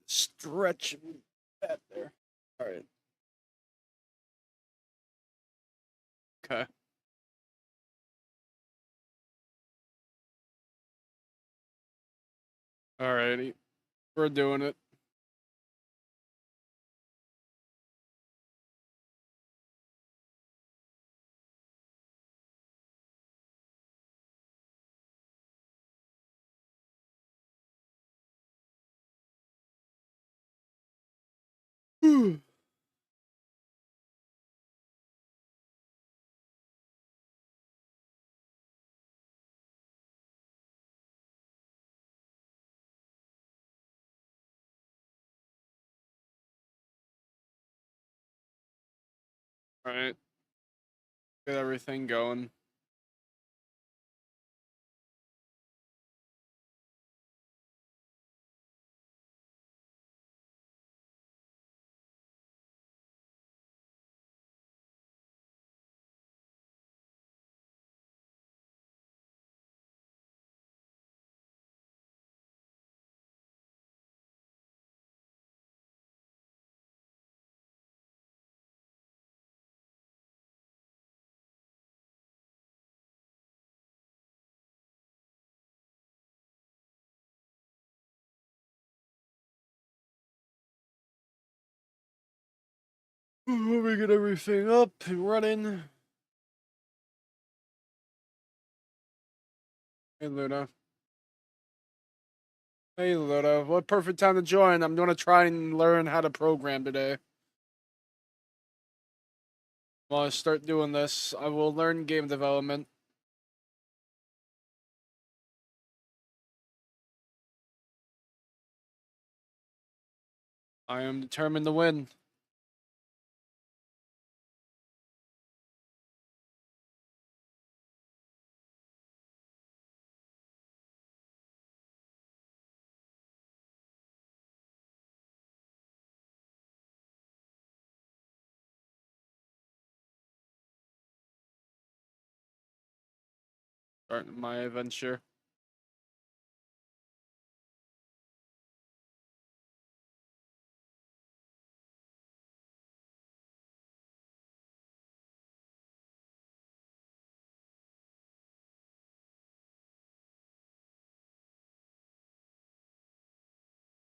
Stretch that there. All right. Okay. All righty. We're doing it. All right. Get everything going. Let me get everything up and running. Hey, Luna. Hey, Luna. What perfect time to join? I'm gonna try and learn how to program today. While I start doing this, I will learn game development. I am determined to win. Starting my adventure.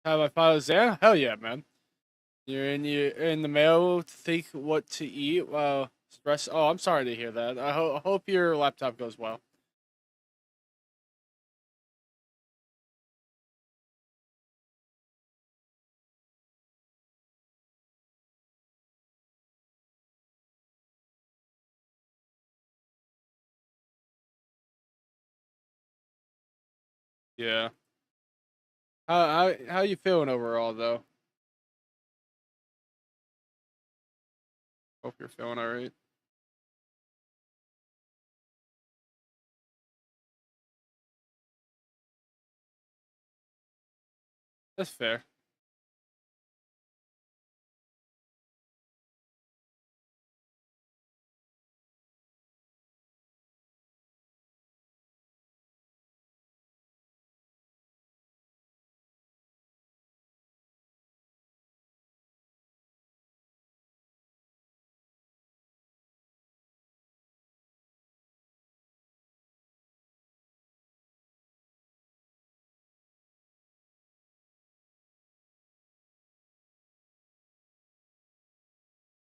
Have I filed there? Hell yeah, man. You're in the mail to think what to eat. Wow, stress. Oh, I'm sorry to hear that. I hope your laptop goes well. Yeah. How you feeling overall though? Hope you're feeling all right. That's fair.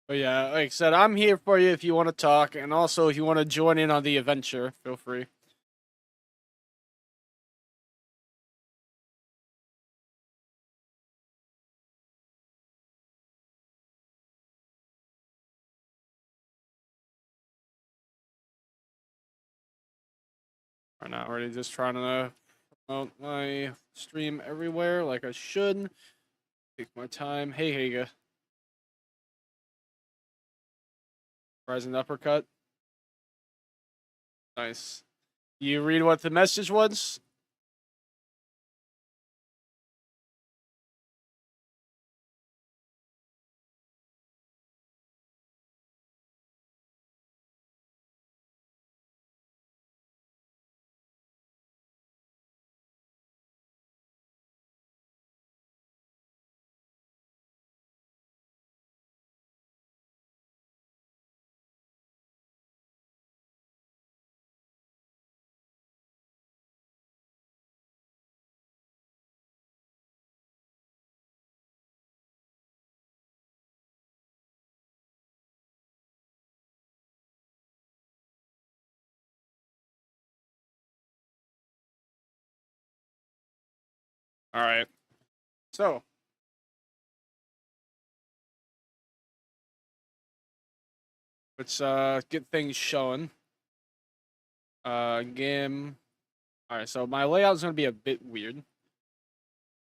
But yeah, like I said, I'm here for you if you want to talk, and also if you want to join in on the adventure, feel free. Right now, already just trying to promote my stream everywhere like I should. Take my time. Hey, Haga. Rising uppercut. Nice. You read what the message was? All right. So let's get things showing. Game. All right. So my layout is gonna be a bit weird.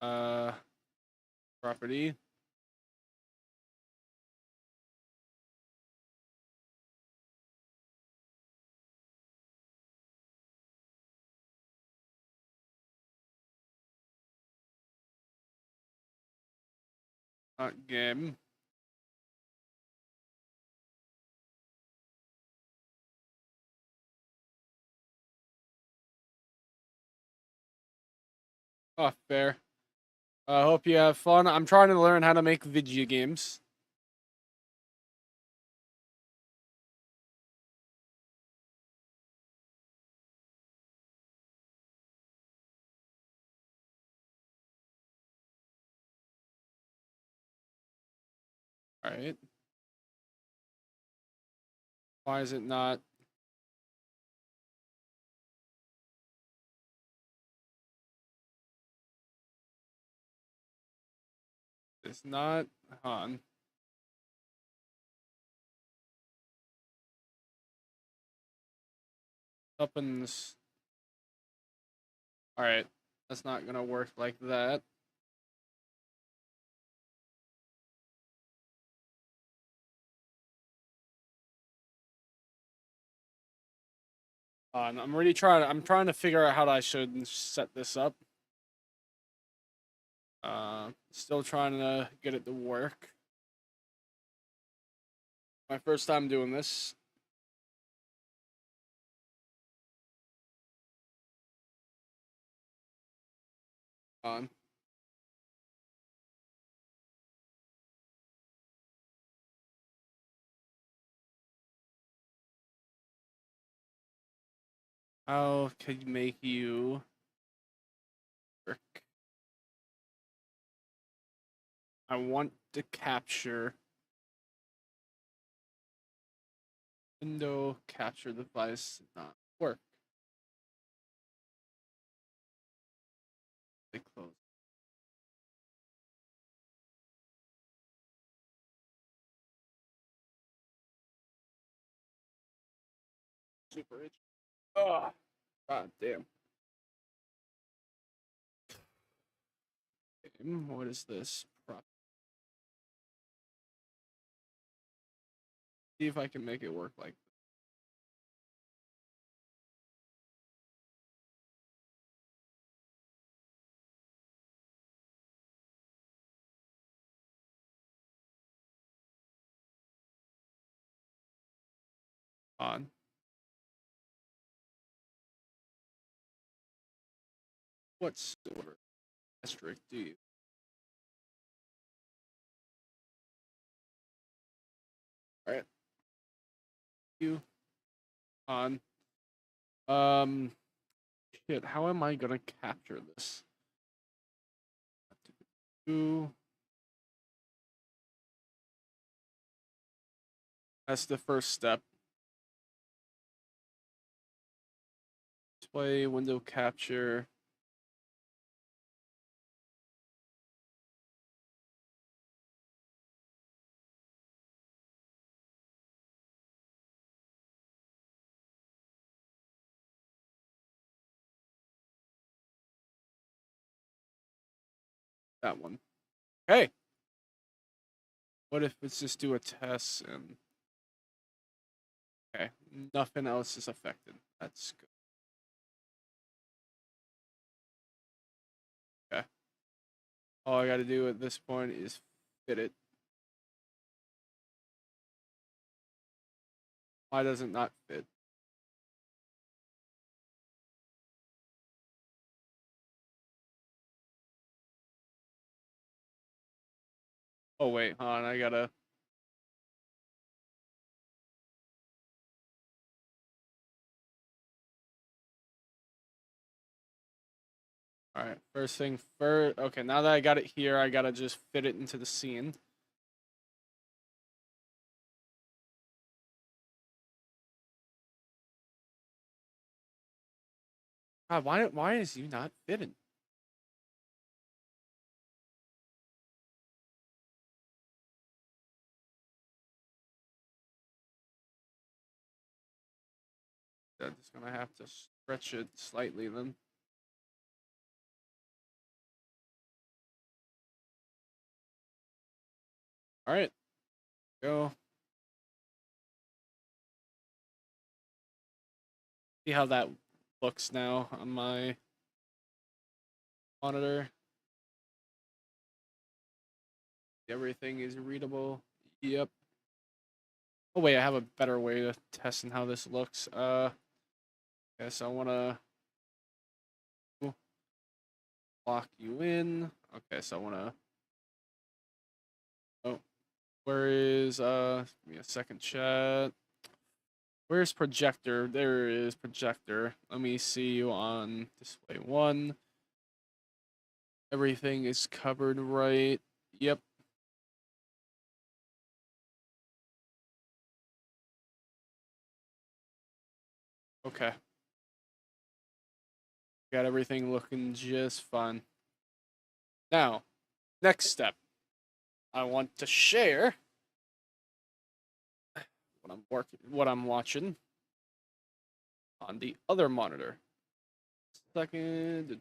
Uh, property. Not game. Oh, fair. I hope you have fun. I'm trying to learn how to make video games. All right. Why is it not? It's not on. Uppins. All right. That's not gonna work like that. I'm really trying. I'm trying to figure out how I should set this up. Still trying to get it to work. My first time doing this. On. How could make you work? I want to capture window capture device not work. They close. Super itchy. Oh, god damn. What is this? See if I can make it work like on. What sort of asterisk do you? All right. You on. Um. Shit. How am I gonna capture this? Two. That's the first step. Display window capture. That one. Hey. What if it's just do a test and okay, nothing else is affected. That's good. Okay. All I got to do at this point is fit it. Why does it not fit? Oh wait, hold on. I gotta. All right. First thing first. Okay, now that I got it here, I gotta just fit it into the scene. God, why is you not fitting? just gonna have to stretch it slightly then. All right, go. See how that looks now on my monitor. Everything is readable. Yep. Oh wait, I have a better way to test how this looks. Guess I wanna lock you in. Okay, so I wanna. Oh, where is give me a second, chat. Where's projector? There is projector. Let me see you on display one. Everything is covered right. Yep. Okay. Got everything looking just fine. Now, next step. I want to share what I'm watching on the other monitor. Second.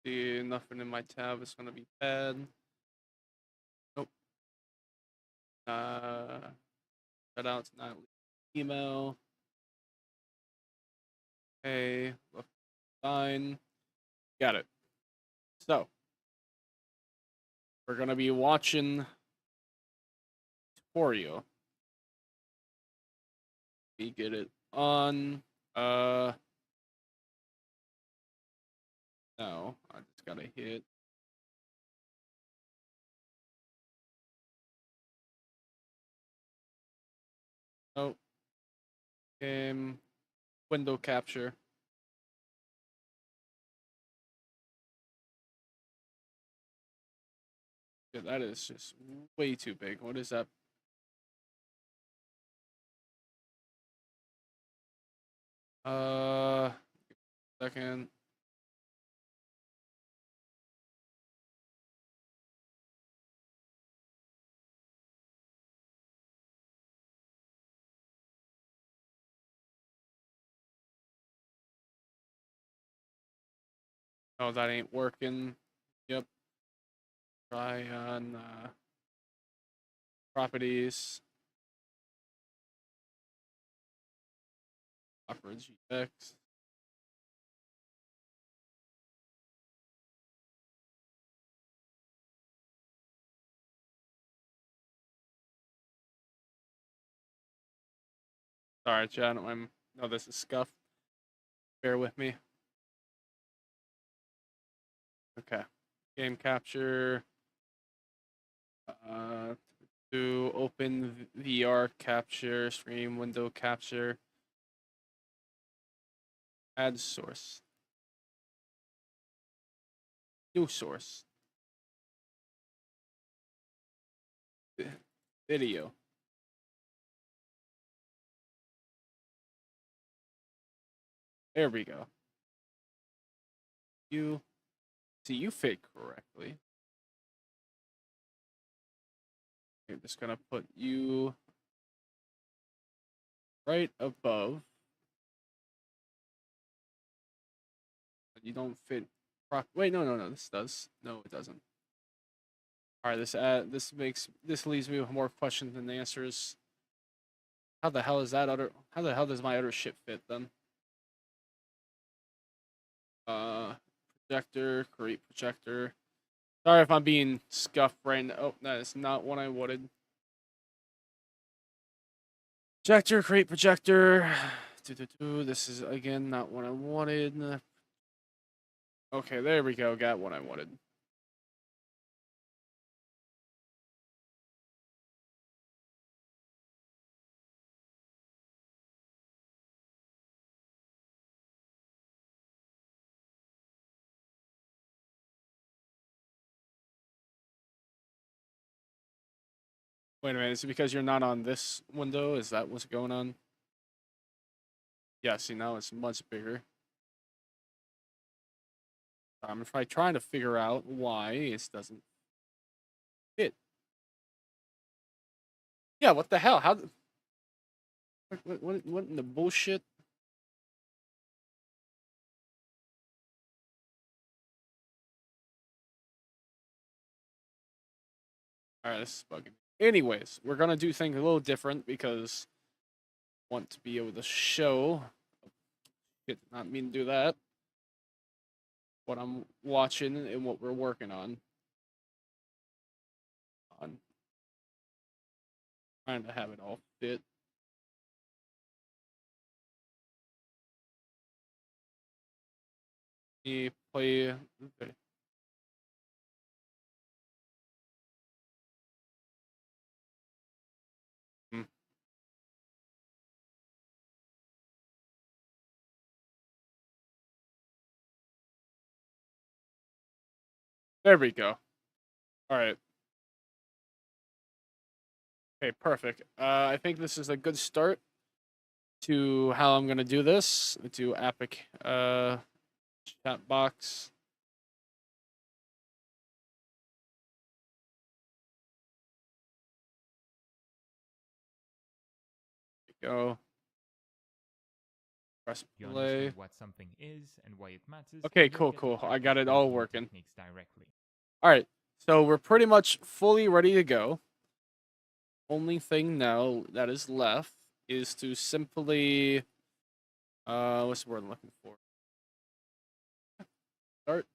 See, nothing in my tab is gonna be bad. Nope. Shout out to not email. Hey, look fine. Got it. So we're gonna be watching tutorial. We get it on. No, I just gotta hit. Oh, window capture. Yeah, that is just way too big. What is that? Second. Oh, that ain't working. Yep. Try on properties. Opera GX. Sorry, chat. No, this is scuff. Bear with me. Okay. Game capture. To open VR capture, stream window capture. Add source. New source. Video. There we go. You see you fit correctly. I'm just gonna put you right above. You don't fit. Wait, no. This does. No, it doesn't. All right. This leaves me with more questions than answers. How the hell is that other? How the hell does my other shit fit then? Projector. Create projector. Sorry if I'm being scuffed right now. Oh, that is not what I wanted. Projector. Create projector. This is again not what I wanted. Okay, there we go. Got what I wanted. Wait a minute, is it because you're not on this window? Is that what's going on? Yeah, see, now it's much bigger. I'm trying to figure out why it doesn't fit. Yeah, what the hell? How? What in the bullshit? All right, this is bugging. Anyways, we're gonna do things a little different because I want to be able to show. Did not mean to do that. What I'm watching and what we're working on. Trying to have it all fit. Play. Okay. Hmm. There we go. All right. Okay, perfect. I think this is a good start to how I'm gonna do this. To Epic chat box. Go. Press You play. understand what something is and why it matters. Okay, cool. I got it all working. Directly. All right, so we're pretty much fully ready to go. Only thing now that is left is to simply, what's the word I'm looking for? Start.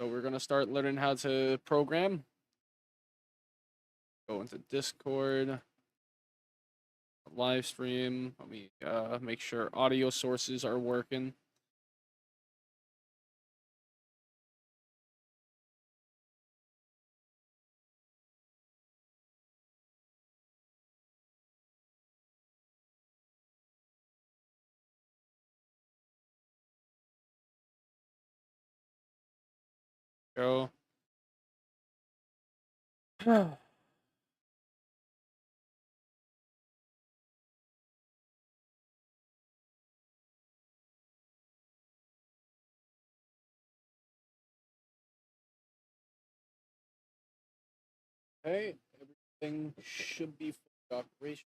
So we're gonna start learning how to program. Go into Discord, live stream. Let me make sure audio sources are working. Go. Okay, everything should be full operation.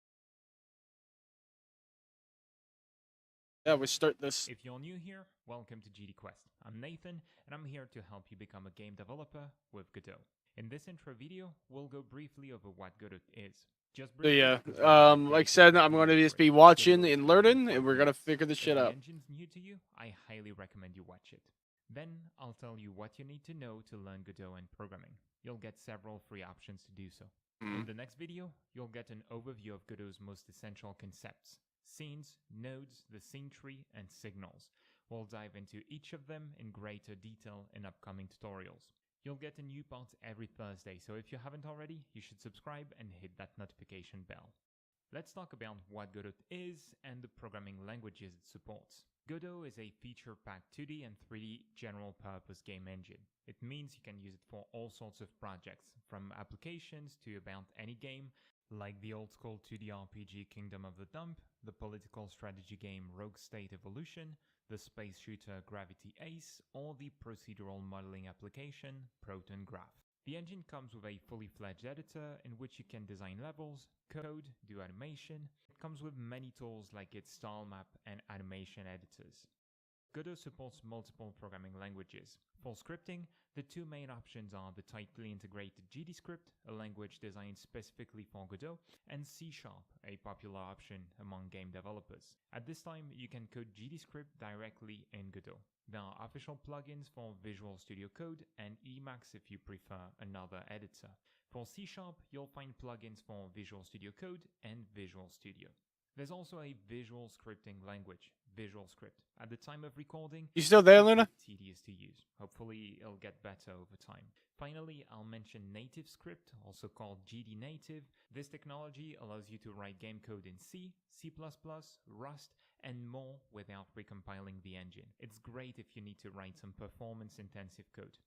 Yeah, we start this. If you're new here, welcome to GD Quest. I'm Nathan, and I'm here to help you become a game developer with Godot. In this intro video, we'll go briefly over what Godot is. Just briefly, Yeah, like I said, I'm going to just be watching and learning, and we're going to figure this shit out. If the engine's new to you, I highly recommend you watch it. Then, I'll tell you what you need to know to learn Godot and programming. You'll get several free options to do so. In the next video, you'll get an overview of Godot's most essential concepts: scenes, nodes, the scene tree, and signals. We'll dive into each of them in greater detail in upcoming tutorials. You'll get a new part every Thursday, so if you haven't already, you should subscribe and hit that notification bell. Let's talk about what Godot is and the programming languages it supports. Godot is a feature-packed 2D and 3D general-purpose game engine. It means you can use it for all sorts of projects, from applications to about any game, like the old-school 2D RPG Kingdom of the Dump, the political strategy game Rogue State Evolution, the space shooter Gravity Ace, or the procedural modeling application Proton Graph. The engine comes with a fully fledged editor in which you can design levels, code, do animation. It comes with many tools like its style map and animation editors. Godot supports multiple programming languages. For scripting, the two main options are the tightly integrated GDScript, a language designed specifically for Godot, and C#, a popular option among game developers. At this time, you can code GDScript directly in Godot. There are official plugins for Visual Studio Code and Emacs if you prefer another editor. For C#, you'll find plugins for Visual Studio Code and Visual Studio. There's also a visual scripting language, Visual Script. At the time of recording, you still there, Luna? Tedious to use. Hopefully, it'll get better over time. Finally, I'll mention Native Script, also called GD Native. This technology allows you to write game code in C, C++, Rust, and more without recompiling the engine. It's great if you need to write some performance-intensive code.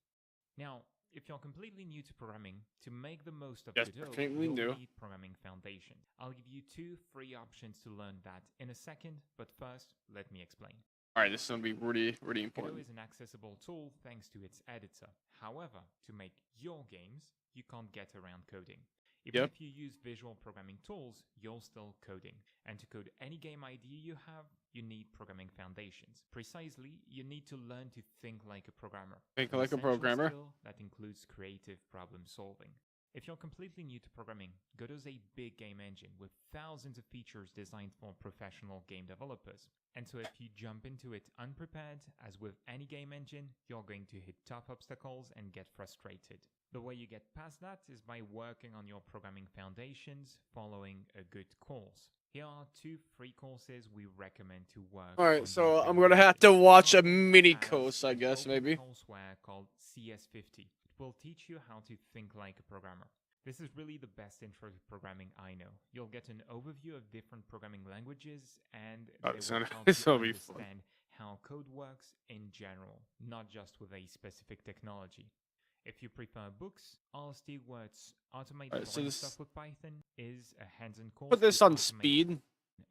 Now, If you're completely new to programming, to make the most of Yes, Godot, completely you'll new. need Programming Foundation. I'll give you 2 free options to learn that in a second, but first, let me explain. All right, this is gonna be really Godot important. is an accessible tool thanks to its editor. However, to make your games, you can't get around coding. Even Yep. if you use visual programming tools, you're still coding. And to code any game idea you have, you need programming foundations. Precisely, you need to learn to think like a programmer. Think An like a essential programmer. skill that includes creative problem solving. If you're completely new to programming, Godot's a big game engine with thousands of features designed for professional game developers. And so if you jump into it unprepared, as with any game engine, you're going to hit tough obstacles and get frustrated. The way you get past that is by working on your programming foundations, following a good course. Here are 2 free courses we recommend to work All right, on so your I'm gonna foundations. have to watch a Start with mini CAS, course, I an guess, open maybe. courseware called CS50. It will teach you how to think like a programmer. This is really the best intro to programming I know. You'll get an overview of different programming languages, and Oh, they this will gonna, help this you will be fun. understand how code works in general, not just with a specific technology. If you prefer books, R. Stewart's Automate All right, so Boring this, Stuff with Python is a hands-on course put this to on automate speed.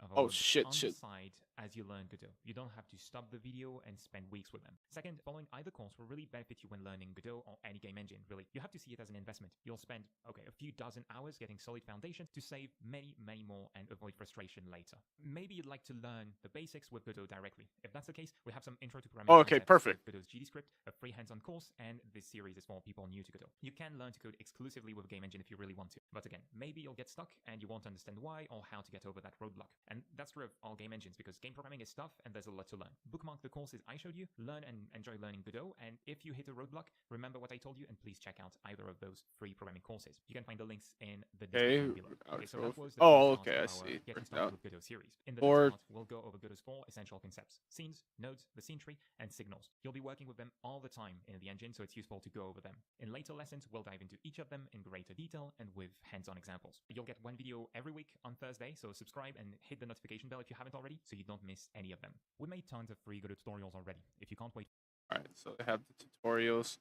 of a Oh web shit, on shit. the side as you learn Godot. You don't have to stop the video and spend weeks with them. Second, following either course will really benefit you when learning Godot or any game engine, really. You have to see it as an investment. You'll spend, a few dozen hours getting solid foundations to save many, many more and avoid frustration later. Maybe you'd like to learn the basics with Godot directly. If that's the case, we have some intro to programming Oh, okay, concepts perfect. with Godot's GD script, a free hands-on course, and this series is for people new to Godot. You can learn to code exclusively with game engine if you really want to. But again, maybe you'll get stuck and you won't understand why or how to get over that roadblock. And that's true of all game engines because game programming is tough and there's a lot to learn. Bookmark the courses I showed you, learn and enjoy learning Godot, and if you hit a roadblock, remember what I told you and please check out either of those free programming courses. You can find the links in the description below. Okay, so that was the Oh, first part okay, I of our see. Getting Worked Started out. with Godot series. In the Or- next part, we'll go over Godot's 4 essential concepts: scenes, nodes, the scene tree, and signals. You'll be working with them all the time in the engine, so it's useful to go over them. In later lessons, we'll dive into each of them in greater detail and with hands-on examples. You'll get one video every week on Thursday, so subscribe and hit the notification bell if you haven't already, so you don't miss any of them. We made tons of free Godot tutorials already. If you can't wait. All right, so they have the tutorials.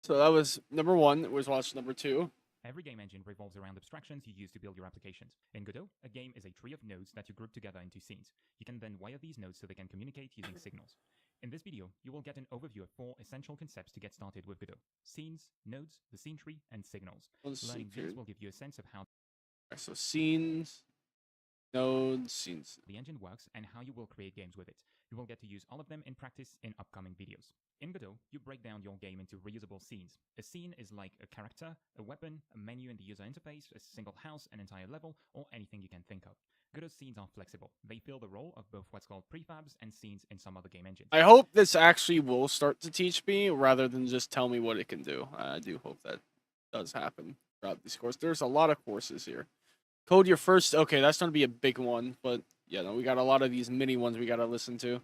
So that was number 1. Was watch number 2. Every game engine revolves around abstractions you use to build your applications. In Godot, a game is a tree of nodes that you group together into scenes. You can then wire these nodes so they can communicate using signals. In this video, you will get an overview of 4 essential concepts to get started with Godot: scenes, nodes, the scene tree, and signals. Learning these will give you a sense of how Right, so scenes, nodes, scenes. the engine works and how you will create games with it. You will get to use all of them in practice in upcoming videos. In Godot, you break down your game into reusable scenes. A scene is like a character, a weapon, a menu in the user interface, a single house, an entire level, or anything you can think of. Godot's scenes are flexible. They fill the role of both what's called prefabs and scenes in some other game engines. I hope this actually will start to teach me rather than just tell me what it can do. I do hope that does happen throughout these courses. There's a lot of courses here. Code your first. Okay, that's going to be a big one, but yeah, no, we got a lot of these mini ones we got to listen to.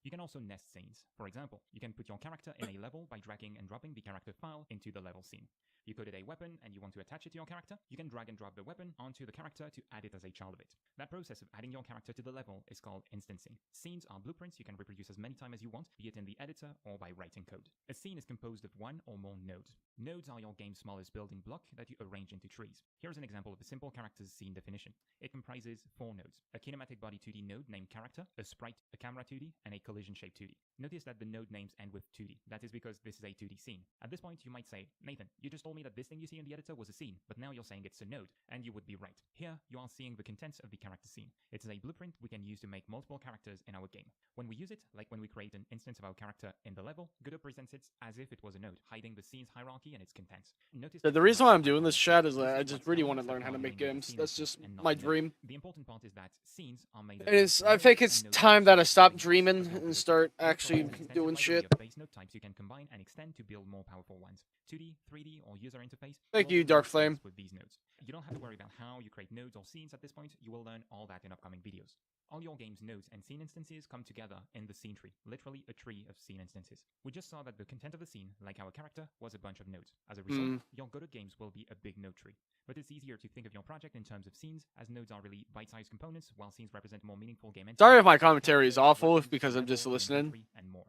You can also nest scenes. For example, you can put your character in a level by dragging and dropping the character file into the level scene. You coded a weapon and you want to attach it to your character, you can drag and drop the weapon onto the character to add it as a child of it. That process of adding your character to the level is called instancing. Scenes are blueprints you can reproduce as many times as you want, be it in the editor or by writing code. A scene is composed of one or more nodes. Nodes are your game's smallest building block that you arrange into trees. Here's an example of a simple character's scene definition. It comprises 4 nodes: a kinematic body 2D node named character, a sprite, a camera 2D, and a collision shape 2D. Notice that the node names end with 2D. That is because this is a 2D scene. At this point, you might say, Nathan, you just told me that this thing you see in the editor was a scene, but now you're saying it's a node, and you would be right. Here, you are seeing the contents of the character scene. It is a blueprint we can use to make multiple characters in our game. When we use it, like when we create an instance of our character in the level, Godot presents it as if it was a node, hiding the scene's hierarchy and its contents. Notice The reason why I'm doing this chat is that I just really want to learn how to make games. That's just my dream. The important part is that scenes are made. I think it's time that I stop dreaming and start actually doing shit. Base node types you can combine and extend to build more powerful ones. 2D, 3D, or user interface. Thank you, Dark Flame. With these nodes. You don't have to worry about how you create nodes or scenes at this point. You will learn all that in upcoming videos. All your game's nodes and scene instances come together in the scene tree, literally a tree of scene instances. We just saw that the content of the scene, like our character, was a bunch of nodes. As a result, your Godot games will be a big node tree. But it's easier to think of your project in terms of scenes, as nodes are really bite-sized components, while scenes represent more meaningful game entities. Sorry if my commentary is awful because I'm just listening. And more.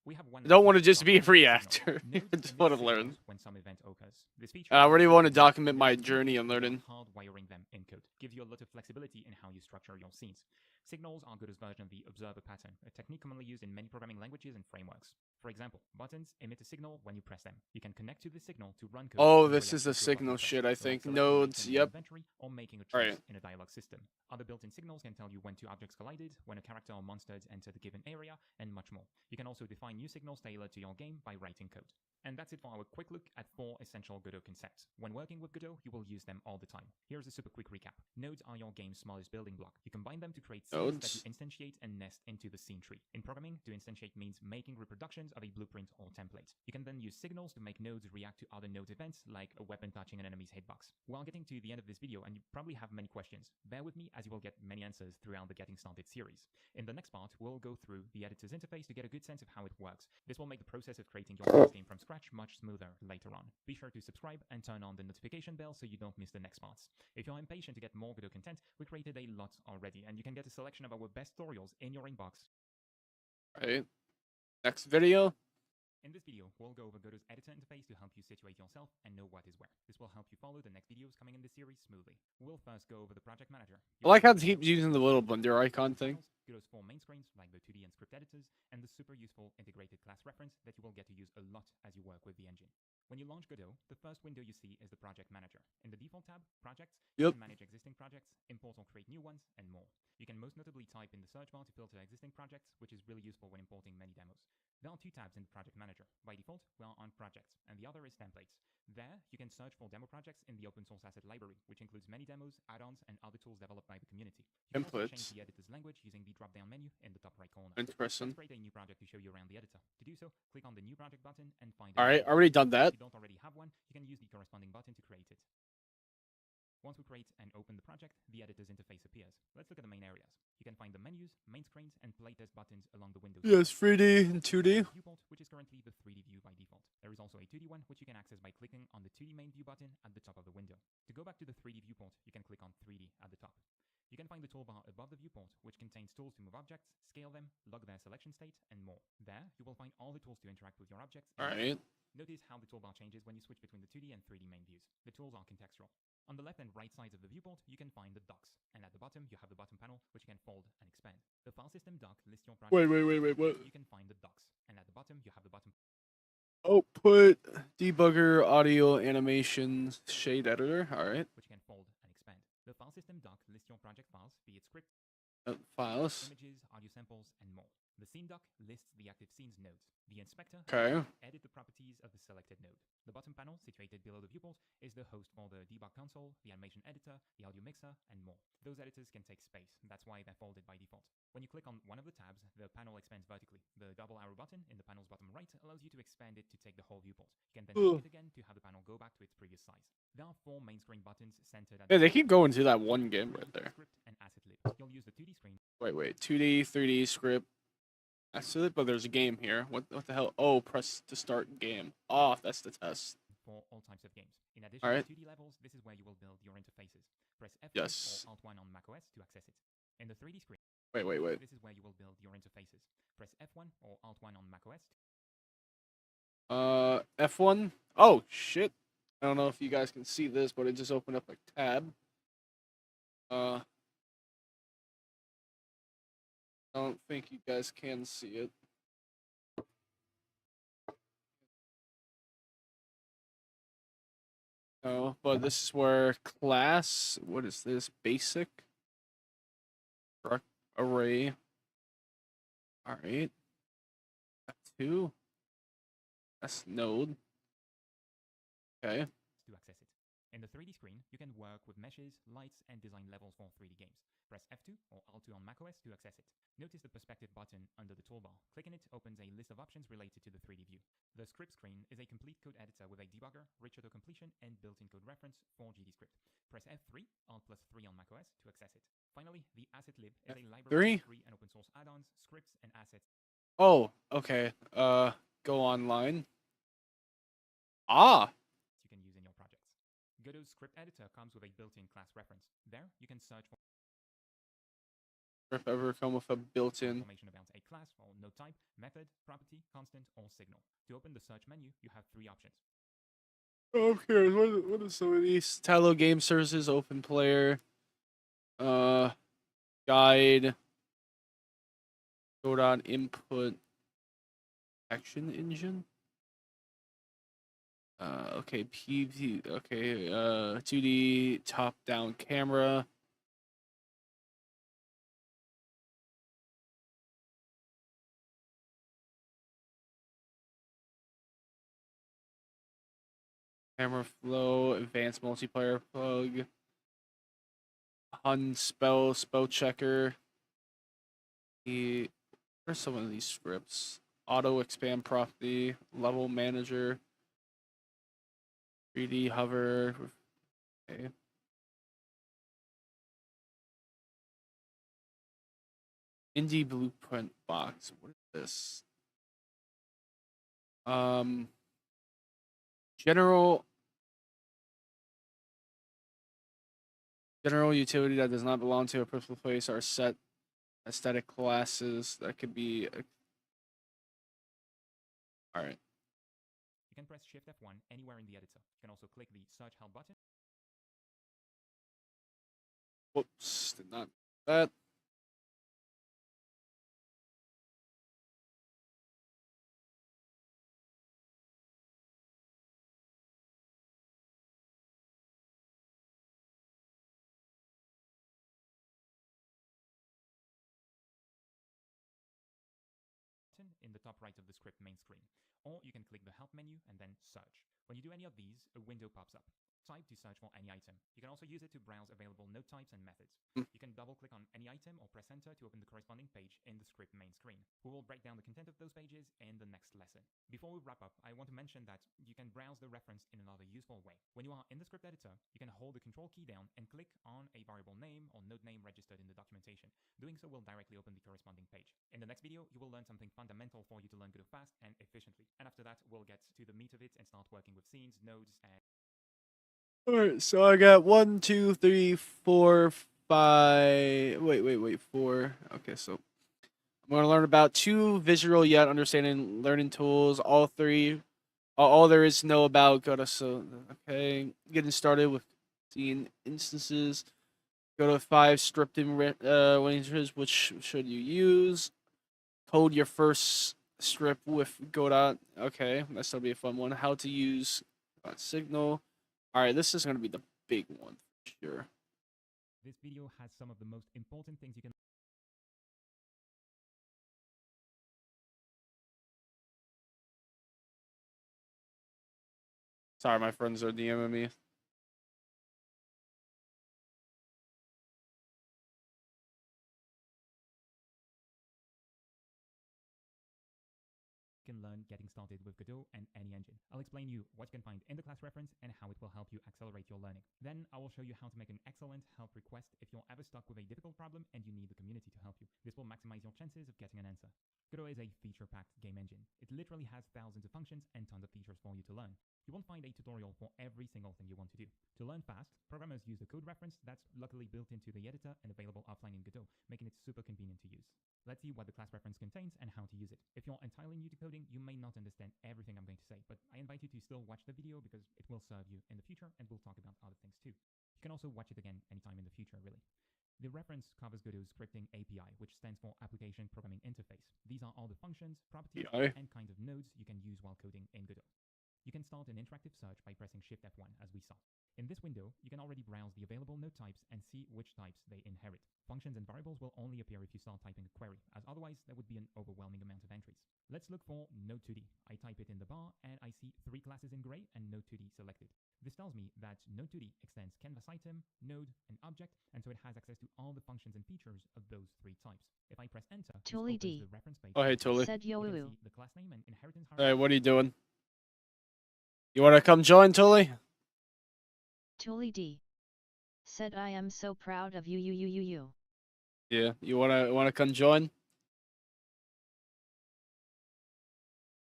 We have one I don't want to feature just be a called free signal. actor. I Nodes just emit want to signals learn. when some event occurs. This feature I already want to is document my nodes journey and we are learning. hardwiring them in code. Gives you a lot of flexibility in how you structure your scenes. Signals are Godot's version of the observer pattern, a technique commonly used in many programming languages and frameworks. For example, buttons emit a signal when you press them. You can connect to this signal to run code. Oh, in this is reaction the to a button signal press, shit, I like think. selecting an Nodes, item in yep. inventory or making a choice Right. in a dialogue system. Other built-in signals can tell you when two objects collided, when a character or monster has entered a given area, and much more. You can also define new signals tailored to your game by writing code. And that's it for our quick look at 4 essential Godot concepts. When working with Godot, you will use them all the time. Here's a super quick recap. Nodes are your game's smallest building block. You combine them to create scenes that you instantiate and nest into the scene tree. In programming, to instantiate means making reproductions of a blueprint or template. You can then use signals to make nodes react to other node events, like a weapon touching an enemy's hitbox. We are getting to the end of this video, and you probably have many questions. Bear with me, as you will get many answers throughout the Getting Started series. In the next part, we'll go through the editor's interface to get a good sense of how it works. This will make the process of creating your first game from scratch much smoother later on. Be sure to subscribe and turn on the notification bell so you don't miss the next parts. If you're impatient to get more Godot content, we created a lot already, and you can get a selection of our best tutorials in your inbox. Right. Next video. In this video, we'll go over Godot's editor interface to help you situate yourself and know what is where. This will help you follow the next videos coming in this series smoothly. We'll first go over the project manager. I like how it keeps using the little blender icon thing. Godot's 4 main screens, like the 2D and script editors, and the super useful integrated class reference that you will get to use a lot as you work with the engine. When you launch Godot, the first window you see is the project manager. In the default tab, projects, you can manage existing projects, import or create new ones, and more. You can most notably type in the search bar to filter existing projects, which is really useful when importing many demos. There are 2 tabs in the project manager. By default, we are on projects, and the other is templates. There, you can search for demo projects in the open source asset library, which includes many demos, add-ons, and other tools developed by the community. You can also change the editor's language using the drop-down menu in the top right corner. Interesting. Let's create a new project to show you around the editor. To do so, click on the new project button and find it. Alright, already done that. If you don't already have one, you can use the corresponding button to create it. Once we create and open the project, the editor's interface appears. Let's look at the main areas. You can find the menus, main screens, and playtest buttons along the windows. Yes, 3D and 2D. Viewport, which is currently the 3D view by default. There is also a 2D one, which you can access by clicking on the 2D main view button at the top of the window. To go back to the 3D viewport, you can click on 3D at the top. You can find the toolbar above the viewport, which contains tools to move objects, scale them, log their selection state, and more. There, you will find all the tools to interact with your objects. Alright. Notice how the toolbar changes when you switch between the 2D and 3D main views. The tools are contextual. On the left and right sides of the viewport, you can find the docks, and at the bottom, you have the bottom panel, which you can fold and expand. The file system dock lists your project. Wait, what? You can find the docks, and at the bottom, you have the bottom. Output, debugger, audio, animations, shade editor. Alright. Which you can fold and expand. The file system dock lists your project files, be it script, files, images, audio samples, and more. The scene dock lists the active scenes nodes. The inspector edit the properties of the selected node. The bottom panel, situated below the viewport, is the host for the debug console, the animation editor, the audio mixer, and more. Those editors can take space. That's why they're folded by default. When you click on one of the tabs, the panel expands vertically. The double arrow button in the panel's bottom right allows you to expand it to take the whole viewport. You can then click it again to have the panel go back to its previous size. There are 4 main screen buttons centered at they keep going to that one game right there. Script and asset lib. You'll use the 2D screen. Wait, 2D, 3D, script. That's it, but there's a game here. What the hell? Oh, press to start game. Oh, that's the test. For all types of games. In addition to 2D levels, this is where you will build your interfaces. Press F1 or Alt1 on macOS to access it. In the 3D screen. Wait. This is where you will build your interfaces. Press F1 or Alt1 on macOS. F1. Oh shit! I don't know if you guys can see this, but it just opened up a tab. I don't think you guys can see it. No, but this is where class, what is this? Basic array. Alright. F2. That's node. Okay. To access it. In the 3D screen, you can work with meshes, lights, and design levels for 3D games. Press F2 or Alt2 on macOS to access it. Notice the perspective button under the toolbar. Clicking it opens a list of options related to the 3D view. The script screen is a complete code editor with a debugger, rich auto-completion, and built-in code reference for GDScript. Press F3, Alt+3 on macOS to access it. Finally, the asset lib is a library of free and open source add-ons, scripts, and assets. Oh, okay. Go online. Ah! You can use in your projects. Godot's script editor comes with a built-in class reference. There, you can search for script ever come with a built-in information about a class or node type, method, property, constant, or signal. To open the search menu, you have 3 options. Okay, what are some of these? Talo Game Services, Open Player, Guide, Godot Input, Action Engine. Okay, PV, okay, 2D top-down camera. Camera flow, advanced multiplayer plug, Hun spell checker. What are some of these scripts? Auto expand property, level manager, 3D hover. Okay. Indie blueprint box. What is this? General utility that does not belong to a personal place are set aesthetic classes that could be. All right. You can press Shift F1 anywhere in the editor. You can also click the Search Help button. Whoops, did not that. In the top right of the script main screen. Or you can click the Help menu and then Search. When you do any of these, a window pops up. Type to search for any item. You can also use it to browse available node types and methods. You can double-click on any item or press Enter to open the corresponding page in the script main screen. We will break down the content of those pages in the next lesson. Before we wrap up, I want to mention that you can browse the reference in another useful way. When you are in the script editor, you can hold the Control key down and click on a variable name or node name registered in the documentation. Doing so will directly open the corresponding page. In the next video, you will learn something fundamental for you to learn Godot fast and efficiently. And after that, we'll get to the meat of it and start working with scenes, nodes, and... Alright, so I got 1, 2, 3, 4, 5. Wait, 4. Okay, so I'm going to learn about 2 visual yet understanding learning tools. All 3, all there is to know about Godot. So, okay, getting started with seeing instances. Go to 5 scripting ranges. Which should you use? Code your first script with Godot. Okay, that'll be a fun one. How to use Signal. All right, this is going to be the big one for sure. This video has some of the most important things you can... Sorry, my friends are DMing me. Can learn getting started with Godot and any engine. I'll explain you what you can find in the class reference and how it will help you accelerate your learning. Then I will show you how to make an excellent help request if you're ever stuck with a difficult problem and you need the community to help you. This will maximize your chances of getting an answer. Godot is a feature-packed game engine. It literally has thousands of functions and tons of features for you to learn. You won't find a tutorial for every single thing you want to do. To learn fast, programmers use the code reference that's luckily built into the editor and available offline in Godot, making it super convenient to use. Let's see what the class reference contains and how to use it. If you're entirely new to coding, you may not understand everything I'm going to say, but I invite you to still watch the video because it will serve you in the future and we'll talk about other things too. You can also watch it again anytime in the future, really. The reference covers Godot's scripting API, which stands for Application Programming Interface. These are all the functions, properties, and kinds of nodes you can use while coding in Godot. You can start an interactive search by pressing Shift F1 as we saw. In this window, you can already browse the available node types and see which types they inherit. Functions and variables will only appear if you start typing a query, as otherwise there would be an overwhelming amount of entries. Let's look for Node2D. I type it in the bar and I see 3 classes in gray and Node2D selected. This tells me that Node2D extends canvas item, node, and object, and so it has access to all the functions and features of those 3 types. If I press enter, this opens the reference page. Oh, hey, Tuli. You can see the class name and inheritance hierarchy. Hey, what are you doing? You want to come join, Tuli? Tuli D said, "I am so proud of you. Yeah, you wanna come join?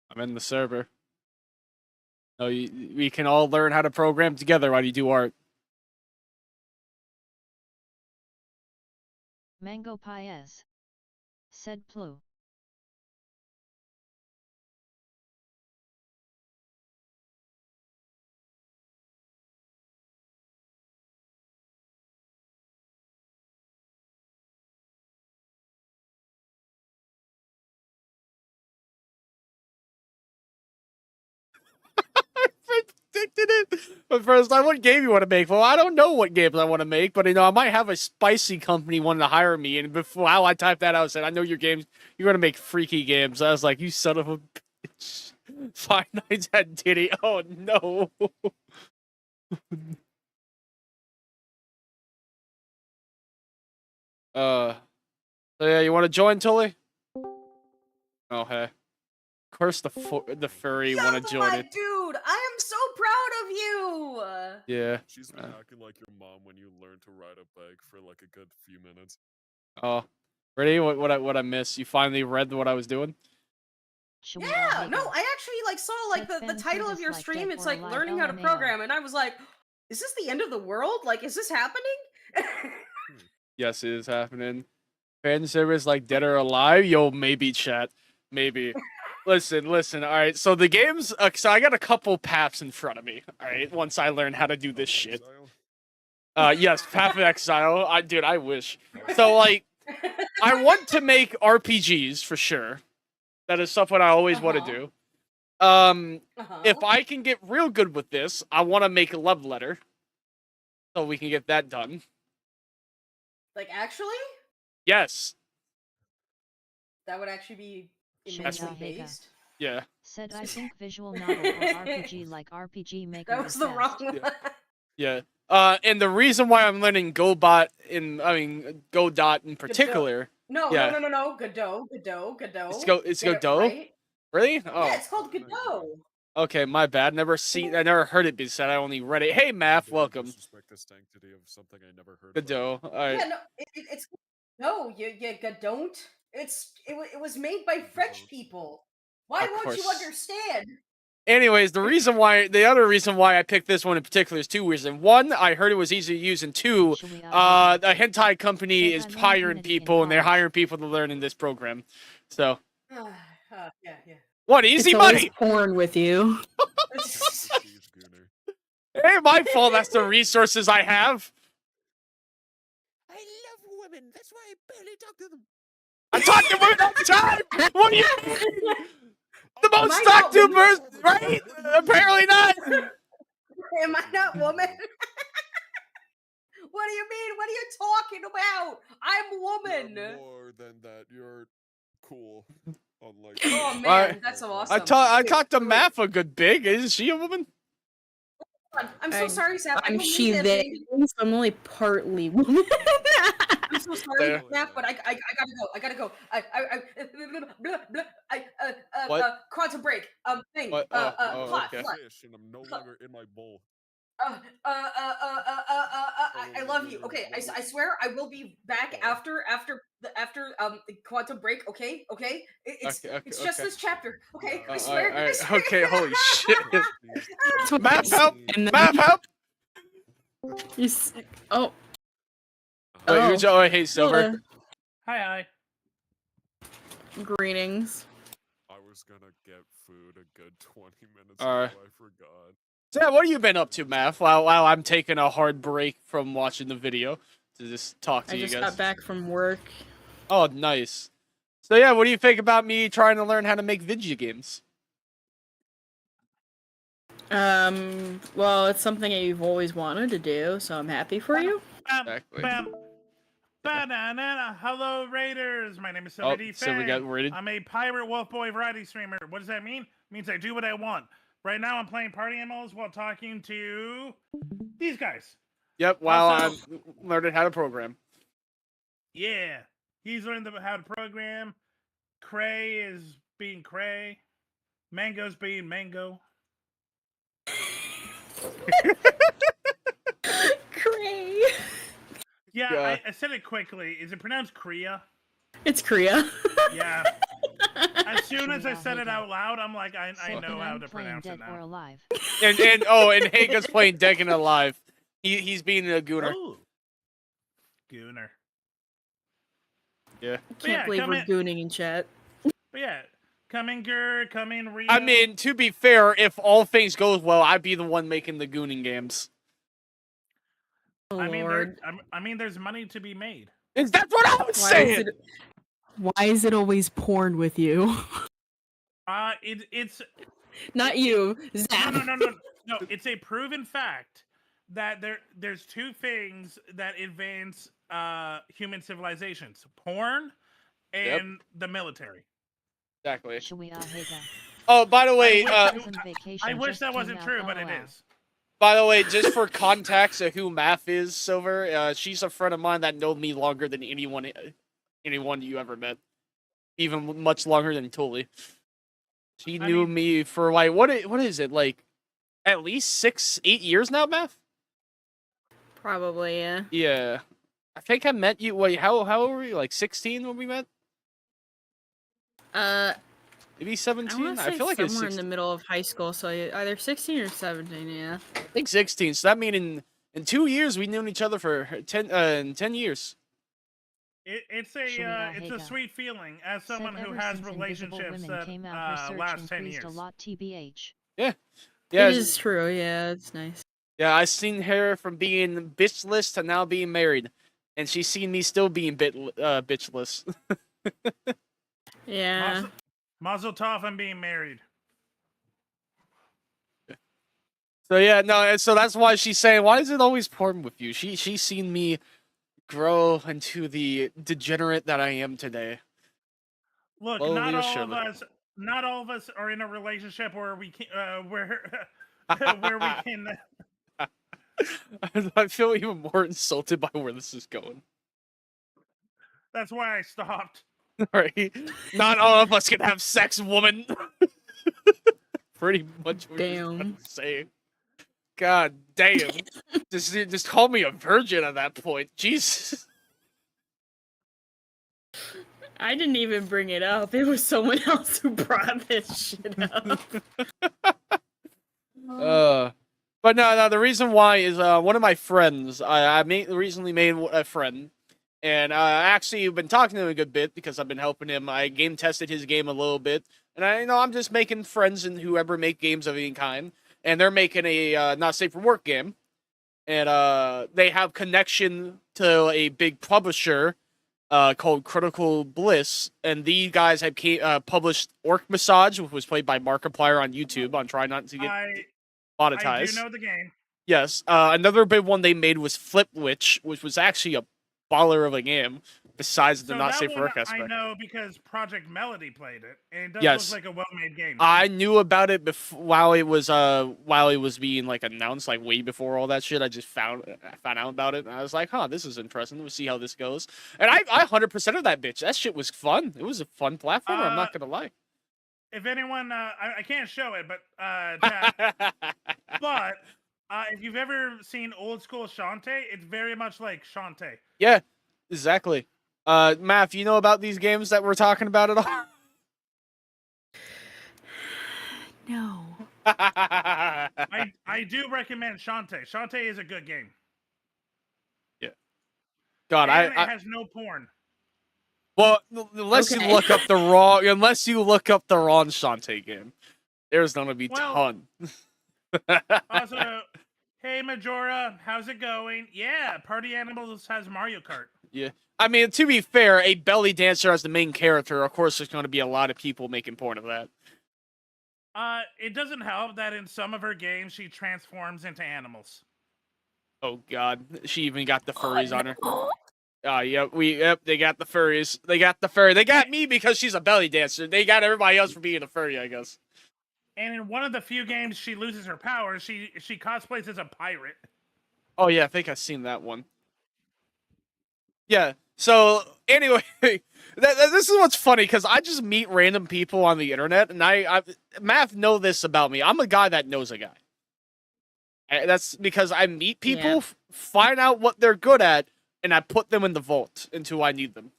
I'm in the server. No, we can all learn how to program together while you do art. Mango Paez. Said Plu. Predicted it. But first, what game you want to make? Well, I don't know what games I want to make, but I might have a spicy company wanting to hire me. And before I typed that out, I said, I know your games. You're gonna make freaky games. I was like, you son of a bitch. Five Nights at Diddy. Oh no. So yeah, you want to join, Tully? Oh hey. Of course, the furry want to join it. Dude, I am so proud of you. Yeah. She's been acting like your mom when you learn to ride a bike for like a good few minutes. Oh, ready? What I missed? You finally read what I was doing? Yeah, no, I actually saw the title of your stream. It's like learning how to program, and I was like, is this the end of the world? Like, is this happening? Yes, it is happening. Fan service like Dead or Alive? Yo, maybe chat, maybe. Listen. All right. So the games. So I got a couple paths in front of me. All right. Once I learn how to do this shit. Yes, Path of Exile. I wish. So I want to make RPGs for sure. That is something I always want to do. If I can get real good with this, I want to make a love letter, so we can get that done. Like, actually? Yes. That would actually be immensely based. Yeah. Said I think visual novel or RPG like RPG Maker. That was the wrong one. Yeah. And the reason why I'm learning Godot in particular. No. Godot. It's Godot. Right? Really? Oh. Yeah, it's called Godot. Okay, my bad. I never heard it be said. I only read it. Hey, Math, welcome. Disrespect the sanctity of something I never heard. Godot. All right. Yeah, no, it's no, you Godot. It was made by French people. Why won't you understand? Anyways, the other reason why I picked this one in particular is two reasons. One, I heard it was easy to use, and two, a hentai company is hiring people, and they're hiring people to learn in this program. So. Yeah. What, easy it's money? Porn with you. Ain't my fault. That's the resources I have. I love women. That's why I barely talk to them. I talk to women all the time. What do you mean? The most talked to person, right? Apparently not. Am I not woman? What do you mean? What are you talking about? I'm woman. You're more than that. You're cool. Unlike oh man, that's so awesome. I talked to Math a good big. Isn't she a woman? I'm so sorry, Seth. I'm she they. So I'm only partly woman. I'm so sorry, Math, but I gotta go. Quantum break. Thing. What? Plot. Okay. and I'm no longer in my bowl. I love you. Okay, I swear I will be back after the quantum break. Okay. It's just this chapter. Okay, I swear. Right. I swear. Okay, holy shit. Math help! Math help! You sick. Oh. Hey, Silver. Hi. Greetings. I was gonna get food a good 20 minutes All right. ago. I forgot. So yeah, what have you been up to, Math? While I'm taking a hard break from watching the video to just talk to you guys. I just got back from work. Oh, nice. So yeah, what do you think about me trying to learn how to make video games? Well, it's something that you've always wanted to do, so I'm happy for you. Exactly. Hello, Raiders. My name is Silver D. So we got raided. I'm a pirate wolf boy variety streamer. What does that mean? It means I do what I want. Right now, I'm playing party animals while talking to these guys. Yep, while I'm learning how to program. Yeah, he's learned how to program. Cray is being Cray. Mango's being Mango. Cray. Yeah, I said it quickly. Is it pronounced Kriya? It's Kriya. Yeah. As soon as I said it out loud, I'm like, I know how to pronounce it now. And Haga's playing Dead and Alive. He's being a gooner. Ooh. Gooner. Yeah. Can't believe we're gooning in chat. But yeah, coming Gur, coming Rio. I mean, to be fair, if all things goes well, I'd be the one making the gooning games. Oh, I mean, Lord. there's money to be made. That's what I was saying. Why is it always porn with you? It's not you, Zap. No. It's a proven fact that there's two things that advance human civilizations: porn and the military. Exactly. Oh, by the way, I wish that wasn't true, but it is. By the way, just for context of who Math is, Silver, she's a friend of mine that knows me longer than anyone you ever met. Even much longer than Tully. She knew me for, like, what is it, like, at least 6-8 years now, Math? Probably, yeah. Yeah. I think I met you, wait, how old were you, like 16 when we met? Maybe 17? I feel like it's somewhere in the middle of high school, so either 16 or 17, yeah. I think 16, so that means in 2 years we knew each other for 10 years. It's a sweet feeling as someone who has relationships that last 10 years. Yeah. It is true, yeah, it's nice. Yeah, I've seen her from being bitchless to now being married. And she's seen me still being bitchless. Yeah. Mazel tov on being married. So yeah, no, so that's why she's saying, why is it always porn with you? She's seen me grow into the degenerate that I am today. Look, not all of us are in a relationship where we can where we can I feel even more insulted by where this is going. That's why I stopped. Right? Not all of us can have sex, woman. Pretty much what you're saying. God damn. just call me a virgin at that point. Jesus. I didn't even bring it up. It was someone else who brought this shit up. But no, the reason why is one of my friends. I recently made a friend. And actually, I've been talking to him a good bit because I've been helping him. I game tested his game a little bit, and I'm just making friends and whoever make games of any kind. And they're making a not safe for work game, and they have connection to a big publisher called Critical Bliss, and these guys have published Orc Massage, which was played by Markiplier on YouTube. On Try Not to Get Monetized. I do know the game. Yes, another big one they made was Flip Witch, which was actually a baller of a game, besides the not safe for work aspect. I know because Project Melody played it, and it does look like a well-made game. I knew about it while it was being like announced, like way before all that shit. I just found out about it, and I was like, huh, this is interesting. We'll see how this goes. And I 100% of that bitch. That shit was fun. It was a fun platformer. I'm not gonna lie. If anyone, I can't show it, but but. If you've ever seen old school Shantae, it's very much like Shantae. Yeah, exactly. Math, you know about these games that we're talking about at all? No. I do recommend Shantae. Shantae is a good game. Yeah. God, and it has no porn. Well, unless you look up the wrong Shantae game, there's gonna be ton. Also, hey Majora, how's it going? Yeah, Party Animals has Mario Kart. Yeah, I mean, to be fair, a belly dancer as the main character, of course, there's going to be a lot of people making porn of that. It doesn't help that in some of her games she transforms into animals. Oh God, she even got the furries on her. They got the furries. They got me because she's a belly dancer. They got everybody else for being a furry, I guess. And in one of the few games she loses her powers, she cosplays as a pirate. Oh yeah, I think I've seen that one. Yeah. So anyway, this is what's funny because I just meet random people on the internet, and I Math know this about me. I'm a guy that knows a guy. And that's because I meet people, find out what they're good at, and I put them in the vault until I need them.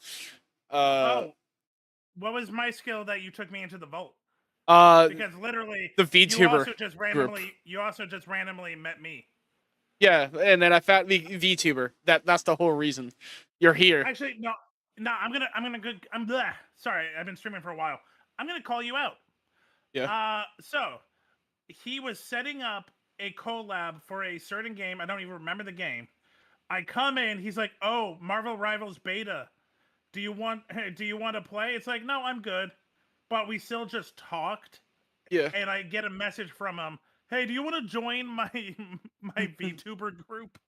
What was my skill that you took me into the vault? Because literally, the VTuber you also just randomly met me. Yeah, and then I found the VTuber. That's the whole reason you're here. Actually, no. No, I'm bleh. Sorry, I've been streaming for a while. I'm gonna call you out. Yeah. So he was setting up a collab for a certain game. I don't even remember the game. I come in, he's like, "Oh, Marvel Rivals beta. Do you want to play?" It's like, "No, I'm good." But we still just talked. Yeah. And I get a message from him. "Hey, do you want to join my VTuber group?"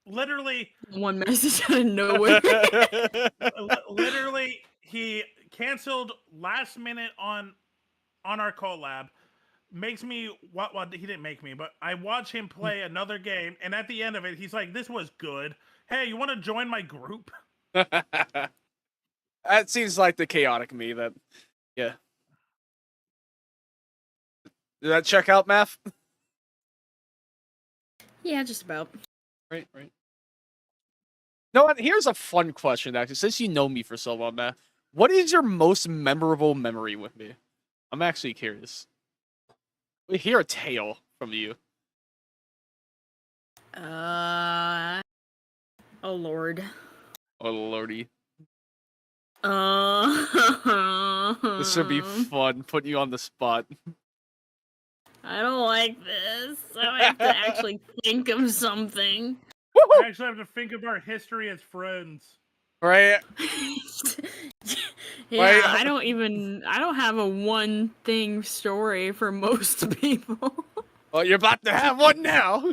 Literally, one message out of nowhere. literally, he canceled last minute on our collab. Makes me what? Well, he didn't make me, but I watch him play another game, and at the end of it, he's like, "This was good. Hey, you want to join my group?" That seems like the chaotic me. That, yeah. Did that check out, Math? Yeah, just about. Right. You know what? Here's a fun question, actually. Since you know me for so long, Matt, what is your most memorable memory with me? I'm actually curious. We hear a tale from you. Oh lord. Oh lordy. This would be fun. Putting you on the spot. I don't like this. I have to actually think of something. I actually have to think of our history as friends. Right? Yeah, Right? I don't have a one thing story for most people. Well, you're about to have one now.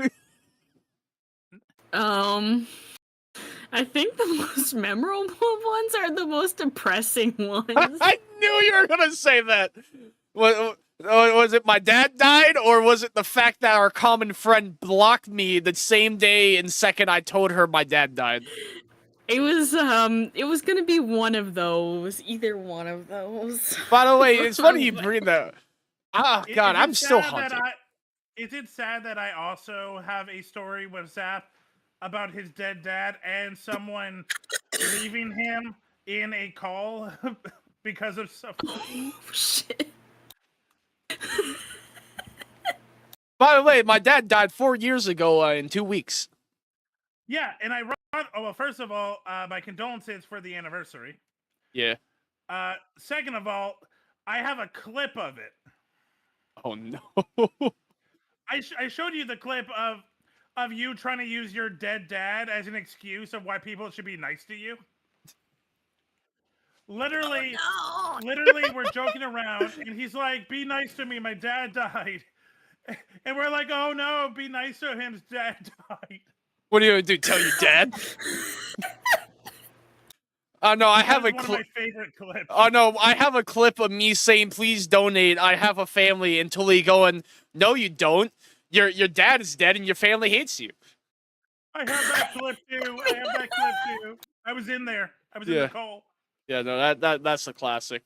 I think the most memorable ones are the most depressing ones. I knew you were gonna say that. Was it my dad died, or was it the fact that our common friend blocked me the same day and second I told her my dad died? It was gonna be one of those. Either one of those. By the way, it's funny you bring that. Oh god, I'm still haunted. Is it sad that I also have a story with Zap about his dead dad and someone leaving him in a call because of something? Oh shit. By the way, my dad died 4 years ago in 2 weeks. Yeah, and I run. Oh well, first of all, my condolences for the anniversary. Yeah. Second of all, I have a clip of it. Oh no. I showed you the clip of you trying to use your dead dad as an excuse of why people should be nice to you. Literally, literally, we're joking around, and he's like, "Be nice to me, my dad died," and we're like, "Oh no, be nice to him, his dad died." What are you gonna do? Tell your dad? Oh no, I have a clip. One of my favorite clips. Oh no, I have a clip of me saying, "Please donate. I have a family," until he going, "No, you don't. Your dad is dead, and your family hates you." I have that clip too. I was in there. I was in the call. Yeah, no, that's a classic.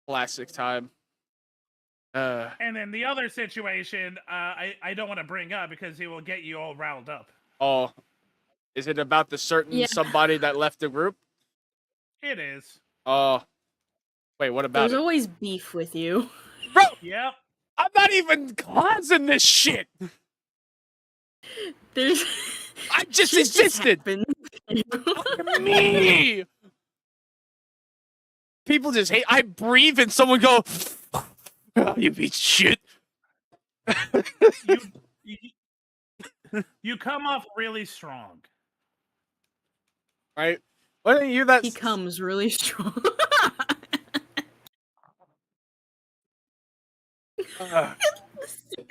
Classic time. And then the other situation, I don't want to bring up because he will get you all riled up. Oh, is it about the certain somebody that left the group? It is. Oh, wait, what about There's always beef with you. Bro, yep. I'm not even causing this shit. I just insisted. Me. People just hate. I breathe and someone go, "Oh, you beat shit." You come off really strong. Right? Why don't you that? He comes really strong.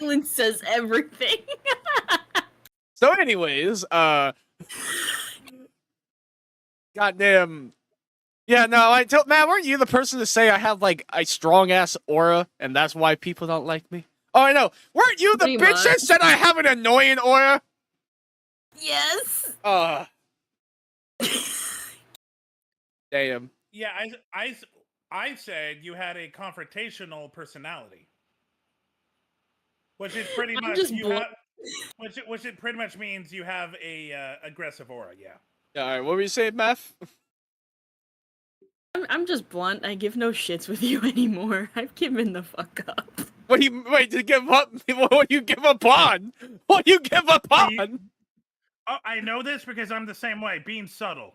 Silence says everything. So, anyways, goddamn. Yeah, no, I told Matt, weren't you the person to say I have like a strong ass aura, and that's why people don't like me? Oh, I know. Weren't you the bitch that said I have an annoying aura? Yes. Damn. Yeah, I said you had a confrontational personality, which is pretty much which it pretty much means you have a aggressive aura. Yeah. Yeah. All right. What were you saying, Math? I'm just blunt. I give no shits with you anymore. I've given the fuck up. What do you wait to give up? What do you give up on? What do you give up on? I know this because I'm the same way. Being subtle.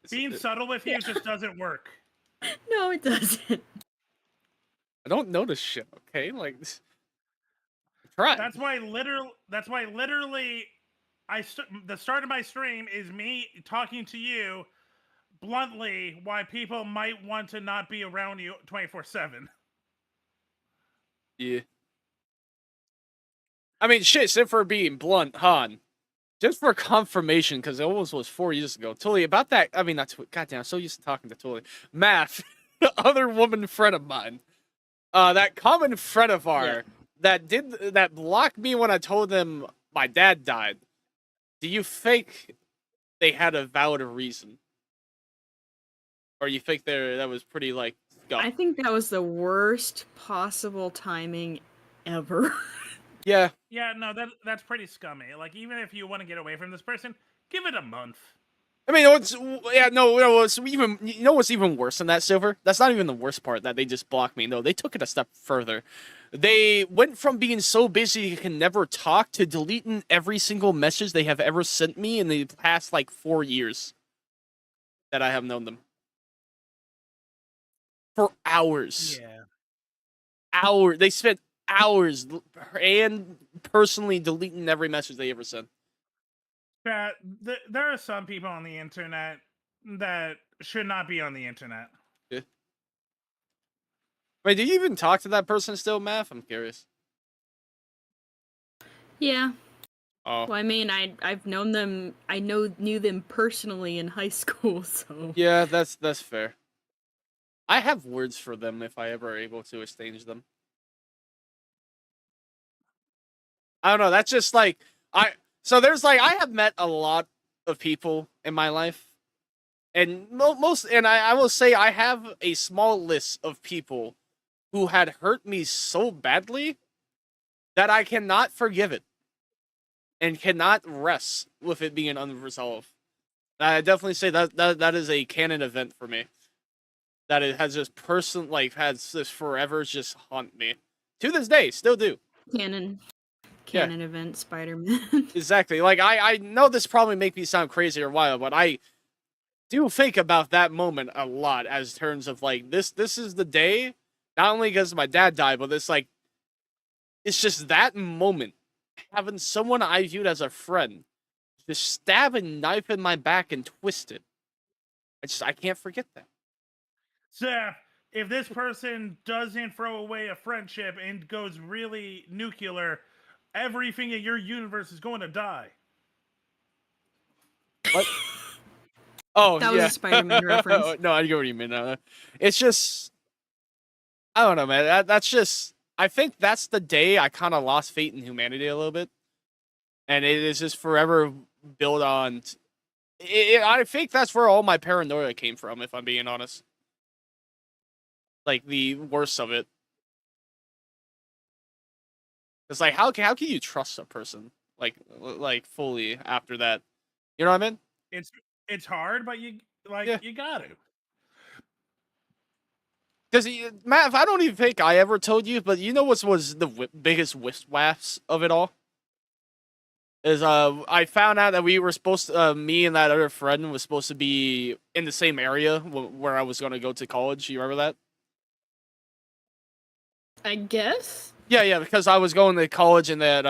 Being subtle with you just doesn't work. No, it doesn't. I don't notice shit. Okay, like try. That's why literally, the start of my stream is me talking to you bluntly. Why people might want to not be around you 24/7. Yeah. I mean, shit. Except for being blunt, Han. Just for confirmation, because it almost was 4 years ago. Tully, about that. I mean, not Tully. Goddamn, I'm so used to talking to Tully. Math, other woman friend of mine. That common friend of ours that blocked me when I told them my dad died. Do you think they had a valid reason, or you think that was pretty like? Scuffed? I think that was the worst possible timing ever. Yeah. Yeah, no, that's pretty scummy. Like, even if you want to get away from this person, give it a month. I mean, it's even what's even worse than that, Silver? That's not even the worst part that they just blocked me. No, they took it a step further. They went from being so busy you can never talk to deleting every single message they have ever sent me in the past like 4 years that I have known them. For hours. Yeah. Hours. They spent hours and personally deleting every message they ever sent. But there are some people on the internet that should not be on the internet. Yeah. Wait, do you even talk to that person still, Math? I'm curious. Yeah. Oh. Well, I mean, I've known them. I knew them personally in high school, so. Yeah, that's fair. I have words for them if I ever able to exchange them. I don't know. That's just like So there's like I have met a lot of people in my life, and I will say I have a small list of people who had hurt me so badly that I cannot forgive it and cannot rest with it being unresolved. I definitely say that is a canon event for me. That it has just has this forever just haunt me to this day, still do. Canon event, Spider-Man. Exactly. Like I know this probably make me sound crazy or wild, but I do think about that moment a lot as terms of like this is the day, not only because my dad died, but it's just that moment having someone I viewed as a friend just stab a knife in my back and twist it. I can't forget that. So if this person doesn't throw away a friendship and goes really nuclear, everything in your universe is going to die. What? Oh, that was a Spider-Man reference. No, I get what you mean. It's just, I don't know, man. That's just, I think that's the day I kind of lost faith in humanity a little bit, and it is just forever built on. I think that's where all my paranoia came from, if I'm being honest. Like the worst of it. It's like how can you trust a person like fully after that? You know what I mean? It's hard, but you got to. Because Matt, I don't even think I ever told you, but you know what was the biggest wisp of it all? Is I found out that we were supposed to, me and that other friend was supposed to be in the same area where I was going to go to college. You remember that? I guess. Yeah, because I was going to college in that.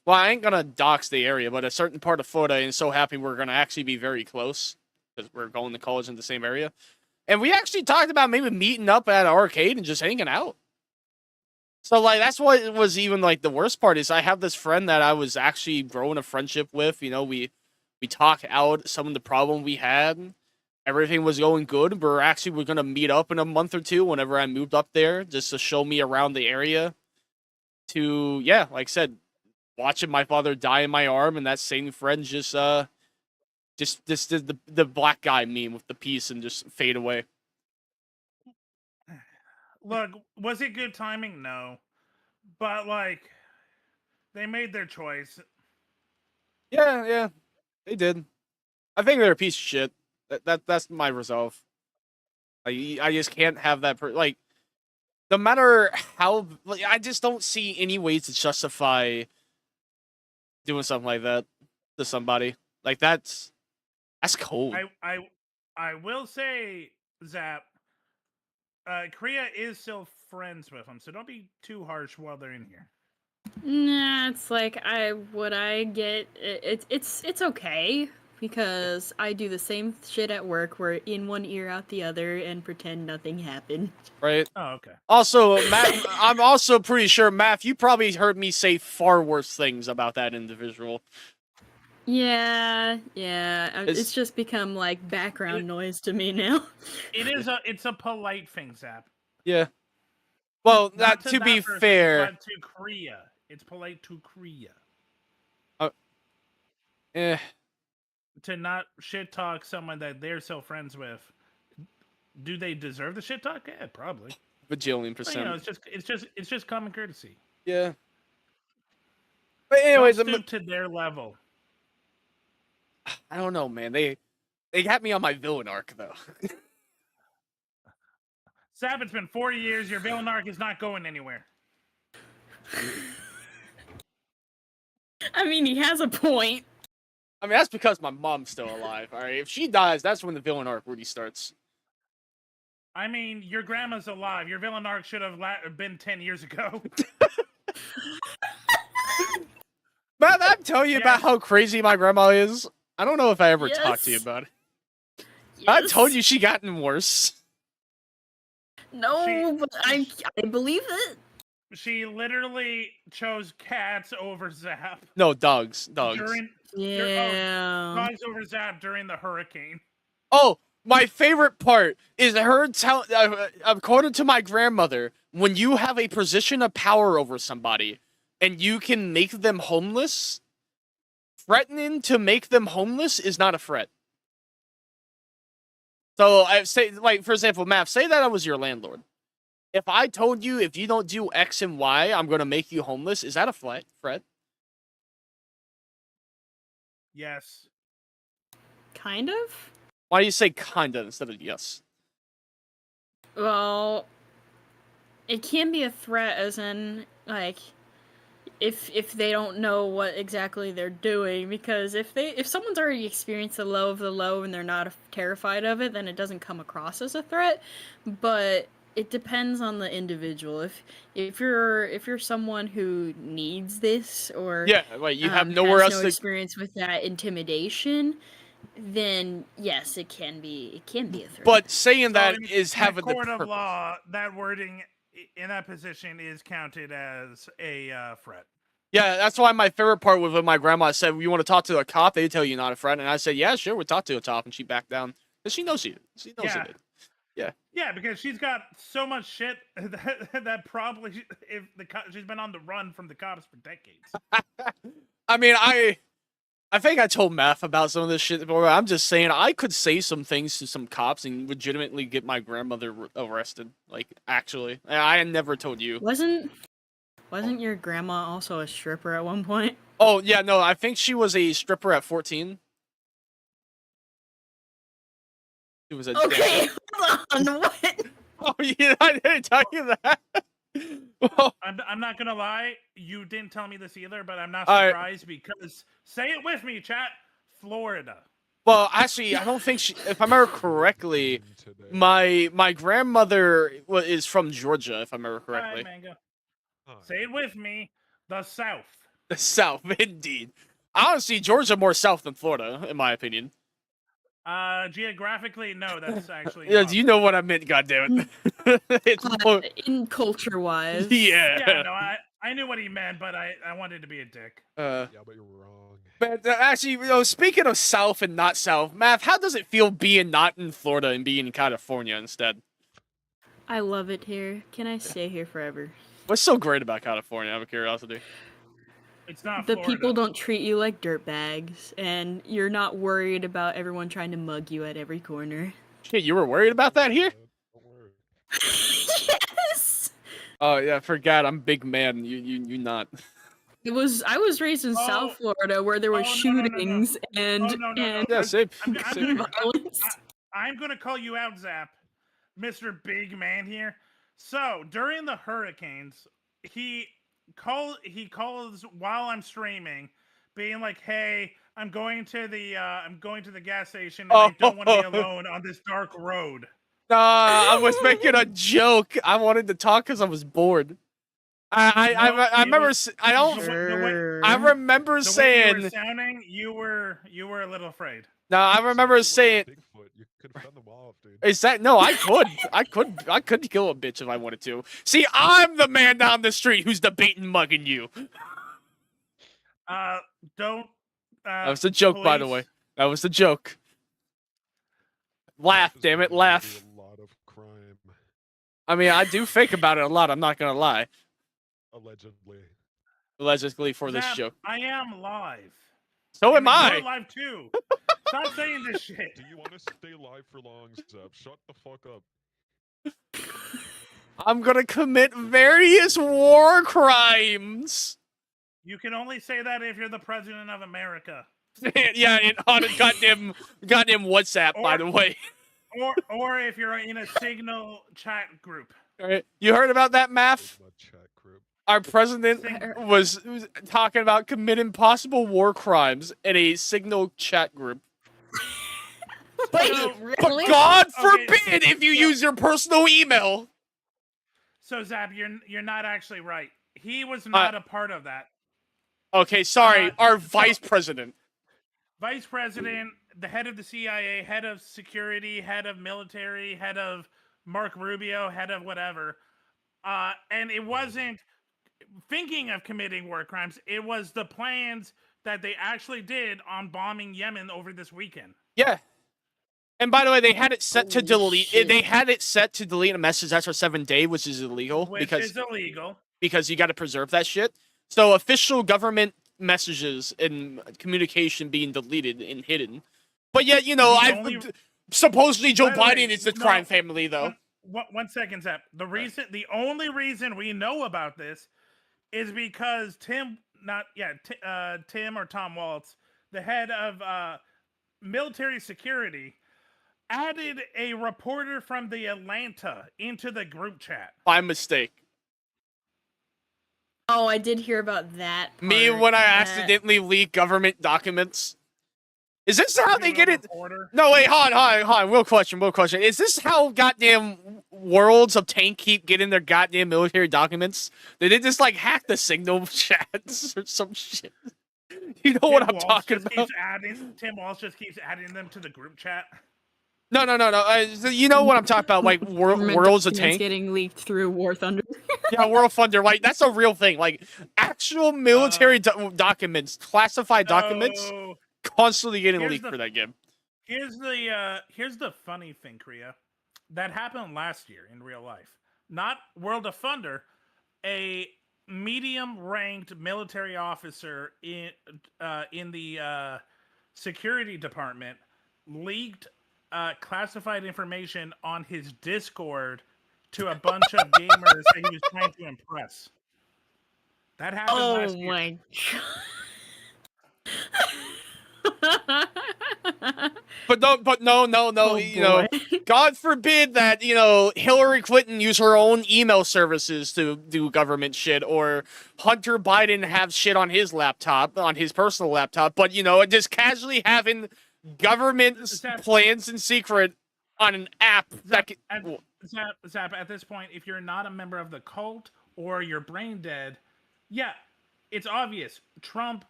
Well, I ain't gonna dox the area, but a certain part of Florida, and so happy we're gonna actually be very close because we're going to college in the same area. And we actually talked about maybe meeting up at an arcade and just hanging out. So, like, that's what was even, like, the worst part is I have this friend that I was actually growing a friendship with. You know, we talked out some of the problem we had. Everything was going good. We're going to meet up in a month or two whenever I moved up there just to show me around the area. To, yeah, like I said, watching my father die in my arm and that same friend just did the black guy meme with the piece and just fade away. Look, was it good timing? No. But, like, they made their choice. Yeah, they did. I think they're a piece of shit. That's my resolve. I just can't have that. Like, no matter how, like, I just don't see any ways to justify doing something like that to somebody. Like that's cold. I will say, Zap, Kriya is still friends with him, so don't be too harsh while they're in here. Nah, it's like I get it's okay because I do the same shit at work where in one ear out the other and pretend nothing happened. Right. Oh, okay. Also, Matt, I'm also pretty sure, Matt, you probably heard me say far worse things about that individual. Yeah. It's just become like background noise to me now. It's a polite thing, Zap. Yeah. Well, Not to be person, fair, but to Kriya. It's polite to Kriya. To not shit talk someone that they're so friends with. Do they deserve the shit talk? Yeah, probably. Bajillion %. You know, it's just common courtesy. Yeah. But anyways, don't stoop to their level. I don't know, man. They got me on my villain arc though. Sab, it's been 40 years. Your villain arc is not going anywhere. I mean, he has a point. I mean, that's because my mom's still alive. All right, if she dies, that's when the villain arc really starts. I mean, your grandma's alive. Your villain arc should have been 10 years ago. Matt, I'm telling you about how crazy my grandma is. I don't know if I ever talked to you Yes. about it. Yes. I told you she gotten worse. No, but I believe it. She literally chose cats over Zap. No, dogs. Dogs over Zap during the hurricane. Oh, my favorite part is her according to my grandmother, when you have a position of power over somebody and you can make them homeless, threatening to make them homeless is not a threat. So I say, like, for example, Matt, say that I was your landlord. If I told you if you don't do X and Y, I'm going to make you homeless, is that a threat? Yes. Kind of? Why do you say kinda instead of yes? Well, it can be a threat as in, like, if they don't know what exactly they're doing, because if someone's already experienced the low of the low and they're not terrified of it, then it doesn't come across as a threat. But it depends on the individual. If you're someone who needs this or you have nowhere has else no to experience with that intimidation, then yes, it can be a threat. But saying that in is having the court of purpose. law, that wording in that position is counted as a threat. Yeah, that's why my favorite part was when my grandma said, "You want to talk to a cop?" They tell you not a friend, and I said, "Yeah, sure, we'll talk to a cop," and she backed down because she knows she knows it. Yeah. Yeah, because she's got so much shit that probably she's been on the run from the cops for decades. I mean, I think I told Math about some of this shit, but I'm just saying I could say some things to some cops and legitimately get my grandmother arrested. Like, actually, I never told you. Wasn't your grandma also a stripper at one point? Oh yeah, no, I think she was a stripper at 14. It was a okay. Hold on, what? Oh yeah, I didn't tell you that. Well, I'm not gonna lie, you didn't tell me this either, but I'm not surprised because say it with me, chat. Florida. Well, actually, I don't think she. If I remember correctly, my grandmother is from Georgia. If I remember correctly. Hi, Mango. Say it with me. The South. The South, indeed. Honestly, Georgia more South than Florida, in my opinion. Geographically, no, that's actually. Yeah, you know what I meant, goddammit. It's more... in culture-wise. Yeah. Yeah, no, I knew what he meant, but I wanted to be a dick. Yeah, but you're wrong. But actually, speaking of South and not South, Math, how does it feel being not in Florida and being in California instead? I love it here. Can I stay here forever? What's so great about California, out of curiosity? It's not The Florida. people don't treat you like dirtbags, and you're not worried about everyone trying to mug you at every corner. Shit, you were worried about that here? Don't worry. Yes! Oh, yeah, I forgot. I'm big man. You not. I was raised in South Florida where there were shootings and Yeah, same. violence. I'm gonna call you out, Zap, Mr. Big Man here. So during the hurricanes, he calls while I'm streaming being like, "Hey, I'm going to the gas station, and I don't want to be alone on this dark road." Nah, I was making a joke. I wanted to talk because I was bored. I remember. I don't. I remember saying. The way you were sounding, you were a little afraid. No, I remember saying. Bigfoot, you could fend them off, dude. Is that no? I could kill a bitch if I wanted to. See, I'm the man down the street who's debating mugging you. Don't. That was a joke, by the way. That was a joke. Laugh, damn it, laugh. A lot of crime. I mean, I do think about it a lot. I'm not gonna lie. Allegedly for this joke. I am live. So am I. You're live too. Stop saying this shit. Do you want to stay live for long, Zeb? Shut the fuck up. I'm gonna commit various war crimes. You can only say that if you're the president of America. Yeah, on a goddamn WhatsApp, by the way. Or if you're in a Signal chat group. All right. You heard about that, Math? Our president was talking about committing possible war crimes in a Signal chat group. But God forbid if you use your personal email. So Zap, you're not actually right. He was not a part of that. Okay, sorry. Our vice president. Vice president, the head of the CIA, head of security, head of military, head of Mark Rubio, head of whatever. And it wasn't thinking of committing war crimes. It was the plans that they actually did on bombing Yemen over this weekend. Yeah. And by the way, they had it set to delete. They had it set to delete a message after 7 days, which is illegal. Because you got to preserve that shit. So official government messages and communication being deleted and hidden. But yet, supposedly Joe Biden is the crime family, though. 1 second, Zap. The only reason we know about this is because Tim or Tom Waltz, the head of military security, added a reporter from the Atlanta into the group chat. By mistake. Oh, I did hear about that. Me when I accidentally leak government documents. Is this how they get it? No, wait, hold on. Real question. Is this how goddamn Worlds of Tank keep getting their goddamn military documents? Did they just hack the Signal chats or some shit? You know what I'm talking about? Tim Walsh just keeps adding them to the group chat. No. You know what I'm talking about? Like Worlds of Tank getting leaked through War Thunder. Yeah, World Thunder. Like that's a real thing. Like actual military documents, classified documents, constantly getting leaked for that game. Here's the funny thing, Kriya. That happened last year in real life. Not World of Thunder. A medium-ranked military officer in the security department leaked classified information on his Discord to a bunch of gamers that he was trying to impress. That happened last year. Oh my god. But no. Oh, God forbid that, Hillary Clinton use her own email services to do government shit, or Hunter Biden have shit on his laptop, on his personal laptop, but, just casually having government plans in secret on an app. Zap, at this point, if you're not a member of the cult or you're brain dead, yeah, it's obvious. Trump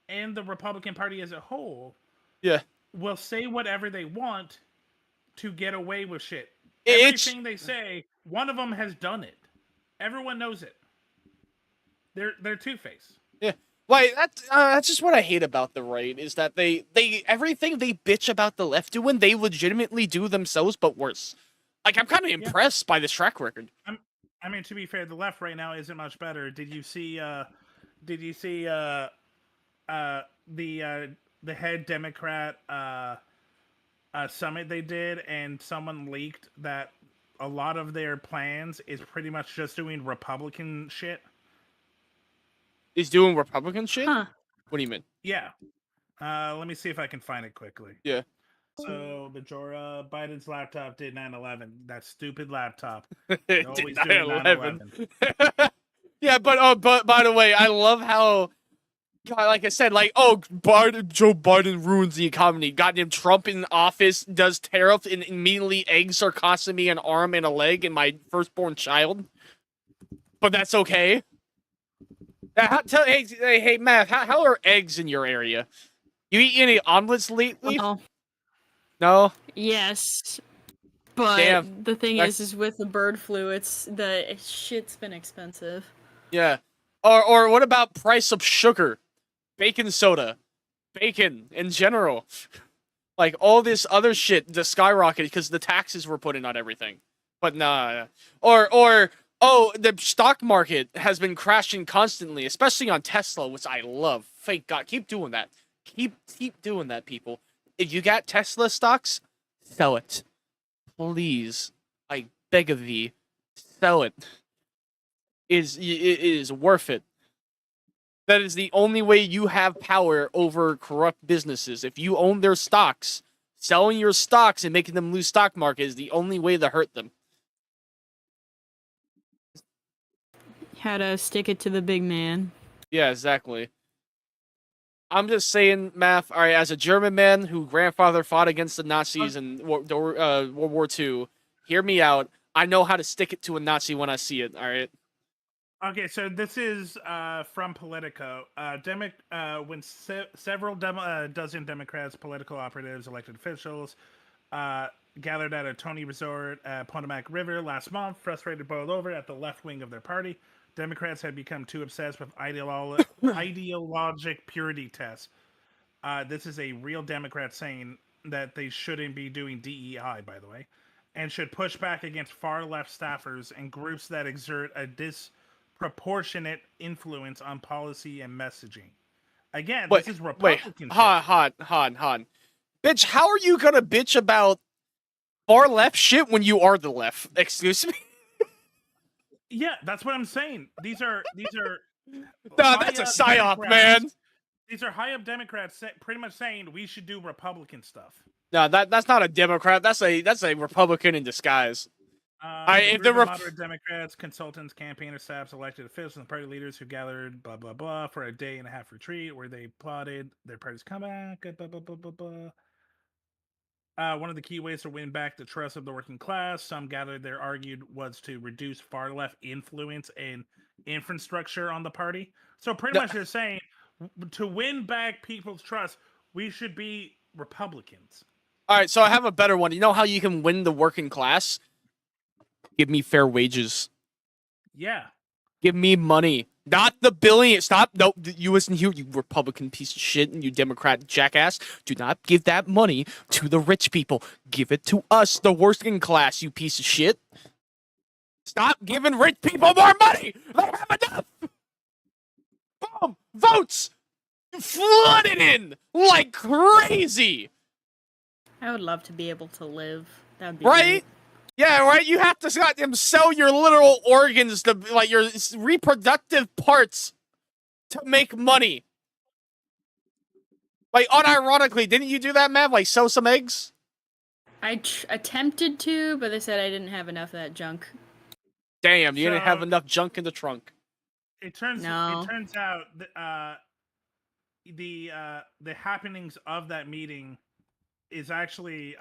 and the Republican Party as a whole will say whatever they want to get away with shit. Everything they say, one of them has done it. Everyone knows it. They're two-faced. Yeah. Like that's just what I hate about the right, is that they everything they bitch about the left doing, they legitimately do themselves, but worse. Like, I'm kind of impressed by this track record. I mean, to be fair, the left right now isn't much better. Did you see the head Democrat summit they did, and someone leaked that a lot of their plans is pretty much just doing Republican shit? He's doing Republican shit? Huh. What do you mean? Yeah. Let me see if I can find it quickly. Yeah. So, Majora, Biden's laptop did 9/11. That stupid laptop. It always did doing 9/11. Yeah, but by the way, I love how God, like I said, like, oh, Joe Biden ruins the economy. Goddamn Trump in office does tariff and immediately eggs are costing me an arm and a leg and my firstborn child. But that's okay. Hey, Matt, how are eggs in your area? You eat any omelets lately? No? Yes. But Damn. the thing is with the bird flu, the shit's been expensive. Yeah. Or what about price of sugar? Baking soda. Bacon in general. Like, all this other shit just skyrocketed because the taxes were put in on everything. But nah. Oh, the stock market has been crashing constantly, especially on Tesla, which I love. Thank God. Keep doing that. Keep doing that, people. If you got Tesla stocks, sell it. Please. I beg of thee. Sell it. It is worth it. That is the only way you have power over corrupt businesses. If you own their stocks, selling your stocks and making them lose stock market is the only way to hurt them. How to stick it to the big man. Yeah, exactly. I'm just saying, Math, all right, as a German man whose grandfather fought against the Nazis in World War II, hear me out. I know how to stick it to a Nazi when I see it, all right? Okay, so this is from Politico. When several dozen Democrats, political operatives, elected officials gathered at a Tony resort at Potomac River last month, frustrated boiled over at the left wing of their party. Democrats had become too obsessed with ideologic purity tests. This is a real Democrat saying that they shouldn't be doing DEI, by the way, and should push back against far left staffers and groups that exert a disproportionate influence on policy and messaging. Again, this is Republican. Han. Bitch, how are you gonna bitch about far left shit when you are the left? Excuse me? Yeah, that's what I'm saying. These are no, that's a psyop, man. These are high up Democrats pretty much saying we should do Republican stuff. No, that's not a Democrat. That's a Republican in disguise. Moderate Democrats, consultants, campaigner staffs, elected officials, and party leaders who gathered blah blah blah for a day and a half retreat where they plotted their party's comeback. Blah blah blah blah blah. One of the key ways to win back the trust of the working class, some gathered there argued, was to reduce far left influence and infrastructure on the party. So pretty much they're saying to win back people's trust, we should be Republicans. All right, so I have a better one. You know how you can win the working class? Give me fair wages. Yeah. Give me money. Not the billion. Stop. No, you listen here, you Republican piece of shit, and you Democrat jackass. Do not give that money to the rich people. Give it to us, the working class, you piece of shit. Stop giving rich people more money. They have enough. Boom. Votes flooded in like crazy. I would love to be able to live. That would be right. Great. Yeah, right. You have to sell your literal organs to like your reproductive parts to make money. Like unironically, didn't you do that, Mav? Like sell some eggs? I attempted to, but they said I didn't have enough of that junk. Damn, you didn't have enough junk in the trunk. It turns out the happenings of that meeting is actually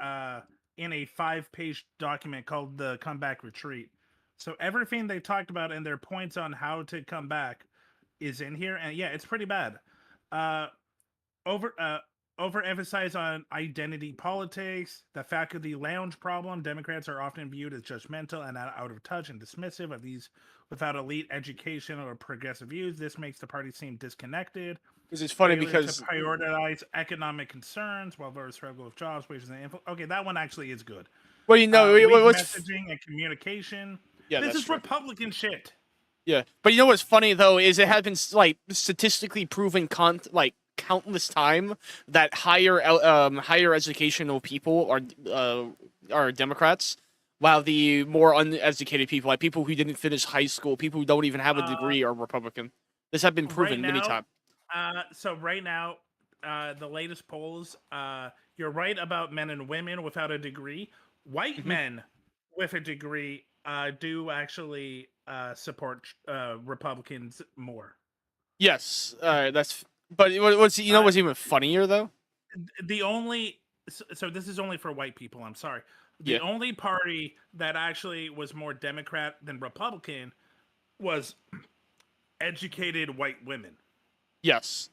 in a 5-page document called the Comeback Retreat. So everything they talked about and their points on how to come back is in here, and yeah, it's pretty bad. Overemphasize on identity politics, the faculty lounge problem. Democrats are often viewed as judgmental and out of touch and dismissive of these without elite education or progressive views. This makes the party seem disconnected. Because it's funny because to prioritize economic concerns while voters struggle with jobs, wages, and info. Okay, that one actually is good. Well, you know, what's messaging and communication. Yeah, this is true. Republican shit. Yeah, but you know what's funny though is it has been like statistically proven countless time that higher educational people are Democrats, while the more uneducated people, like people who didn't finish high school, people who don't even have a degree, are Republican. This has been proven many times. So right now, the latest polls, you're right about men and women without a degree. White men with a degree do actually support Republicans more. Yes, that's But what's what's even funnier though? The only so this is only for white people. I'm sorry. The only party that actually was more Democrat than Republican was educated white women. Yes.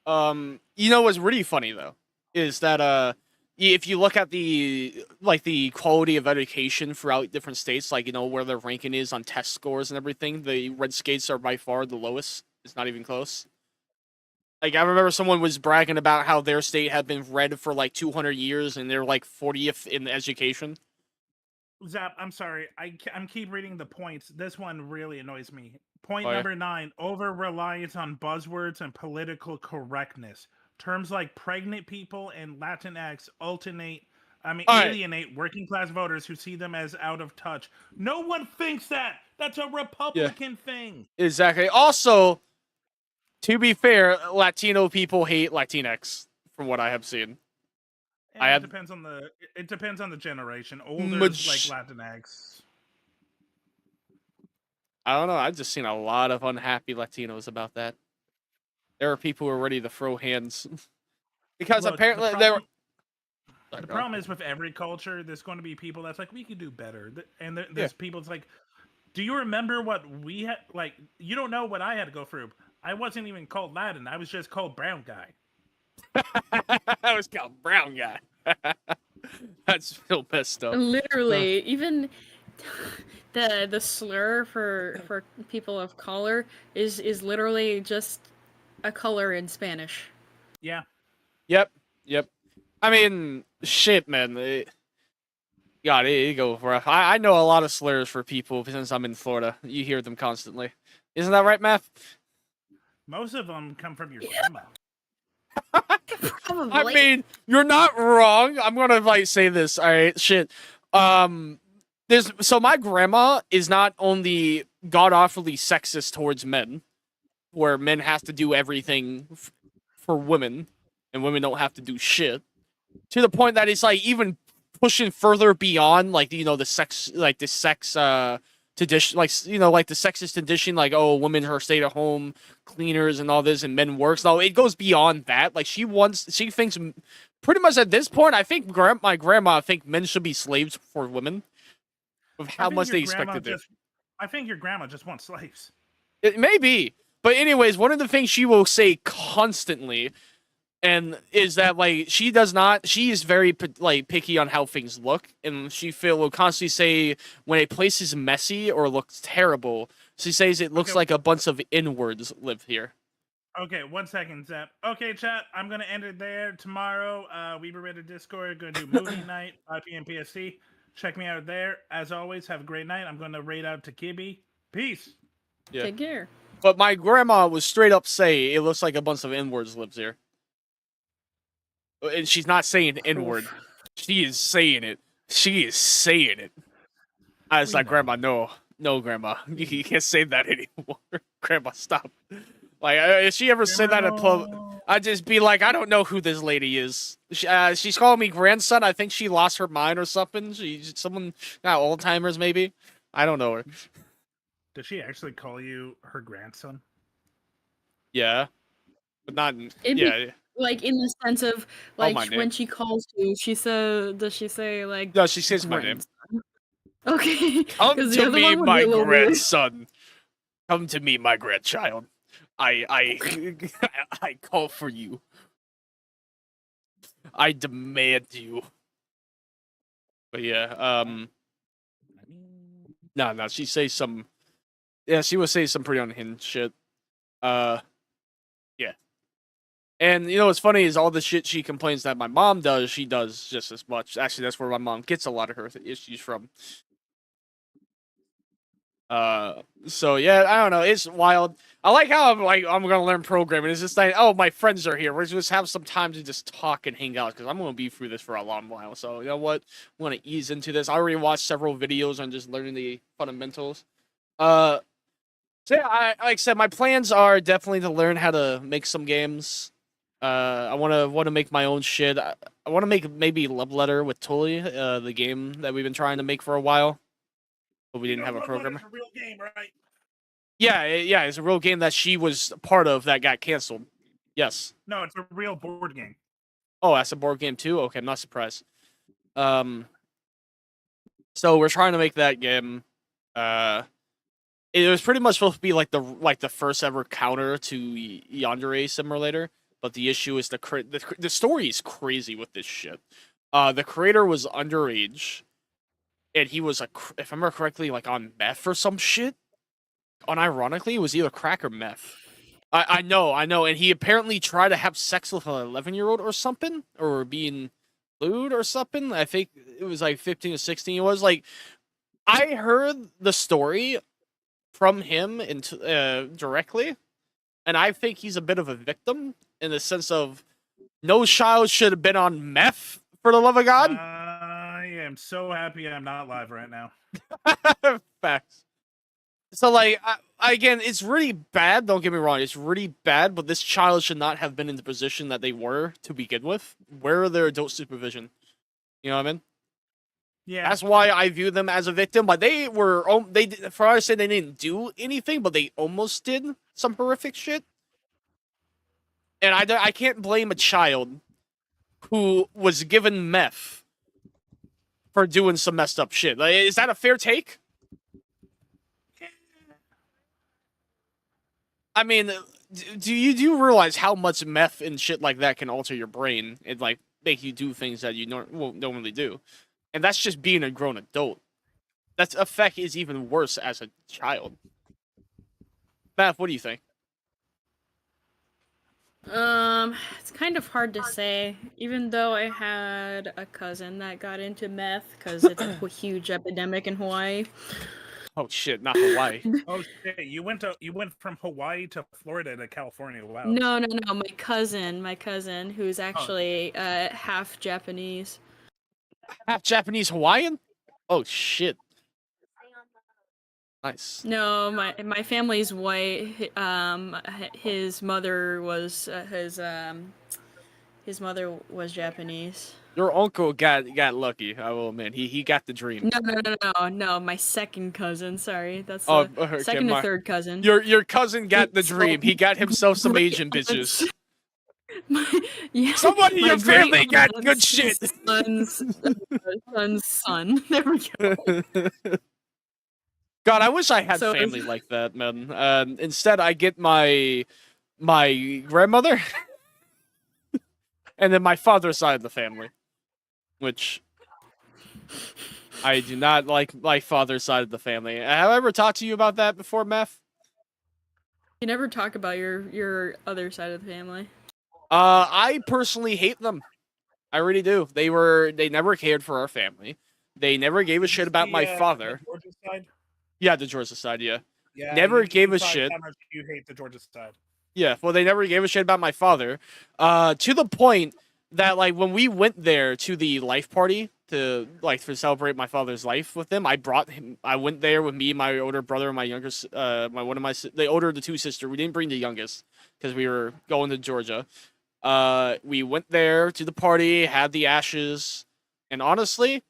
What's really funny though is that if you look at the quality of education throughout different states, like where their ranking is on test scores and everything, the red states are by far the lowest. It's not even close. Like I remember someone was bragging about how their state had been red for like 200 years and they're like 40th in education. Zap, I'm sorry. I'm keep reading the points. This one really annoys me. Point number 9, over-reliance on buzzwords and political correctness. Terms like pregnant people and Latinx alienate working class voters who see them as out of touch. No one thinks that. That's a Republican thing. Exactly. Also, to be fair, Latino people hate Latinx, from what I have seen. It depends on the generation. Older like Latinx. I don't know. I've just seen a lot of unhappy Latinos about that. There are people who are ready to throw hands because apparently the problem is with every culture, there's going to be people that's like, we could do better, and there's people that's like, do you remember what we had? Like, you don't know what I had to go through. I wasn't even called Latin. I was just called brown guy. I was called brown guy. That's still messed up. Literally, even the slur for people of color is literally just a color in Spanish. Yeah. Yep. I mean, shit, man. God, it go rough. I know a lot of slurs for people since I'm in Florida. You hear them constantly. Isn't that right, Math? Most of them come from your grandma. Probably. I mean, you're not wrong. I'm gonna say this. All right, shit. My grandma is not only god awfully sexist towards men, where men have to do everything for women, and women don't have to do shit. To the point that it's like even pushing further beyond the sex tradition, like the sexist tradition, like, oh, women are stay at home cleaners and all this, and men works. No, it goes beyond that. Like she thinks pretty much at this point, I think my grandma think men should be slaves for women. Of how much they expected it. I think your grandma just wants slaves. It may be, but anyways, one of the things she will say constantly, and is that she is very picky on how things look, and she will constantly say when a place is messy or looks terrible, she says it looks like a bunch of N-words live here. Okay, 1 second, Zap. Okay, chat, I'm gonna end it there. Tomorrow, we were at Discord, gonna do movie night, 5 p.m. PST. Check me out there. As always, have a great night. I'm gonna raid out to Kibby. Peace. Yeah. Take care. But my grandma was straight up say it looks like a bunch of N-words lives here. And she's not saying N-word. She is saying it. She is saying it. I was like, Grandma, no, Grandma. You can't say that anymore. Grandma, stop. If she ever said that in public, I'd just be like, I don't know who this lady is. She's calling me grandson. I think she lost her mind or something. Someone got Alzheimer's, maybe. I don't know her. Does she actually call you her grandson? Yeah. But not... Like in the sense of when she calls you, does she say like? No, she says my name. Okay. Come to me, my grandson. Come to me, my grandchild. I call for you. I demand you. But yeah, no, she says some. Yeah, she will say some pretty unhinged shit. Yeah. And what's funny is all the shit she complains that my mom does, she does just as much. Actually, that's where my mom gets a lot of her issues from. So yeah, I don't know. It's wild. I like how I'm gonna learn programming. It's just like, oh, my friends are here. We're just have some time to just talk and hang out because I'm gonna be through this for a long while. So you know what? I'm gonna ease into this. I already watched several videos on just learning the fundamentals. So yeah, like I said, my plans are definitely to learn how to make some games. I want to make my own shit. I want to make maybe Love Letter with Tully, the game that we've been trying to make for a while, but we didn't have a programmer. It's a real game, right? Yeah, it's a real game that she was part of that got canceled. Yes. No, it's a real board game. Oh, that's a board game too? Okay, I'm not surprised. So we're trying to make that game. It was pretty much supposed to be like the first ever counter to Yandere Simulator, but the issue is the story is crazy with this shit. The creator was underage, and he was if I remember correctly, like on meth or some shit. Unironically, it was either crack or meth. I know, and he apparently tried to have sex with an 11-year-old or something, or being lewd or something. I think it was like 15 or 16. It was like, I heard the story from him directly, and I think he's a bit of a victim in the sense of no child should have been on meth, for the love of God. I am so happy I'm not live right now. Facts. So, like, again, it's really bad. Don't get me wrong. It's really bad, but this child should not have been in the position that they were to begin with. Where are their adult supervision? You know what I mean? Yeah. That's why I view them as a victim. But they were, for I say they didn't do anything, but they almost did some horrific shit. And I can't blame a child who was given meth for doing some messed up shit. Like, is that a fair take? I mean, do you realize how much meth and shit like that can alter your brain and like make you do things that you won't normally do? And that's just being a grown adult. That effect is even worse as a child. Math, what do you think? It's kind of hard to say. Even though I had a cousin that got into meth because it's a huge epidemic in Hawaii. Oh shit, not Hawaii. Oh shit, you went from Hawaii to Florida to California. Wow. No. My cousin, who's actually half Japanese. Half Japanese Hawaiian? Oh shit. Nice. No, my family's white. His mother was Japanese. Your uncle got lucky. I will admit, he got the dream. No. My second cousin. Sorry, that's the okay, second or third cousin. Your cousin got the dream. He got himself some Asian bitches. Somebody in your family got good shit. Son's son. There we go. God, I wish I had family like that, man. Instead, I get my grandmother, and then my father's side of the family, which I do not like. My father's side of the family. Have I ever talked to you about that before, Meth? You never talk about your other side of the family. I personally hate them. I really do. They never cared for our family. They never gave a shit about my father. The Georgia side? Yeah, the Georgia side, yeah. Never gave a shit. How much you hate the Georgia side. Yeah, well, they never gave a shit about my father. To the point that, like, when we went there to the life party to celebrate my father's life with him, I went there with me, my older brother, and my youngest, the older of the two sisters. We didn't bring the youngest because we were going to Georgia. We went there to the party, had the ashes, and honestly,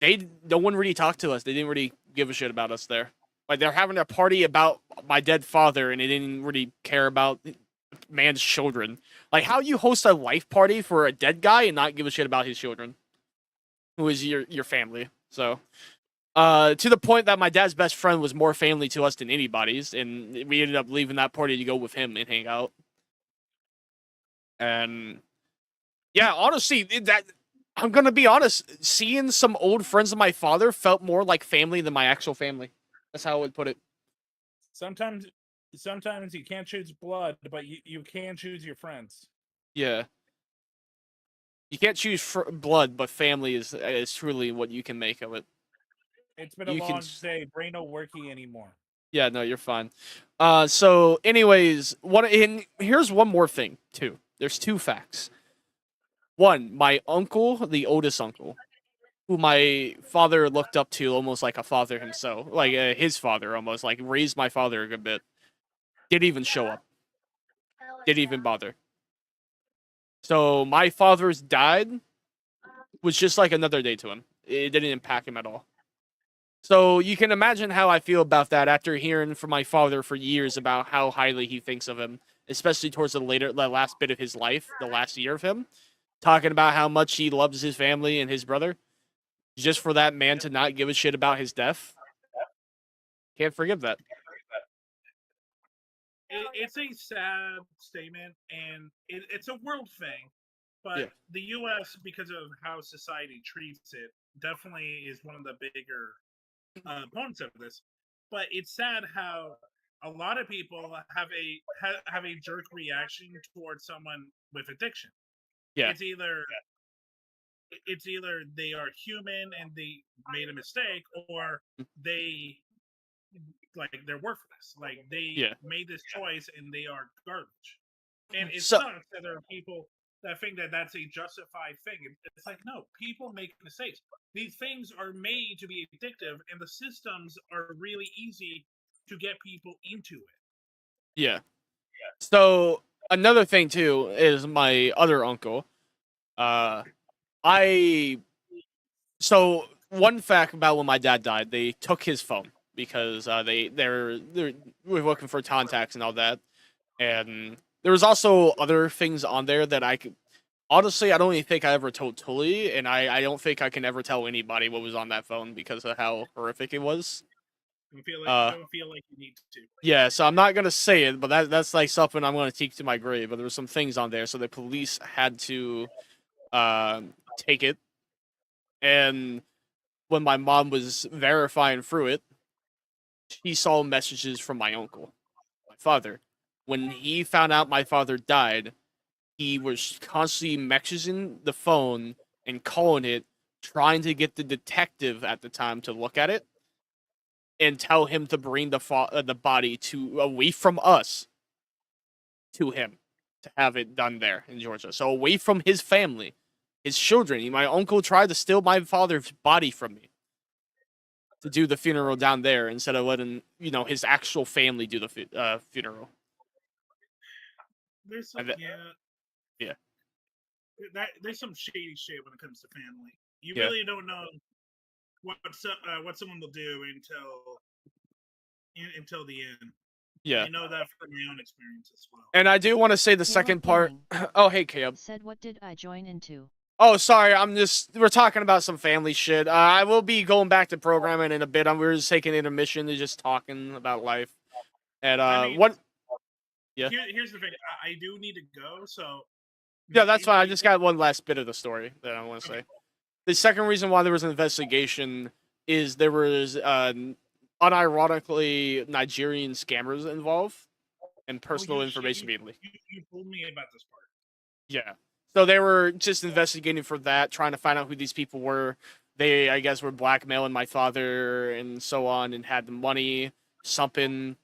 no one really talked to us. They didn't really give a shit about us there. Like, they're having a party about my dead father, and they didn't really care about man's children. Like, how you host a life party for a dead guy and not give a shit about his children, who is your family. So, to the point that my dad's best friend was more family to us than anybody's, and we ended up leaving that party to go with him and hang out. And yeah, honestly, I'm gonna be honest. Seeing some old friends of my father felt more like family than my actual family. That's how I would put it. Sometimes you can't choose blood, but you can choose your friends. Yeah. You can't choose blood, but family is truly what you can make of it. It's been a long day. Brain no working anymore. Yeah, no, you're fine. So, anyways, here's one more thing too. There's two facts. One, my uncle, the oldest uncle, who my father looked up to almost like a father himself, like his father almost, like raised my father a good bit, didn't even show up. Didn't even bother. So my father's died was just like another day to him. It didn't impact him at all. So you can imagine how I feel about that after hearing from my father for years about how highly he thinks of him. especially towards the last bit of his life, the last year of him, talking about how much he loves his family and his brother. Just for that man to not give a shit about his death, can't forgive that. It's a sad statement, and it's a world thing. But the U.S., because of how society treats it, definitely is one of the bigger opponents of this. But it's sad how a lot of people have a jerk reaction towards someone with addiction. Yeah, it's either they are human and they made a mistake, or they're worthless. Like they made this choice and they are garbage. And it sucks that there are people that think that that's a justified thing. It's like, no, people make mistakes. These things are made to be addictive, and the systems are really easy to get people into it. Yeah. So another thing too is my other uncle. So one fact about when my dad died, they took his phone because they were looking for contacts and all that, and there was also other things on there that I could. Honestly, I don't even think I ever told Tully, and I don't think I can ever tell anybody what was on that phone because of how horrific it was. I don't feel like you need to. Yeah, so I'm not gonna say it, but that's like something I'm gonna take to my grave. But there were some things on there, so the police had to take it. And when my mom was verifying through it, she saw messages from my uncle, my father. When he found out my father died, he was constantly messaging the phone and calling it, trying to get the detective at the time to look at it and tell him to bring the body away from us to him to have it done there in Georgia. So away from his family, his children. My uncle tried to steal my father's body from me to do the funeral down there instead of letting his actual family do the funeral. There's some there's some shady shit when it comes to family. You really don't know what someone will do until the end. Yeah, I know that from my own experience as well. And I do want to say the second part. Oh, hey, Caleb. Said, what did I join into? Oh, sorry. We're talking about some family shit. I will be going back to programming in a bit. We're just taking intermission and just talking about life. And Here's the thing. I do need to go, so. Yeah, that's fine. I just got one last bit of the story that I want to say. The second reason why there was an investigation is there was unironically Nigerian scammers involved and personal information being leaked. You told me about this part. Yeah. So they were just investigating for that, trying to find out who these people were. They, I guess, were blackmailing my father and so on and had the money, something.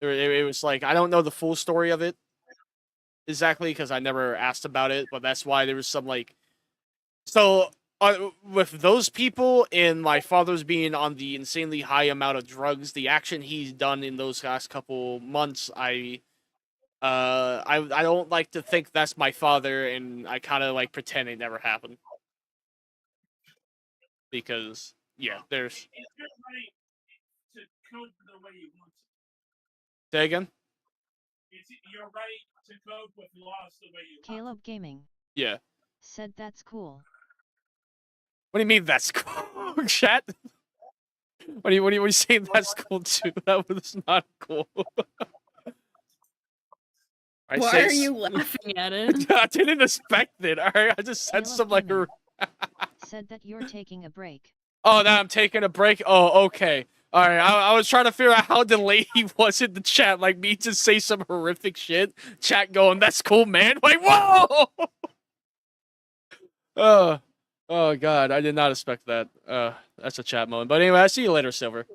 It was like, I don't know the full story of it exactly because I never asked about it, but that's why there was some like. So with those people and my father's being on the insanely high amount of drugs, the action he's done in those last couple months, I don't like to think that's my father, and I kind of like pretend it never happened. Because, there's. It's your right to cope the way you want to. Say again? It's your right to cope with loss the way you want. Caleb Gaming. Yeah. Said that's cool. What do you mean that's cool, chat? What are you saying that's cool too? That was not cool. Why are you laughing at it? I didn't expect it. All right, I just said some like. Said that you're taking a break. Oh, now I'm taking a break. Oh, okay. All right. I was trying to figure out how delayed he was in the chat. Like me to say some horrific shit. Chat going, "That's cool, man." Like, whoa. Oh God, I did not expect that. That's a chat moment. But anyway, I see you later, Silver.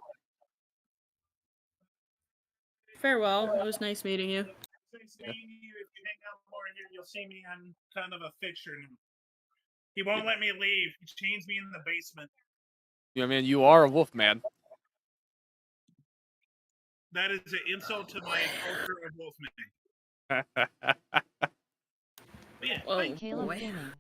Farewell. It was nice meeting you. If you hang out more here, you'll see me. I'm kind of a fixture now. He won't let me leave. He chains me in the basement. Yeah, man, you are a wolf man. That is an insult to my culture of wolfman. Yeah, Caleb Gaming.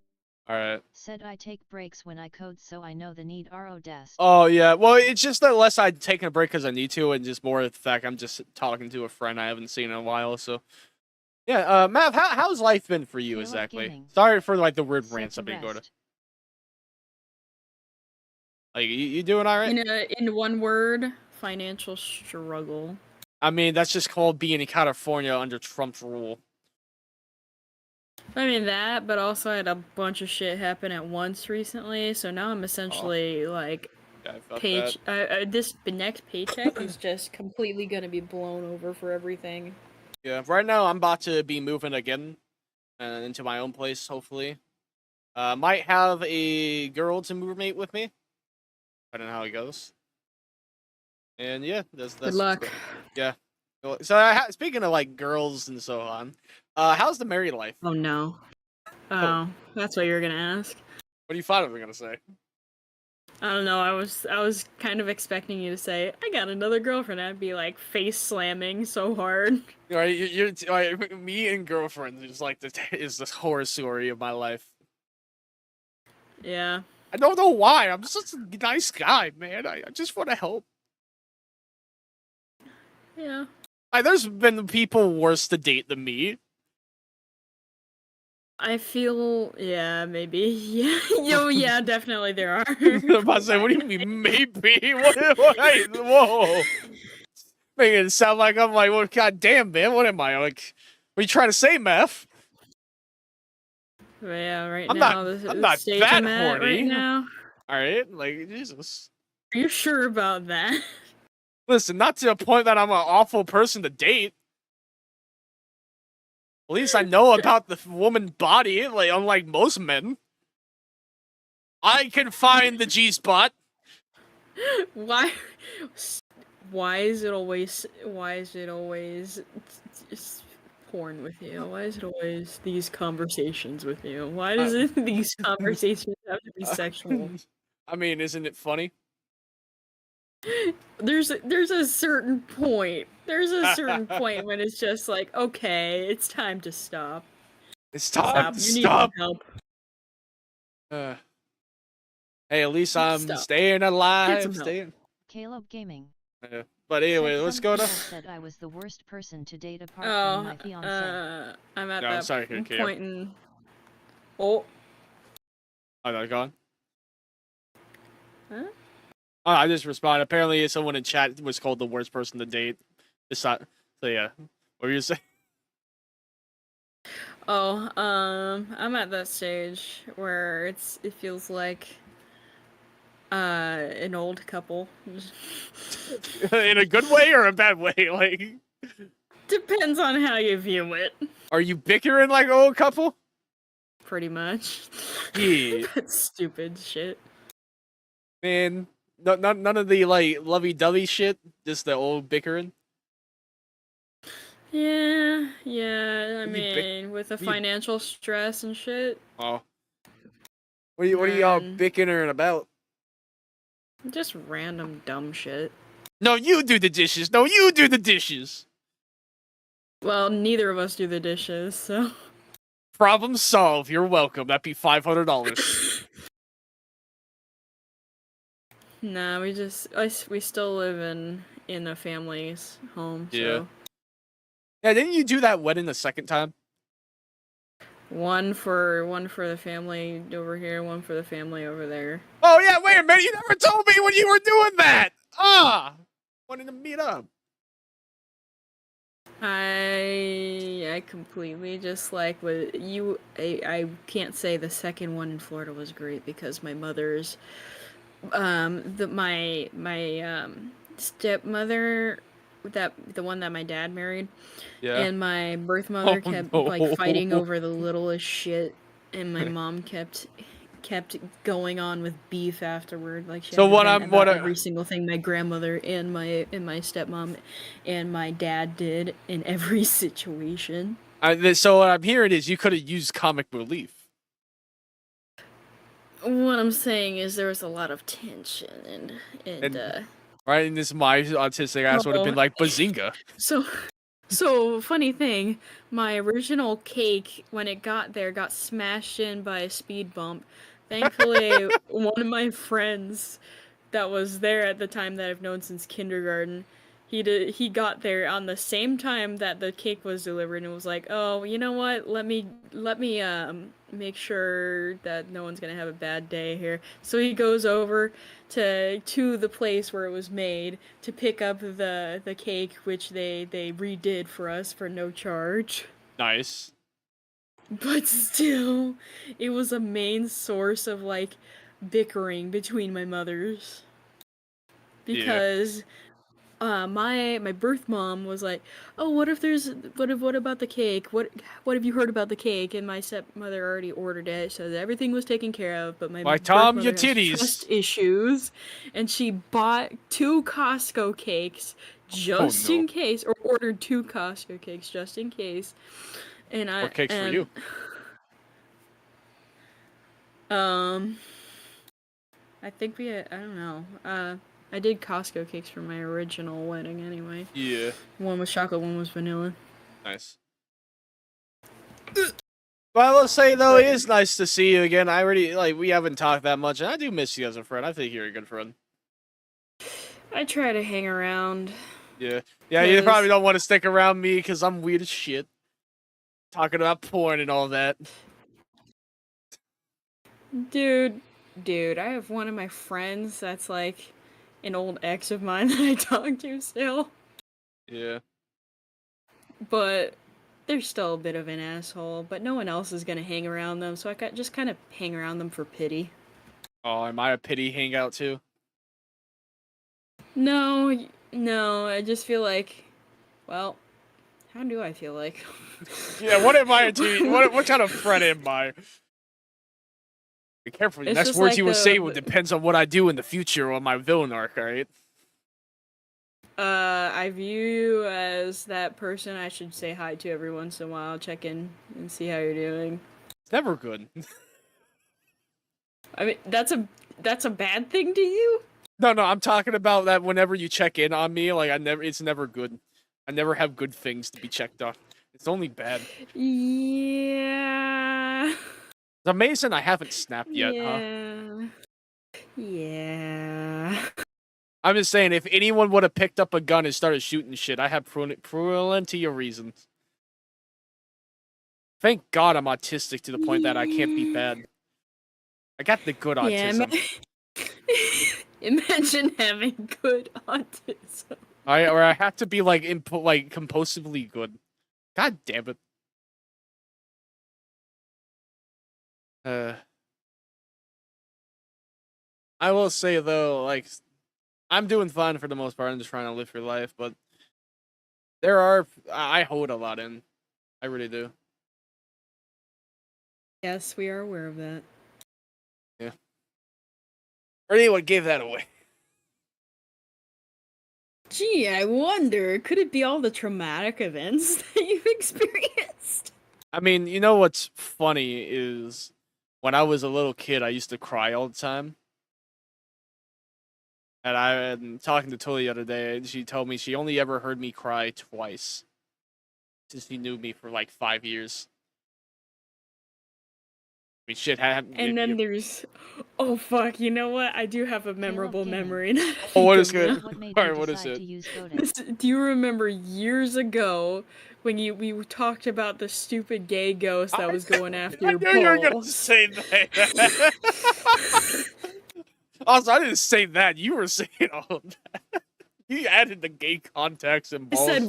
All right. Said I take breaks when I code, so I know the need RO desk. Oh yeah, well it's just that less I'm taking a break because I need to, and just more of the fact I'm just talking to a friend I haven't seen in a while. So Yeah, Mav, how's life been for you exactly? Sorry for like the weird rants I've been going to. Like, you doing all right? In one word, financial struggle. I mean, that's just called being in California under Trump's rule. I mean that, but also I had a bunch of shit happen at once recently, so now I'm essentially like, this next paycheck is just completely gonna be blown over for everything. Yeah, right now I'm about to be moving again into my own place, hopefully. Might have a girl to roommate with me. I don't know how it goes. And yeah, that's good luck. Yeah. So speaking of like girls and so on, how's the married life? Oh no. Oh, that's what you're gonna ask. What do you thought I was gonna say? I don't know. I was kind of expecting you to say, "I got another girlfriend." I'd be like face slamming so hard. You're me and girlfriends is like this horror story of my life. Yeah. I don't know why. I'm such a nice guy, man. I just want to help. Yeah. There's been people worse to date than me. I feel, yeah, maybe. Yeah, yeah, definitely there are. I'm about to say, what do you mean, maybe? Whoa. Making it sound like I'm like, well, god damn, man, what am I? Like, what are you trying to say, Meth? Yeah, I'm now, I'm not that horny. Right now. Alright, like, Jesus. Are you sure about that? Listen, not to the point that I'm an awful person to date. At least I know about the woman's body, like, unlike most men. I can find the G-spot. Why is it always porn with you? Why is it always these conversations with you? Why does these conversations have to be sexual? I mean, isn't it funny? There's a certain point. There's a certain point when it's just like, okay, it's time to stop. It's time to stop. You need help. Hey, at least I'm staying alive. Caleb Gaming. But anyway, let's go to. Said I was the worst person to date apart from my fiance. I'm at that point in. Oh. Oh, no, go on. Huh? Oh, I just responded. Apparently, someone in chat was called the worst person to date. It's not. So yeah, what were you saying? Oh, I'm at that stage where it feels like an old couple. In a good way or a bad way? Like, depends on how you view it. Are you bickering like an old couple? Pretty much. Yeah. That's stupid shit. Man, none of the like lovey-dovey shit. Just the old bickering. Yeah. I mean, with the financial stress and shit. Oh. What are y'all bickering about? Just random dumb shit. No, you do the dishes. No, you do the dishes. Well, neither of us do the dishes, so. Problem solved. You're welcome. That'd be $500. Nah, we still live in a family's home. Yeah. So. Yeah, didn't you do that wedding the second time? One for the family over here, one for the family over there. Oh yeah, wait a minute, you never told me when you were doing that! Wanted to meet up. I completely just like what you I can't say the second one in Florida was great because my mother's my stepmother, the one that my dad married, and my birth mother kept like fighting over the littlest shit, and my mom kept going on with beef afterward. Like she every single thing my grandmother and my stepmom and my dad did in every situation. So what I'm hearing is you could have used comic relief. What I'm saying is there was a lot of tension and right, and this my autistic ass would have been like bazinga. So funny thing, my original cake when it got there got smashed in by a speed bump. Thankfully, one of my friends that was there at the time that I've known since kindergarten, He got there on the same time that the cake was delivered and was like, "Oh, you know what? Let me make sure that no one's gonna have a bad day here." So he goes over to the place where it was made to pick up the cake, which they redid for us for no charge. Nice. But still, it was a main source of like bickering between my mothers. Because my birth mom was like, "Oh, what about the cake? What have you heard about the cake?" And my stepmother already ordered it, so everything was taken care of. But my birth Tom, your mother has titties. trust issues, and she bought 2 Costco cakes just in case, or ordered 2 Costco cakes just in case. And What cakes for you? I think I don't know. I did Costco cakes for my original wedding anyway. Yeah. One was chocolate, one was vanilla. Nice. But I will say though, it is nice to see you again. I already we haven't talked that much, and I do miss you as a friend. I think you're a good friend. I try to hang around. Yeah. Yeah, you probably don't want to stick around me because I'm weird as shit. Talking about porn and all that. Dude, I have one of my friends that's like an old ex of mine that I talk to still. Yeah. But they're still a bit of an asshole, but no one else is gonna hang around them, so I just kind of hang around them for pity. Oh, am I a pity hangout too? No, I just feel like, well, how do I feel like? Yeah, what am I to what kind of friend am I? Be careful, the next words you will say depends on what I do in the future on my villain arc, alright? I view you as that person I should say hi to every once in a while, check in and see how you're doing. It's never good. I mean, that's a bad thing to you? No, I'm talking about that whenever you check in on me, like it's never good. I never have good things to be checked on. It's only bad. Yeah. It's amazing I haven't snapped yet, huh? Yeah. I'm just saying, if anyone would have picked up a gun and started shooting shit, I have plenty of reasons. Thank God I'm autistic to the point that I can't be bad. I got the good autism. Imagine having good autism. Or I have to be like compulsively good. God damn it. I will say though, like, I'm doing fine for the most part. I'm just trying to live your life, but I hold a lot in. I really do. Yes, we are aware of that. Yeah. Or anyone gave that away. Gee, I wonder, could it be all the traumatic events that you've experienced? I mean, you know what's funny is when I was a little kid, I used to cry all the time. And I'm talking to Tully the other day, and she told me she only ever heard me cry twice. Since she knew me for like 5 years. I mean, shit happened. And then there's... Oh, fuck, you know what? I do have a memorable memory. Oh, what is good? Alright, what is it? Do you remember years ago when we talked about the stupid gay ghost that was going after your balls? I knew you were gonna say that. Also, I didn't say that. You were saying all of that. You added the gay context and balls. I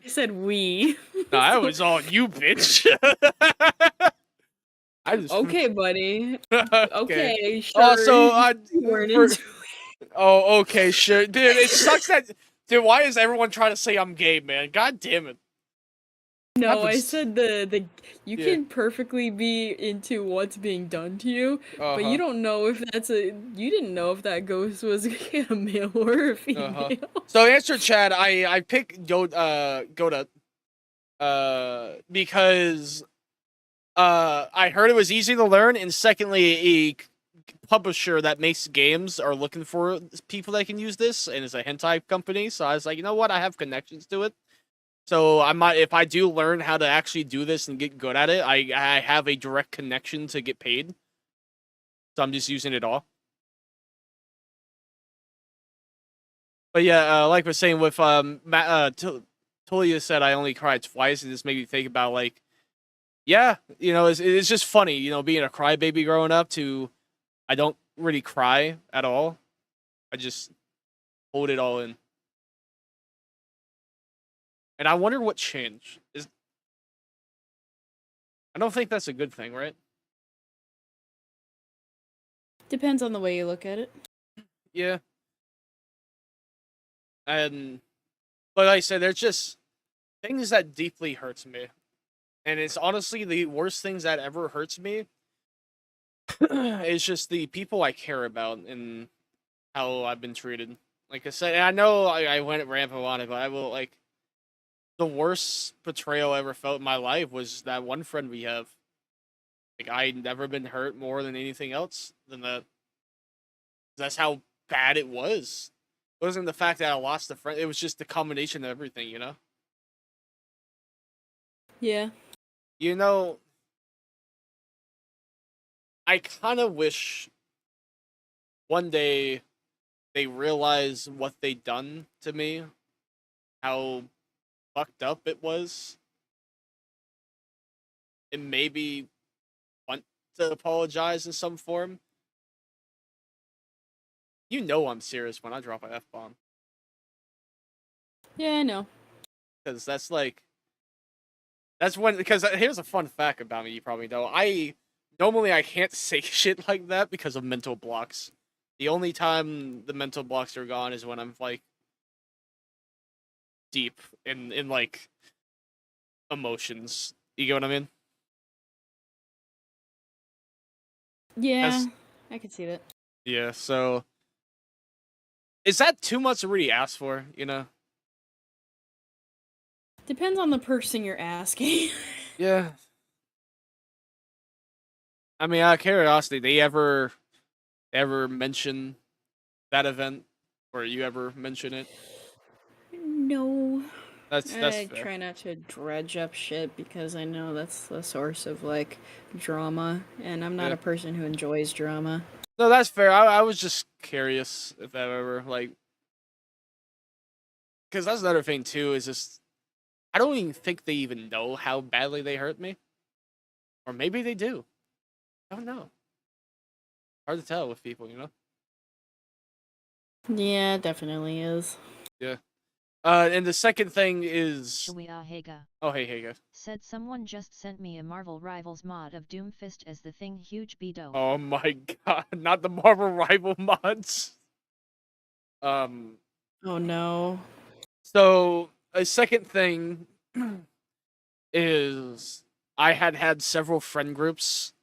said we. No, that was all you, bitch. Okay, buddy. Okay. Okay, sure. Also, oh, okay, sure. Dude, it sucks that... Dude, why is everyone trying to say I'm gay, man? God damn it. No, I said you can perfectly be into what's being done to you, but you don't know if you didn't know if that ghost was a male or a female. So answer Chad, I picked Godot because I heard it was easy to learn, and secondly, a publisher that makes games are looking for people that can use this, and it's a hentai company, so I was like, you know what, I have connections to it. So I might, if I do learn how to actually do this and get good at it, I have a direct connection to get paid. So I'm just using it all. But yeah, like we're saying with Tulia said I only cried twice, and this made me think about like, yeah, you know, it's just funny, you know, being a crybaby growing up to I don't really cry at all. I just hold it all in. And I wonder what changed. I don't think that's a good thing, right? Depends on the way you look at it. Yeah. And but like I said, there's just things that deeply hurts me. And it's honestly the worst things that ever hurts me. It's just the people I care about and how I've been treated. Like I said, and I know I went rampant on it, but I will like the worst betrayal I ever felt in my life was that one friend we have. Like I'd never been hurt more than anything else than that. That's how bad it was. It wasn't the fact that I lost a friend. It was just the combination of everything, you know? Yeah. You know, I kind of wish one day they realize what they done to me, how fucked up it was, and maybe want to apologize in some form. You know I'm serious when I drop an F-bomb. Yeah, I know. Because that's like... That's when... Because here's a fun fact about me you probably know. Normally I can't say shit like that because of mental blocks. The only time the mental blocks are gone is when I'm, like, deep in like, emotions. You get what I mean? Yeah, I can see that. Yeah, so... Is that too much to really ask for, you know? Depends on the person you're asking. Yeah. I mean, out of curiosity, they ever mention that event? Or you ever mention it? No. That's I fair. try not to dredge up shit because I know that's the source of, like, drama, and I'm not a person who enjoys drama. No, that's fair. I was just curious if that ever, like... Because that's another thing, too, is just... I don't even think they even know how badly they hurt me. Or maybe they do. I don't know. Hard to tell with people, you know? Yeah, it definitely is. Yeah. And the second thing is... Oh, hey, Haga. Said someone just sent me a Marvel Rivals mod of Doomfist as the thing huge beto. Oh my god, not the Marvel Rival mods. Oh no. So, a second thing is I had several friend groups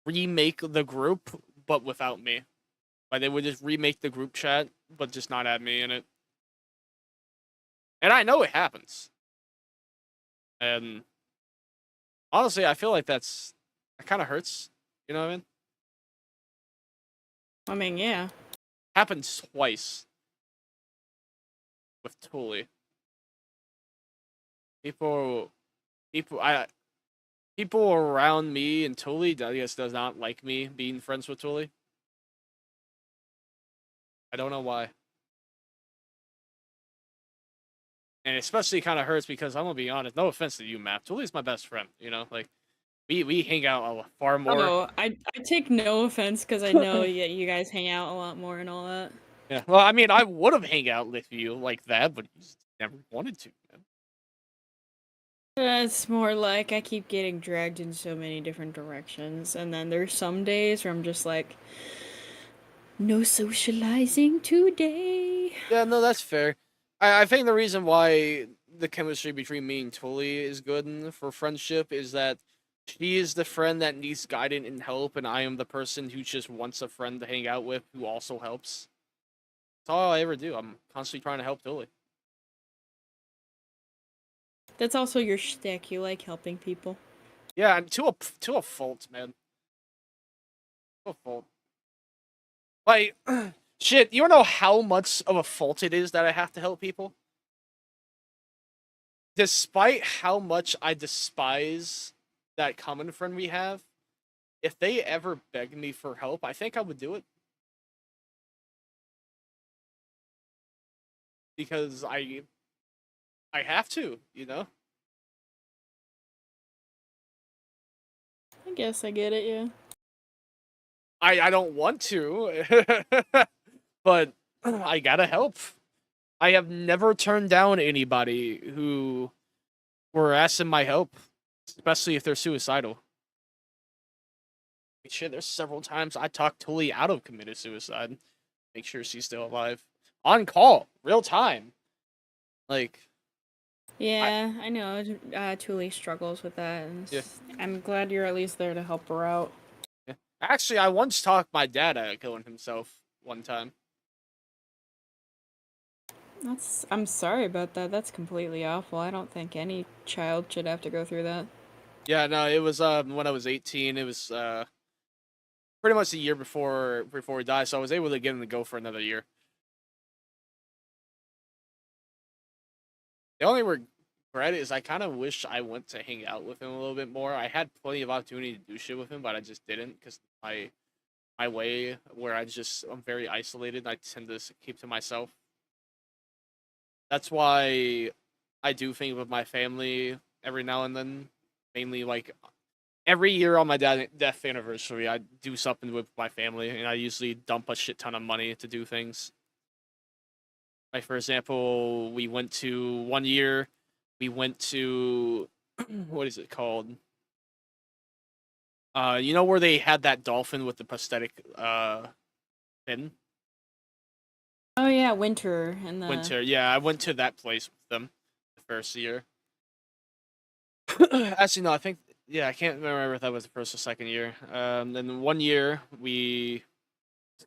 remake the group, but without me. Like, they would just remake the group chat, but just not add me in it. And I know it happens. And honestly, I feel like that kind of hurts. You know what I mean? I mean, yeah. Happened twice with Tully. People around me and Tully, I guess, does not like me being friends with Tully. I don't know why. And especially kind of hurts because I'm gonna be honest. No offense to you, Matt. Tully's my best friend. You know, like we hang out far more. Oh, I take no offense because I know you guys hang out a lot more and all that. Yeah. Well, I mean, I would have hang out with you like that, but you just never wanted to. Man. It's more like I keep getting dragged in so many different directions, and then there's some days where I'm just like, no socializing today. Yeah, no, that's fair. I think the reason why the chemistry between me and Tully is good for friendship is that she is the friend that needs guidance and help, and I am the person who just wants a friend to hang out with who also helps. That's all I ever do. I'm constantly trying to help Tully. That's also your shtick. You like helping people. Yeah, and to a fault, man. To a fault. Like, shit, you don't know how much of a fault it is that I have to help people? Despite how much I despise that common friend we have, if they ever begged me for help, I think I would do it. because I have to, you know. I guess I get it, yeah. I don't want to, but I gotta help. I have never turned down anybody who were asking my help, especially if they're suicidal. Shit, there's several times I talked Tully out of committed suicide. Make sure she's still alive. On call, real time. Like, Yeah, I know. Tuli struggles with that. And yeah. I'm glad you're at least there to help her out. Yeah. Actually, I once talked my dad out of killing himself one time. I'm sorry about that. That's completely awful. I don't think any child should have to go through that. Yeah, no, it was when I was 18. It was pretty much a year before he died, so I was able to get him to go for another year. The only regret is I kind of wish I went to hang out with him a little bit more. I had plenty of opportunity to do shit with him, but I just didn't because my way where I'm very isolated. I tend to keep to myself. That's why I do think with my family every now and then. Mainly like every year on my dad's death anniversary, I do something with my family, and I usually dump a shit ton of money to do things. Like, for example, one year, we went to, what is it called? You know where they had that dolphin with the prosthetic, fin? Oh yeah, Winter and the... Winter, yeah, I went to that place with them the first year. Actually, no, I can't remember if that was the first or second year. Then 1 year, we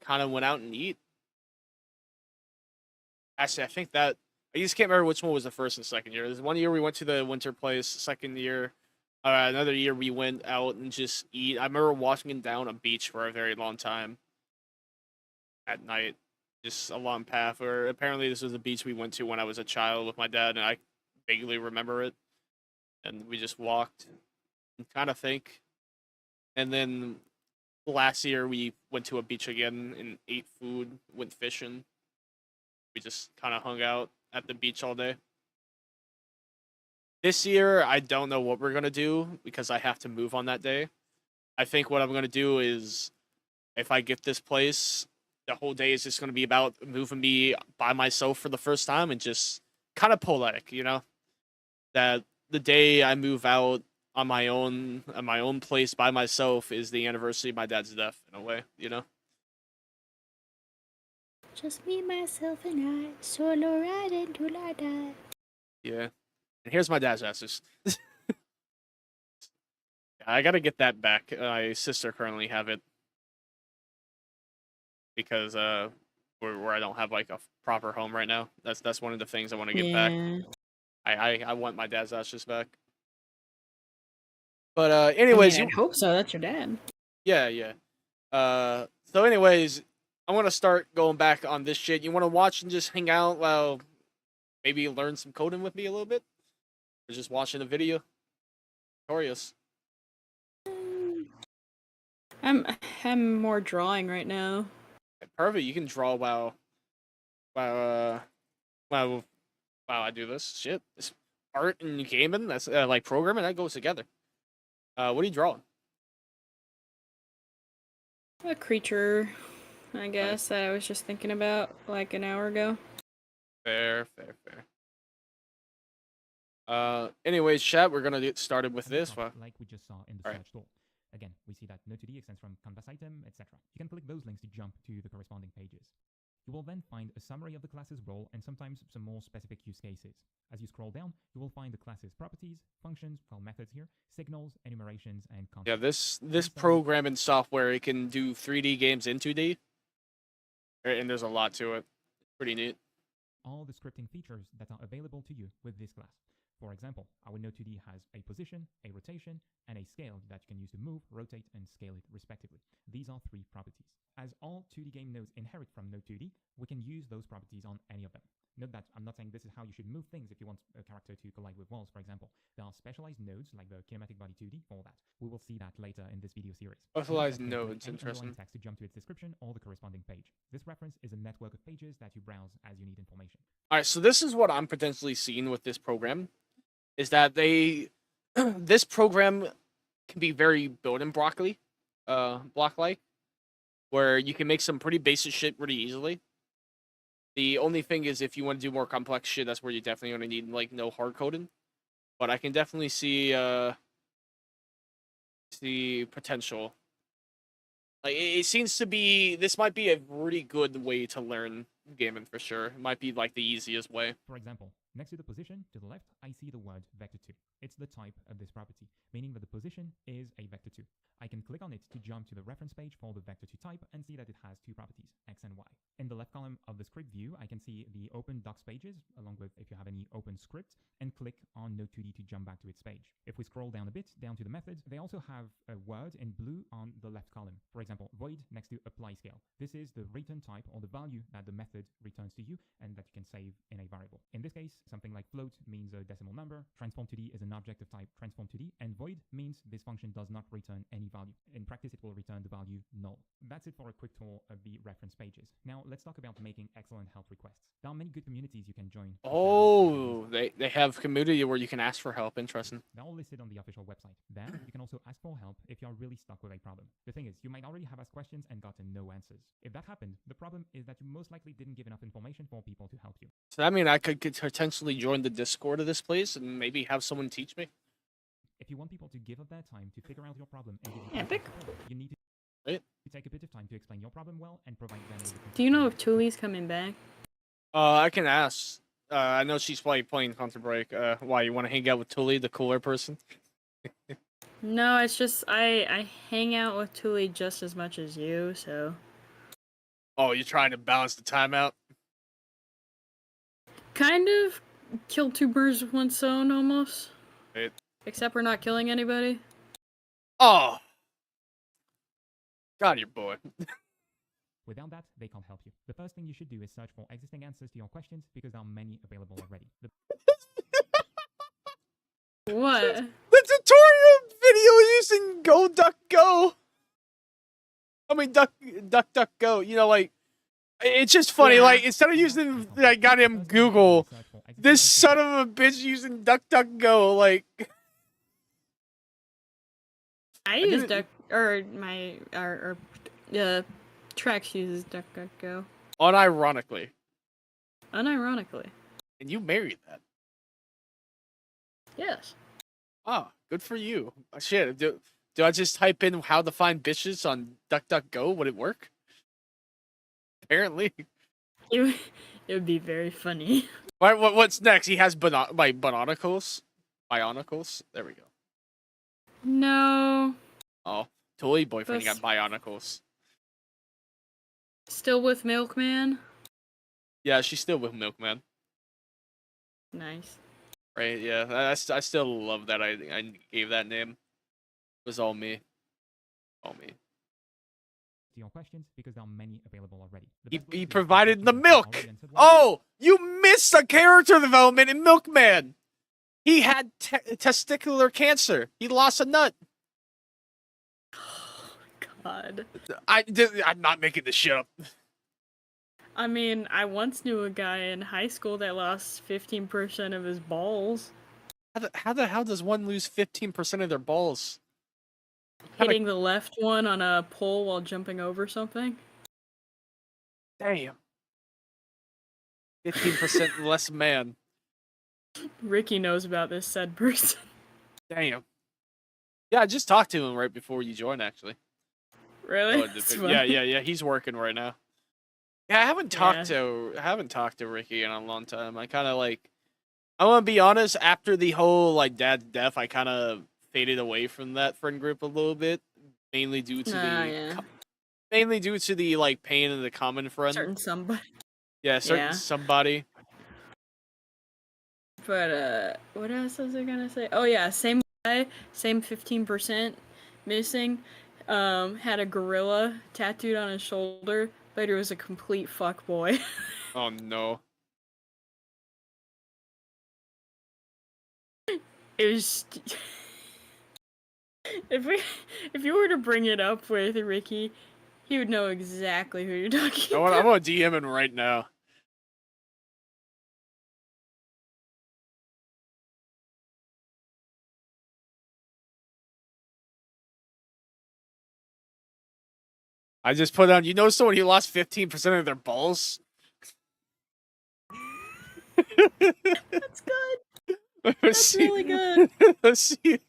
kind of went out and eat. Actually, I just can't remember which one was the first and second year. There's 1 year we went to the winter place. Second year, another year we went out and just eat. I remember walking down a beach for a very long time at night. Just a long path. Or apparently this was a beach we went to when I was a child with my dad, and I vaguely remember it. And we just walked and kind of think. And then last year we went to a beach again and ate food, went fishing. We just kind of hung out at the beach all day. This year, I don't know what we're going to do because I have to move on that day. I think what I'm going to do is, if I get this place, the whole day is just going to be about moving me by myself for the first time and just kind of poetic, you know? That the day I move out on my own place by myself is the anniversary of my dad's death, in a way, you know? Just me, myself, and I, solo riding till I die. Yeah. And here's my dad's ashes. I gotta get that back. My sister currently have it. Because where I don't have like a proper home right now. That's one of the things I want to get back. I want my dad's ashes back. But anyways, I hope so. That's your dad. Yeah. So anyways, I want to start going back on this shit. You want to watch and just hang out while maybe learn some coding with me a little bit? Or just watching a video? Victorious. I'm more drawing right now. Perfect. You can draw while I do this shit. This art and gaming, that's like programming, that goes together. What are you drawing? A creature, I guess, that I was just thinking about like an hour ago. Fair. Anyways, chat, we're gonna get started with this. Like we just saw in the search tool. Again, we see that Node2D extends from canvas item, etc. You can click those links to jump to the corresponding pages. You will then find a summary of the class's role and sometimes some more specific use cases. As you scroll down, you will find the class's properties, functions, methods here, signals, enumerations, and content. Yeah, this programming software, it can do 3D games in 2D, and there's a lot to it. Pretty neat. All the scripting features that are available to you with this class. For example, our Node 2D has a position, a rotation, and a scale that you can use to move, rotate, and scale it respectively. These are 3 properties. As all 2D game nodes inherit from Node 2D, we can use those properties on any of them. Note that I'm not saying this is how you should move things if you want a character to collide with walls, for example. There are specialized nodes like the kinematic body 2D for that. We will see that later in this video series. Specialized nodes, interesting. Text to jump to its description or the corresponding page. This reference is a network of pages that you browse as you need information. All right, so this is what I'm potentially seeing with this program, is that this program can be very building block-like, where you can make some pretty basic shit pretty easily. The only thing is, if you want to do more complex shit, that's where you definitely going to need, like, no hard coding. But I can definitely see potential. Like, it seems to be, this might be a really good way to learn gaming for sure. It might be, like, the easiest way. For example, next to the position, to the left, I see the word vector2. It's the type of this property, meaning that the position is a vector2. I can click on it to jump to the reference page for the vector2 type and see that it has 2 properties, x and y. In the left column of the script view, I can see the open docs pages, along with if you have any open script, and click on Node2D to jump back to its page. If we scroll down a bit, down to the methods, they also have a word in blue on the left column. For example, void next to apply scale. This is the return type or the value that the method returns to you and that you can save in a variable. In this case, something like float means a decimal number, transform2D is an object of type transform2D, and void means this function does not return any value. In practice, it will return the value null. That's it for a quick tour of the reference pages. Now, let's talk about making excellent help requests. There are many good communities you can join. Oh, they have community where you can ask for help. Interesting. They're all listed on the official website. There, you can also ask for help if you're really stuck with a problem. The thing is, you might already have asked questions and gotten no answers. If that happened, the problem is that you most likely didn't give enough information for people to help you. So that means I could potentially join the Discord of this place and maybe have someone teach me? If you want people to give up their time to figure out your problem and give you Epic. support, you need to take a bit of time to explain your problem well and provide them with Do you know if Tuli's coming back? I can ask. I know she's probably playing Counter Break. Why, you want to hang out with Tuli, the cooler person? No, it's just I hang out with Tuli just as much as you, so. Oh, you're trying to balance the time out? Kind of. Kill 2 birds with 1 stone, almost. Right. Except we're not killing anybody. Oh! God, your boy. Without that, they can't help you. The first thing you should do is search for existing answers to your questions because there are many available already. What? The tutorial video using Go. I mean, Duck Go. You know, like, it's just funny. Yeah. Like, instead of using like goddamn Google, this son of a bitch using DuckDuckGo. Like, I use Duck, or Trex uses DuckDuckGo. unironically. Unironically. And you married that. Yes. Oh, good for you. Shit, do I just type in how to find bitches on DuckDuckGo? Would it work? Apparently. It would be very funny. What's next? He has Bionicles? There we go. No. Oh, Toy boyfriend That's- got Bionicles. Still with Milkman? Yeah, she's still with Milkman. Nice. Right, yeah. I still love that I gave that name. It was all me. All me. To your questions because there are many available already. He provided the milk! Oh! You missed a character development in Milkman! He had testicular cancer. He lost a nut. God. I'm not making this shit up. I mean, I once knew a guy in high school that lost 15% of his balls. How the hell does one lose 15% of their balls? Hitting the left one on a pole while jumping over something. Damn. 15% less man. Ricky knows about this said person. Damn. Yeah, I just talked to him right before you joined, actually. Really? Yeah. He's working right now. Yeah, I haven't talked to Ricky in a long time. I kind of like. I want to be honest. After the whole like dad's death, I kind of faded away from that friend group a little bit, mainly due to the like pain of the common friend. Certain somebody. Yeah, somebody. But what else was I gonna say? Oh yeah, same guy, same 15% missing. Had a gorilla tattooed on his shoulder. Later was a complete fuckboy. Oh no. It was. If you were to bring it up with Ricky, he would know exactly who you're talking about. I'm gonna DM him right now. I just put on, you know someone who lost 15% of their balls? That's good. That's really good. Let's see.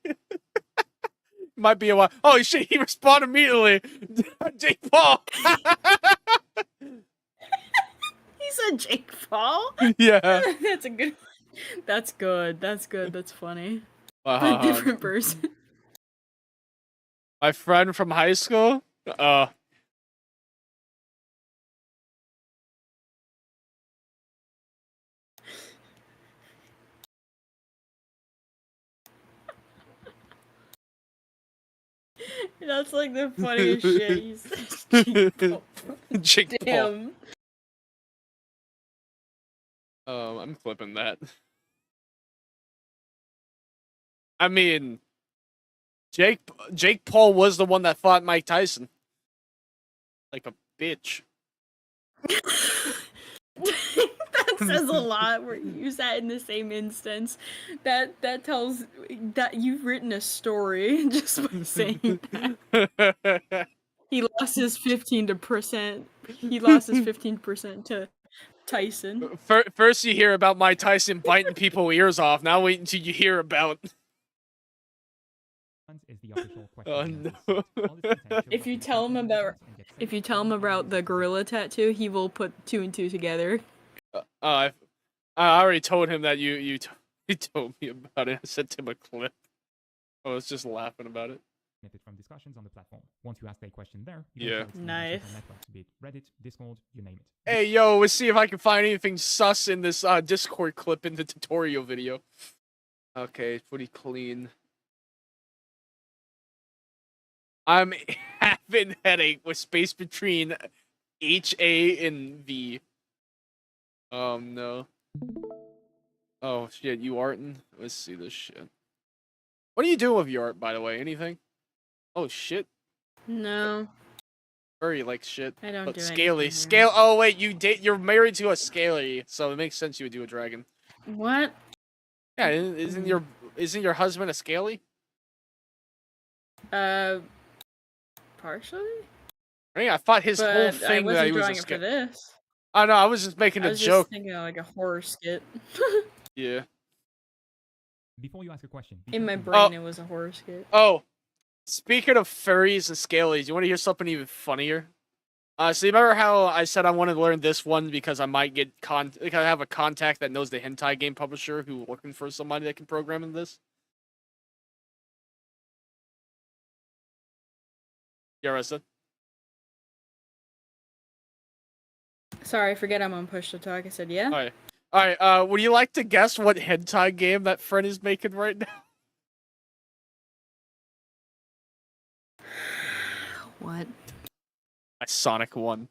Might be a while. Oh shit, he responded immediately. Jake Paul. He said Jake Paul? Yeah. That's a good one. That's good. That's good. That's funny. A different person. My friend from high school? That's like the funniest shit. He said Jake Paul. Jake Damn. Paul. I'm flipping that. I mean, Jake Paul was the one that fought Mike Tyson. Like a bitch. That says a lot where you use that in the same instance. That tells that you've written a story just by saying that. He lost his 15%. He lost his 15% to Tyson. First you hear about Mike Tyson biting people's ears off. Now wait until you hear about. Oh no! If you tell him about the gorilla tattoo, he will put 2 and 2 together. I already told him that he told me about it. I sent him a clip. I was just laughing about it. From discussions on the platform. Once you ask a question there, yeah, nice. Be it Reddit, Discord, you name it. Hey yo, let's see if I can find anything sus in this Discord clip in the tutorial video. Okay, it's pretty clean. I'm having headache with space between H-A and V. No. Oh shit, you artin'? Let's see this shit. What are you doing with your art, by the way? Anything? Oh shit. No. Furry like shit. I don't do Scaly. anything. Scale. Oh wait, you're married to a Scaly, so it makes sense you would do a dragon. What? Yeah, isn't your husband a Scaly? Partially. I mean, I thought his whole thing that he was a for this. Oh no, I was just making a joke. Just thinking of like a horror skit. Yeah. Before you ask a question. In my brain, it was a horror skit. Oh, speaking of furries and scalies, you want to hear something even funnier? So you remember how I said I wanted to learn this one because I might get I have a contact that knows the hentai game publisher who's looking for somebody that can program in this? Yeah, Arista? Sorry, I forget I'm on push to talk. I said yeah. Alright, would you like to guess what hentai game that friend is making right now? What? Sonic 1.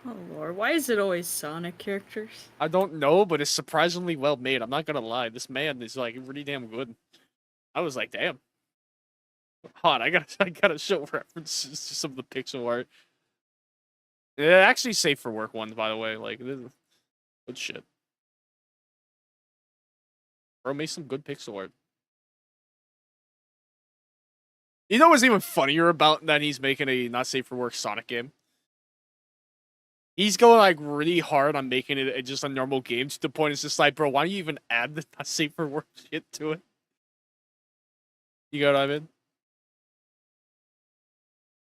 Oh lord, why is it always Sonic characters? I don't know, but it's surprisingly well made. I'm not gonna lie. This man is like really damn good. I was like, damn. Hold on, I gotta show references to some of the pixel art. It actually safe for work ones, by the way. Like, this is good shit. Bro made some good pixel art. You know what's even funnier about that he's making a not safe for work Sonic game? He's going like really hard on making it just a normal game to the point it's just like, bro, why don't you even add the not safe for work shit to it? You know what I mean?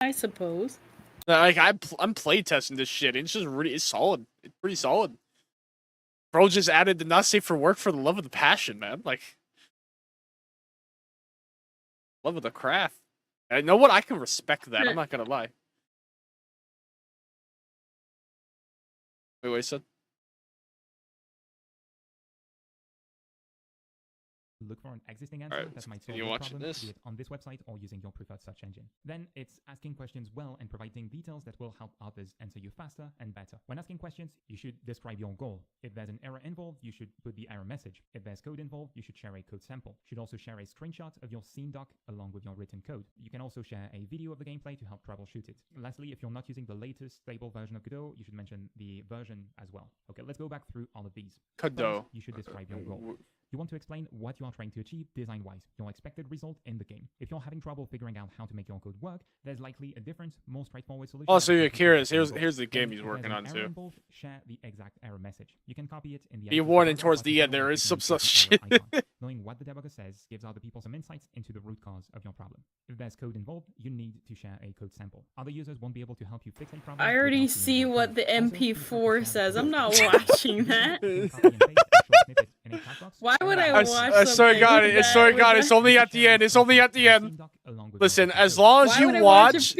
I suppose. Like I'm playtesting this shit. And it's just it's solid. It's pretty solid. Bro just added the not safe for work for the love of the passion, man. Like, love of the craft. And you know what? I can respect that. I'm not gonna lie. Wait, what you said? look for an existing answer that might solve your problem, be it on this website or using your preferred search engine. Then it's asking questions well and providing details that will help others answer you faster and better. When asking questions, you should describe your goal. If there's an error involved, you should put the error message. If there's code involved, you should share a code sample. You should also share a screenshot of your scene doc along with your written code. You can also share a video of the gameplay to help troubleshoot it. Lastly, if you're not using the latest stable version of Godot, you should mention the version as well. Okay, let's go back through all of these. Godot. First, you should describe your goal. You want to explain what you are trying to achieve design-wise, your expected result in the game. If you're having trouble figuring out how to make your code work, there's likely a different, more straightforward solution. Also, you're curious. Here's the game he's working on too. Involved, share the exact error message. You can copy it in the. Be warned, and towards the end there is some such shit. Knowing what the debugger says gives other people some insights into the root cause of your problem. If there's code involved, you need to share a code sample. Other users won't be able to help you fix a problem. I already see what the MP4 says. I'm not watching that. Why would I watch? I swear to God, it's only at the end. It's only at the end. Listen, as long as you watch.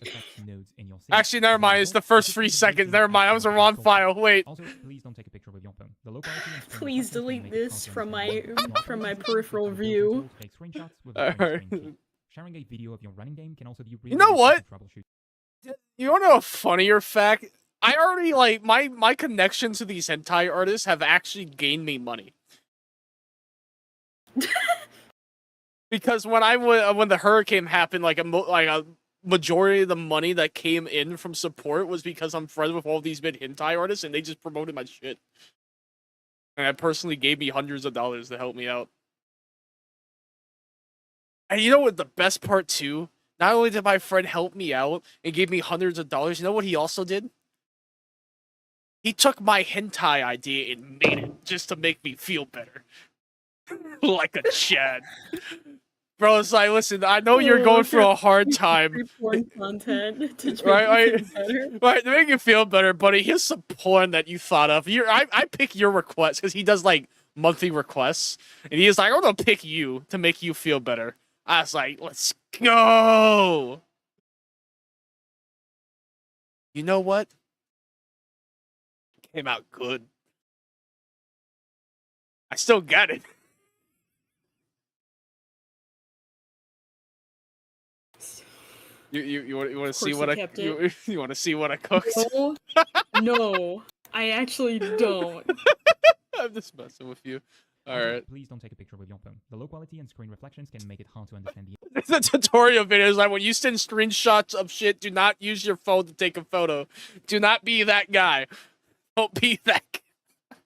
Actually, never mind. It's the first 3 seconds. Never mind. That was a wrong file. Wait. Also, please don't take a picture with your phone. Please delete this from my peripheral view. Sharing a video of your running game can also be really. You know what? You want to know a funnier fact? I already like my connection to these hentai artists have actually gained me money. Because when the hurricane happened, like a majority of the money that came in from support was because I'm friends with all these mid hentai artists, and they just promoted my shit. And that personally gave me hundreds of dollars to help me out. And you know what the best part too? Not only did my friend help me out and gave me hundreds of dollars, you know what he also did? He took my hentai idea and made it just to make me feel better. Like a Chad. Bro, it's like, listen, I know you're going through a hard time. Content to right, to make you feel better, buddy. Here's some porn that you thought of. I pick your request because he does like monthly requests, and he's like, I'm gonna pick you to make you feel better. I was like, let's go. You know what? Came out good. I still got it. You want to see what you want to see what I cooked? No, no, I actually don't. I'm just messing with you. All right. Please don't take a picture with your phone. The low quality and screen reflections can make it hard to understand the. The tutorial video is like when you send screenshots of shit, do not use your phone to take a photo. Do not be that guy. Don't be that guy.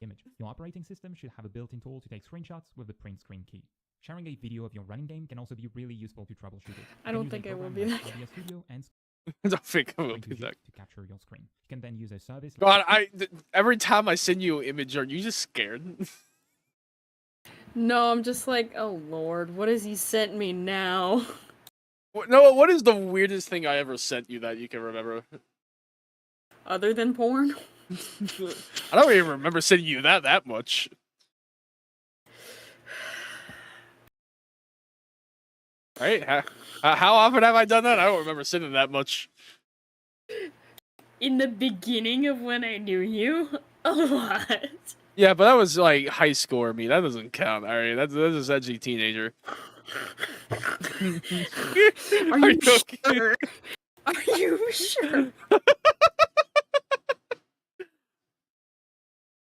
Image. Your operating system should have a built-in tool to take screenshots with the print screen key. Sharing a video of your running game can also be really useful to troubleshoot it. I don't think I will be that guy. Studio and I don't think I will be that. To capture your screen. You can then use a service. God, every time I send you an image, are you just scared? No, I'm just like, oh lord, what has he sent me now? No, what is the weirdest thing I ever sent you that you can remember? Other than porn? I don't even remember sending you that much. Right? How often have I done that? I don't remember sending that much. In the beginning of when I knew you? A lot. Yeah, but that was like high school or me. That doesn't count. All right, that's a edgy teenager. Are you sure? Are you sure?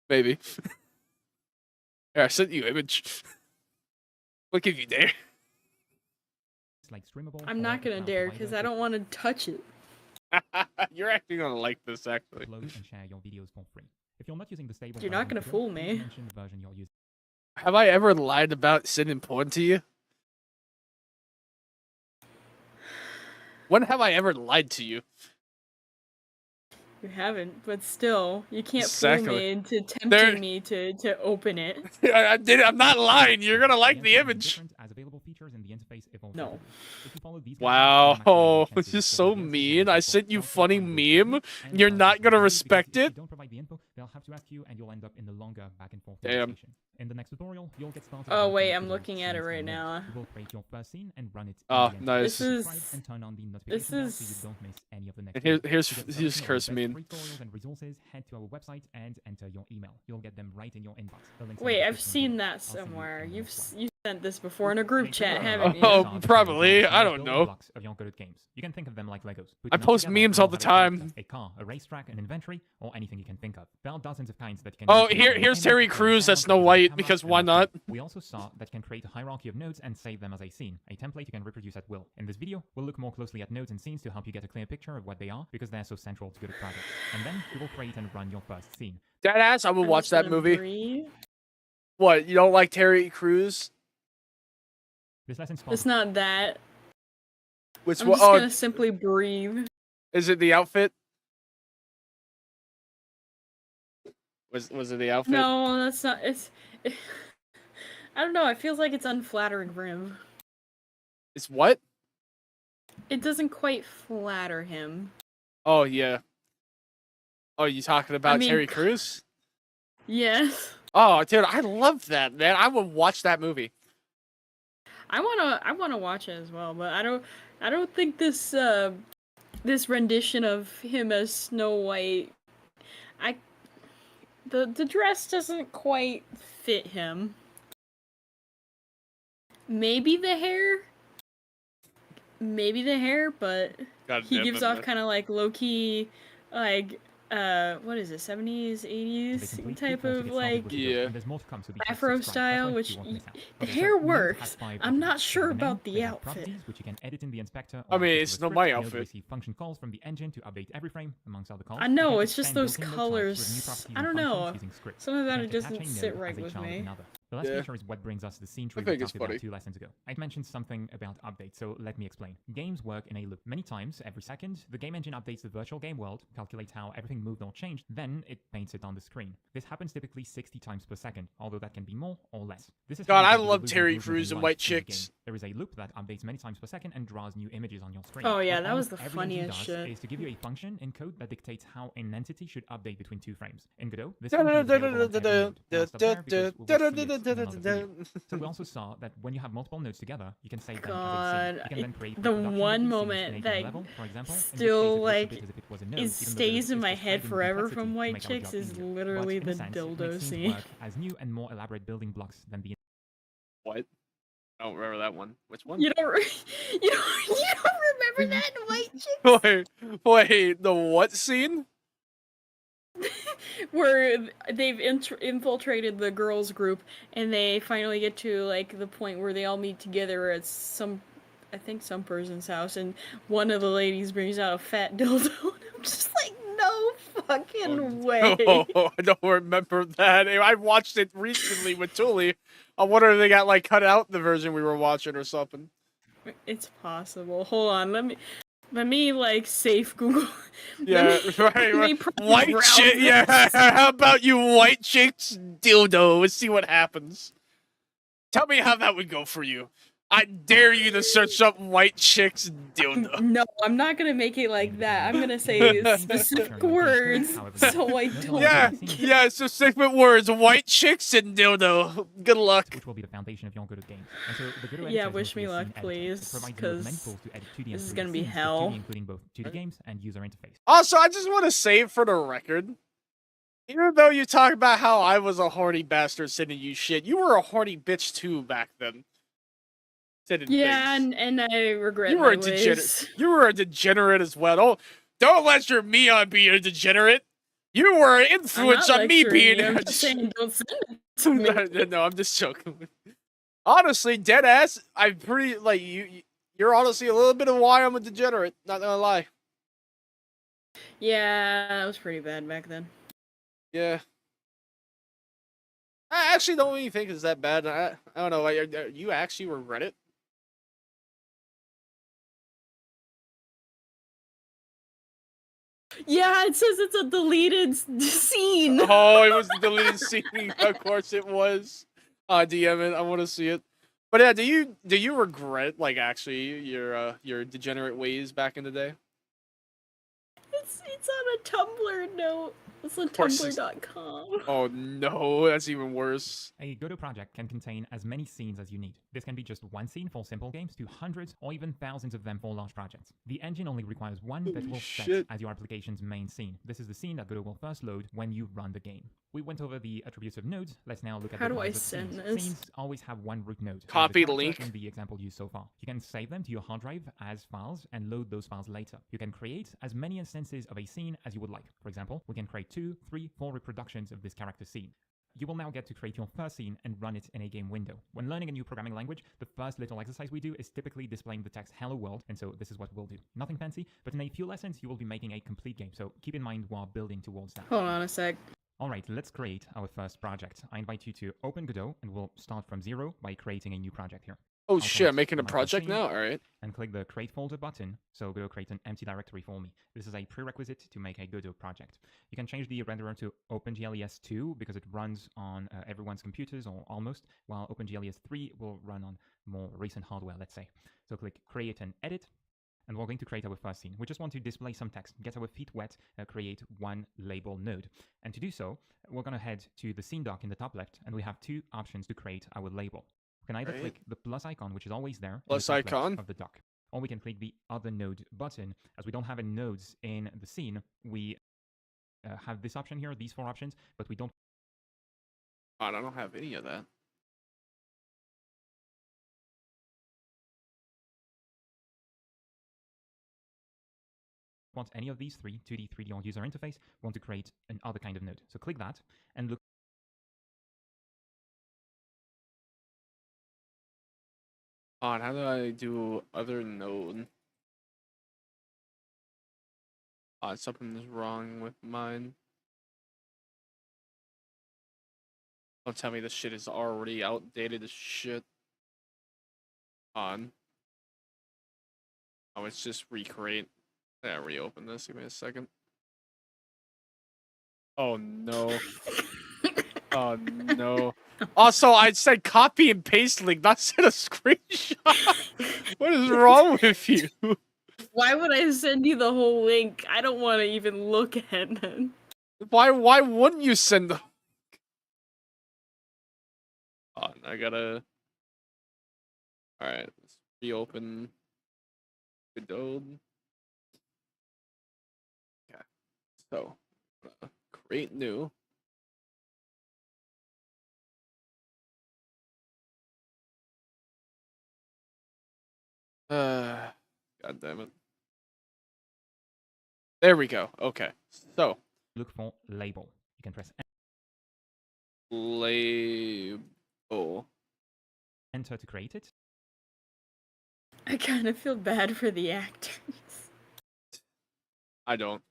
Maybe. Here, I sent you an image. Look if you dare. Like streamable. I'm not gonna dare because I don't want to touch it. You're actually gonna like this, actually. Upload and share your videos for free. If you're not using the stable, you're not gonna fool me. Mention the version you're using. Have I ever lied about sending porn to you? When have I ever lied to you? You haven't, but still, you can't fool me into tempting me to open it. I did. I'm not lying. You're gonna like the image. As available features in the interface no. Wow, this is so mean. I sent you funny meme. You're not gonna respect it. Don't provide the info, they'll have to ask you, and you'll end up in the longer back and forth conversation. In the next tutorial, you'll get started. Oh wait, I'm looking at it right now. You will create your first scene and run it. Oh, nice. And turn on the notifications so you don't miss any of the next. And here's curse mean. Tutorials and resources, head to our website and enter your email. You'll get them right in your inbox. Wait, I've seen that somewhere. You sent this before in a group chat, haven't you? Oh, probably. I don't know. Blocks of your Godot games. You can think of them like Legos. I post memes all the time. A car, a racetrack, an inventory, or anything you can think of. There are dozens of kinds that can. Oh, here's Terry Crews as Snow White, because why not? We also saw that can create a hierarchy of nodes and save them as a scene, a template you can reproduce at will. In this video, we'll look more closely at nodes and scenes to help you get a clear picture of what they are, because they're so central to Godot projects. And then we will create and run your first scene. Deadass, I will watch that movie. What, you don't like Terry Crews? This lesson's It's not that. I'm just gonna simply breathe. Is it the outfit? Was it the outfit? No, that's not. I don't know. It feels like it's unflattering for him. It's what? It doesn't quite flatter him. Oh yeah. Oh, you talking about Terry Crews? Yes. Oh, dude, I love that, man. I would watch that movie. I wanna watch it as well, but I don't think this this rendition of him as Snow White, the dress doesn't quite fit him. Maybe the hair, but he gives off kind of like low-key, like what is it, 70s, 80s type of like Afro style, which the hair works. I'm not sure about the outfit. I mean, it's not my outfit. Function calls from the engine to update every frame, amongst other calls. I know, it's just those colors. I don't know. Something about it doesn't sit right with me. The last feature is what brings us to the scene tree we talked about 2 lessons ago. I'd mentioned something about updates, so let me explain. Games work in a loop. Many times, every second, the game engine updates the virtual game world, calculates how everything moved or changed, then it paints it on the screen. This happens typically 60 times per second, although that can be more or less. This is God, I love Terry Crews and White Chicks. There is a loop that updates many times per second and draws new images on your screen. Oh yeah, that was the funniest shit. Is to give you a function in code that dictates how an entity should update between 2 frames. In Godot, this So we also saw that when you have multiple nodes together, you can save them as a scene. You can then create the one moment that level, for example, still like stays in my head forever from White Chicks is literally the dildo scene. As new and more elaborate building blocks than the. What? I don't remember that one. Which one? You don't remember that in White Chicks? Wait, the what scene? Where they've infiltrated the girls group and they finally get to like the point where they all meet together at some person's house, and one of the ladies brings out a fat dildo, and I'm just like, no fucking way. Oh, I don't remember that. I watched it recently with Tully. I wonder if they got like cut out the version we were watching or something. It's possible. Hold on, let me like safe Google. Yeah, right. White chick. Yeah, how about you, White Chicks dildo? Let's see what happens. Tell me how that would go for you. I dare you to search up White Chicks dildo. No, I'm not gonna make it like that. I'm gonna say specific words so I don't. Yeah, specific words. White Chicks and dildo. Good luck. Which will be the foundation of your Godot game. Yeah, wish me luck, please, because this is gonna be hell. Including both 2D games and user interface. Also, I just want to say for the record, even though you talk about how I was a horny bastard sending you shit, you were a horny bitch too back then. Yeah, and I regret you were my a degenerate. ways. You were a degenerate as well. Don't let your Mion be a degenerate. You were an influence on me being. I'm just saying, don't send it to me. No, I'm just joking. Honestly, dead ass. I'm pretty like you. You're honestly a little bit of why I'm a degenerate. Not gonna lie. Yeah, that was pretty bad back then. Yeah. I actually don't even think it's that bad. I don't know. You actually regret it? Yeah, it says it's a deleted scene. Oh, it was a deleted scene. Of course it was. DM it. I want to see it. But yeah, do you regret like actually your degenerate ways back in the day? It's on a Tumblr note. It's on Tumblr.com. Oh no, that's even worse. A Godot project can contain as many scenes as you need. This can be just one scene for simple games to hundreds or even thousands of them for large projects. The engine only requires one that will set as your application's main scene. This is the scene that Godot will first load when you run the game. We went over the attributes of nodes. Let's now look at How the do I ones of send scenes. this? Scenes always have one root node. Copy the link. In the example used so far. You can save them to your hard drive as files and load those files later. You can create as many instances of a scene as you would like. For example, we can create 2, 3, 4 reproductions of this character scene. You will now get to create your first scene and run it in a game window. When learning a new programming language, the first little exercise we do is typically displaying the text hello world, and so this is what we'll do. Nothing fancy, but in a few lessons you will be making a complete game, so keep in mind while building towards that. Hold on a sec. Alright, let's create our first project. I invite you to open Godot, and we'll start from 0 by creating a new project here. Oh I'll shit, I'm select making a my first project scene now? Alright. And click the Create Folder button, so Godot creates an empty directory for me. This is a prerequisite to make a Godot project. You can change the renderer to OpenGLES 2 because it runs on everyone's computers, or almost, while OpenGLES 3 will run on more recent hardware, let's say. So click Create and Edit, and we're going to create our first scene. We just want to display some text, get our feet wet, create one label node. And to do so, we're going to head to the scene dock in the top left, and we have 2 options to create our label. We can either click the plus icon, which is always there, plus in the top icon left of the dock, or we can click the other node button. As we don't have any nodes in the scene, we have this option here, these 4 options, but we don't. I don't have any of that. Want any of these 3, 2D, 3D, or user interface, we want to create another kind of node. So click that and look. On, how do I do other node? Something's wrong with mine. Don't tell me this shit is already outdated as shit. On. Oh, it's just recreate. Yeah, reopen this. Give me a second. Oh no. Oh no. Also, I said copy and paste link, not send a screenshot. What is wrong with you? Why would I send you the whole link? I don't want to even look at it. Why wouldn't you send the... Oh, I gotta... Alright, let's reopen Godot. Okay, so, create new. God damn it. There we go. Okay. So. Look for label. You can press label. Enter to create it. I kind of feel bad for the actors. I don't.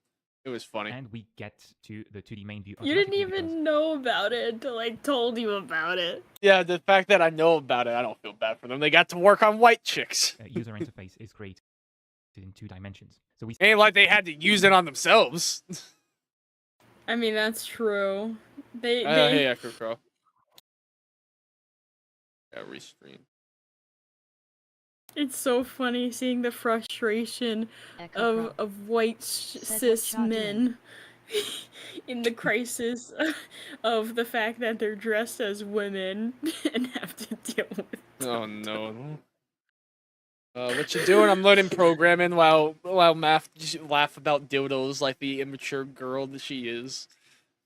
It was funny. And we get to the 2D main view. You didn't even know about it until I told you about it. Yeah, the fact that I know about it, I don't feel bad for them. They got to work on white chicks. User interface is created in 2 dimensions. So we ain't like they had to use it on themselves. I mean, that's true. Hey, Echo Crow. Yeah, restream. It's so funny seeing the frustration of white cis men in the crisis of the fact that they're dressed as women and have to deal with it. Oh no. What you doing? I'm learning programming while Math laugh about dildos like the immature girl that she is.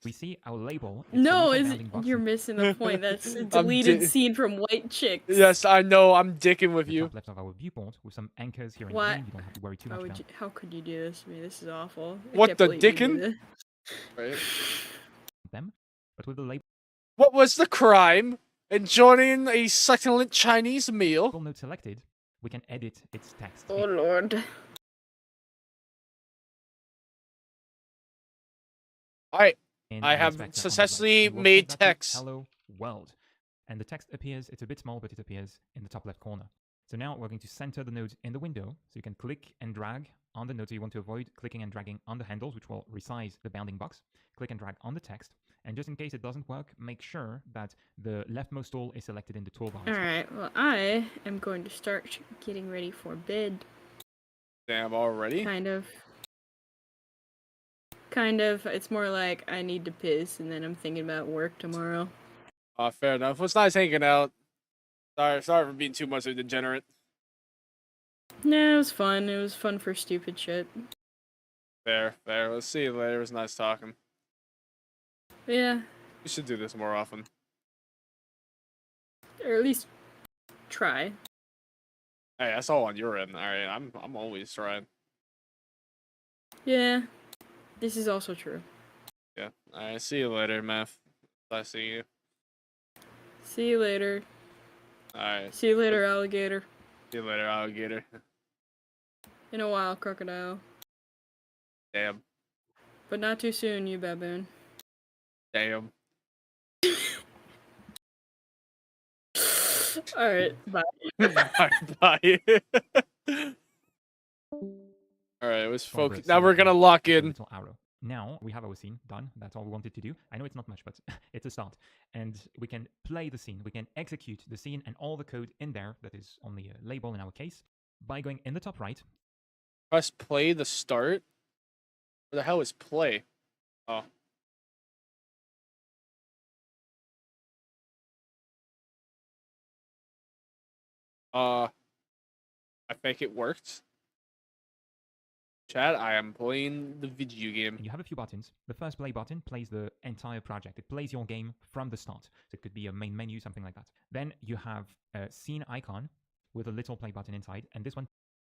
We see our label. No, you're missing the point. That's a deleted scene from White Chicks. Yes, I know. I'm dicking with you. Top left of our viewport with some anchors here in green. You don't have to worry too much about. How could you do this to me? This is awful. What the dickin'? Right. Them, but with the label. What was the crime? Enjoying a succulent Chinese meal. Node selected. We can edit its text. Oh lord. Alright. I have successfully made text. Hello world. And the text appears, it's a bit small, but it appears in the top left corner. So now we're going to center the node in the window. So you can click and drag on the node. So you want to avoid clicking and dragging on the handles, which will resize the bounding box. Click and drag on the text. And just in case it doesn't work, make sure that the leftmost tool is selected in the toolbar. Alright, well I am going to start getting ready for bed. Damn, already? Kind of. It's more like I need to piss and then I'm thinking about work tomorrow. Fair enough. Well, it's nice hanging out. Sorry for being too much of a degenerate. No, it was fun. It was fun for stupid shit. Fair. Let's see you later. It was nice talking. Yeah, We should do this more often. Or at least try. Hey, that's all on your end. All right, I'm always trying. Yeah, this is also true. Yeah. All right. See you later, Math. I see you. See you later. All right. See you later, alligator. See you later, alligator. In a while, crocodile. Damn. But not too soon, you baboon. Damn. Alright, bye. Bye. Alright, let's focus. Now we're gonna lock in. Little arrow. Now we have our scene done. That's all we wanted to do. I know it's not much, but it's a start. And we can play the scene. We can execute the scene and all the code in there that is only a label in our case by going in the top right. Press play the start. Where the hell is play? Oh. I think it worked. Chat, I am playing the video game. And you have a few buttons. The first play button plays the entire project. It plays your game from the start. So it could be a main menu, something like that. Then you have a scene icon with a little play button inside. And this one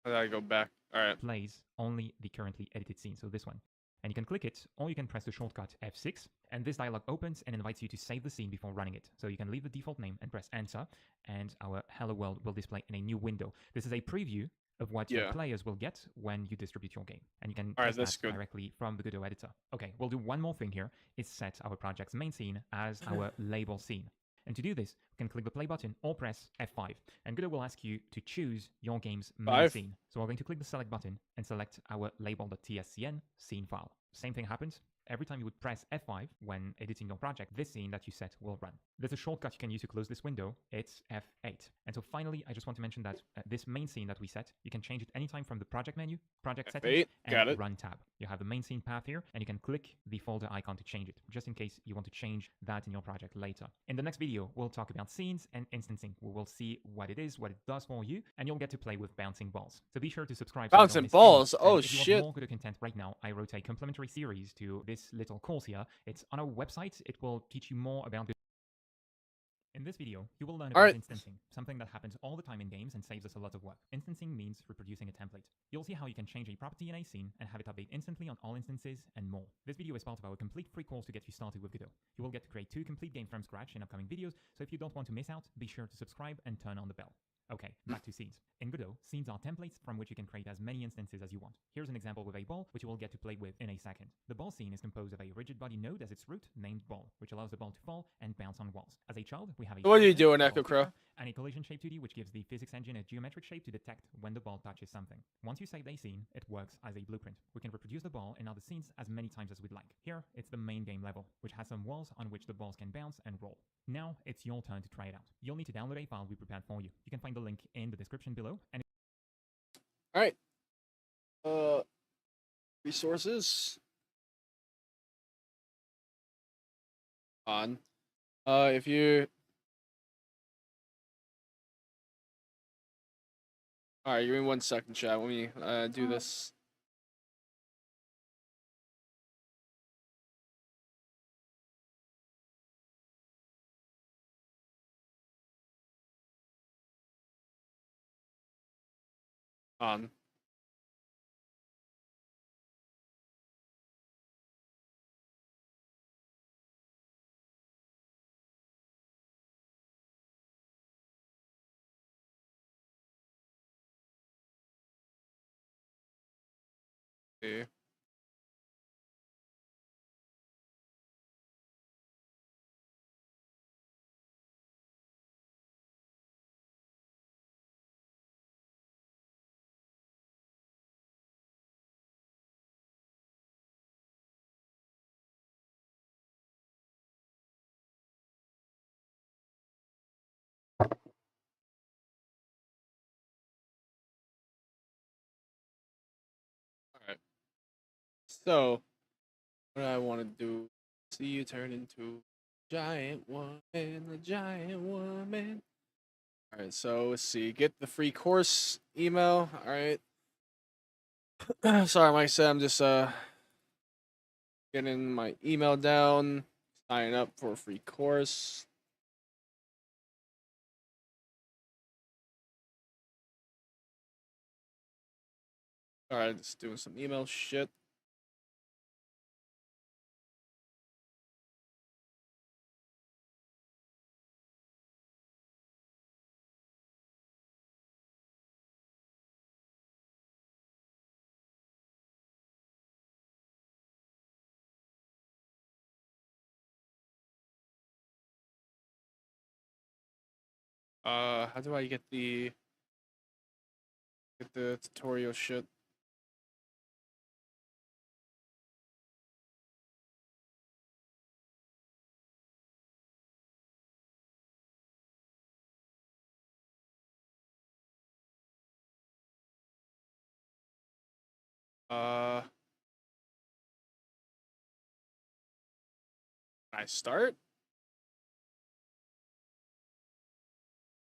I gotta go back. All right. Plays only the currently edited scene. So this one. And you can click it, or you can press the shortcut F6, and this dialog opens and invites you to save the scene before running it. So you can leave the default name and press enter, and our hello world will display in a new window. This is a preview of what your players will get when you distribute your game. And you can test that directly from the Godot editor. Okay, we'll do one more thing here, is set our project's main scene as our label scene. And to do this, we can click the play button or press F5. And Godot will ask you to choose your game's main scene. So we're going to click the select button and select our label.tscn scene file. Same thing happens. Every time you would press F5 when editing your project, this scene that you set will run. There's a shortcut you can use to close this window. It's F8. And so finally, I just want to mention that this main scene that we set, you can change it anytime from the project menu, project settings, and run tab. You have the main scene path here, and you can click the folder icon to change it, just in case you want to change that in your project later. In the next video, we'll talk about scenes and instancing. We will see what it is, what it does for you, and you'll get to play with bouncing balls. So be sure to subscribe. Bouncing balls? Oh, if you want more Godot content right now, I wrote a complimentary series to this little course here. It's on our website. It will teach you more about In this video, you will learn about instancing, something that happens all the time in games and saves us a lot of work. Instancing means reproducing a template. You'll see how you can change a property in a scene and have it update instantly on all instances and more. This video is part of our complete free course to get you started with Godot. You will get to create 2 complete games from scratch in upcoming videos, so if you don't want to miss out, be sure to subscribe and turn on the bell. Okay, back to scenes. In Godot, scenes are templates from which you can create as many instances as you want. Here's an example with a ball, which you will get to play with in a second. The ball scene is composed of a rigid body node as its root, named ball, which allows the ball to fall and bounce on walls. As a child, we have a what are you doing, Echo Crow? And a collision shape 2D, which gives the physics engine a geometric shape to detect when the ball touches something. Once you save a scene, it works as a blueprint. We can reproduce the ball in other scenes as many times as we'd like. Here, it's the main game level, which has some walls on which the balls can bounce and roll. Now, it's your turn to try it out. You'll need to download a file we prepared for you. You can find the link in the description below. And all right. Resources. On. If you. All right, give me 1 second, chat. Let me do this. On. Okay. Alright. So, what I want to do, see you turn into giant woman, a giant woman. Alright, so let's see. Get the free course email. Alright. Sorry, like I said, I'm just getting my email down. Sign up for a free course. Alright, just doing some email shit. How do I get the tutorial shit? Can I start?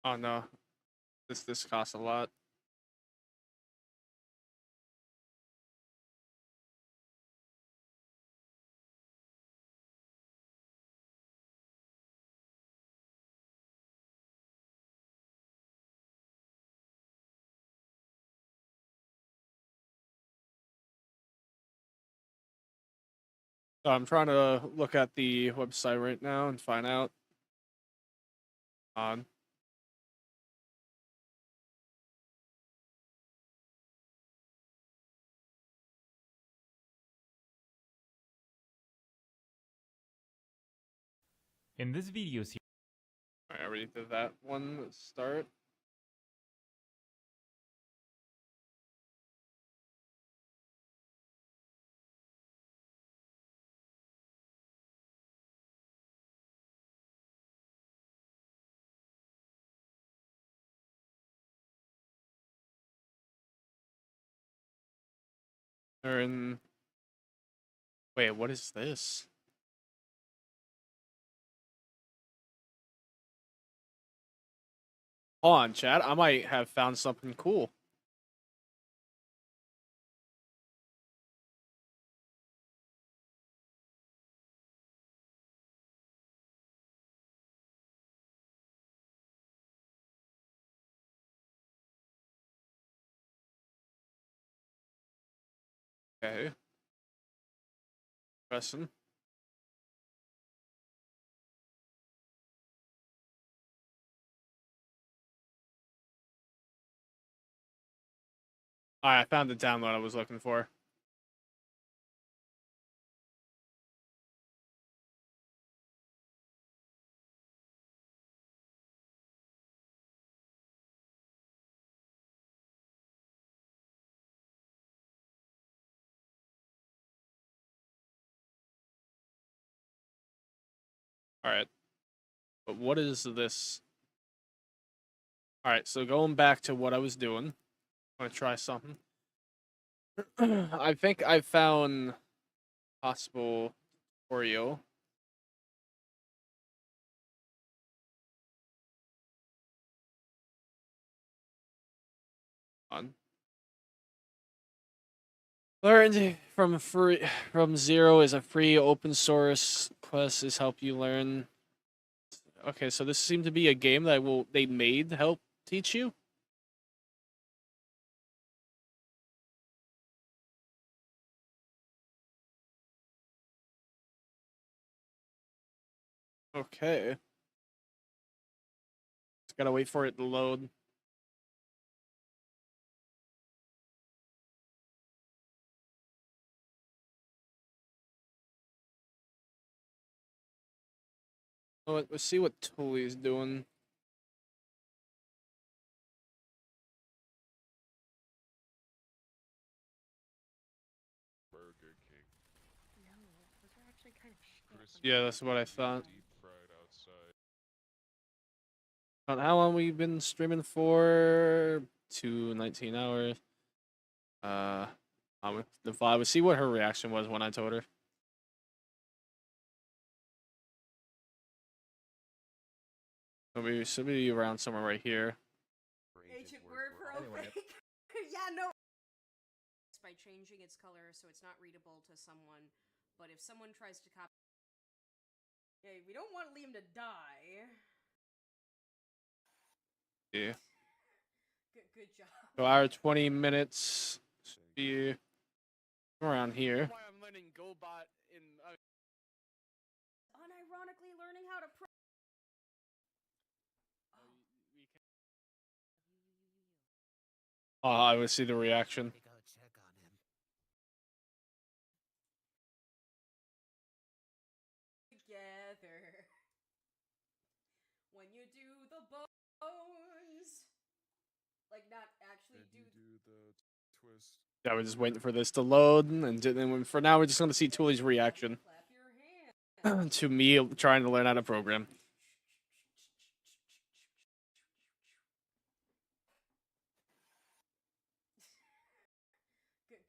Oh no, this costs a lot. So I'm trying to look at the website right now and find out. On. In this video series, Alright, I already did that one. Let's start. They're in. Wait, what is this? Hold on, chat. I might have found something cool. Okay. Pressing. Alright, I found the download I was looking for. Alright. But what is this? Alright, so going back to what I was doing. I'm gonna try something. I think I found possible Oreo. On. Learned from zero is a free open source quest is help you learn. Okay, so this seemed to be a game that they made to help teach you. Okay. Just gotta wait for it to load. Oh, let's see what Tully's doing. Burger King. No, those are actually kind of shit. Yeah, that's what I thought. Deep fried outside. How long we been streaming for? 19 hours. The vibe. Let's see what her reaction was when I told her. Should be around somewhere right here. Ancient word for opaque. Yeah, no. By changing its color so it's not readable to someone, but if someone tries to copy Okay, we don't want Liam to die. Yeah. Good job. So our 20 minutes should be around here. Why I'm learning GoBot in Unironically learning how to Oh, I would see the reaction. together. When you do the bones, like not actually And you do the twist. Yeah, we're just waiting for this to load, and then for now we're just gonna see Tooley's reaction Clap your hands. to me trying to learn how to program.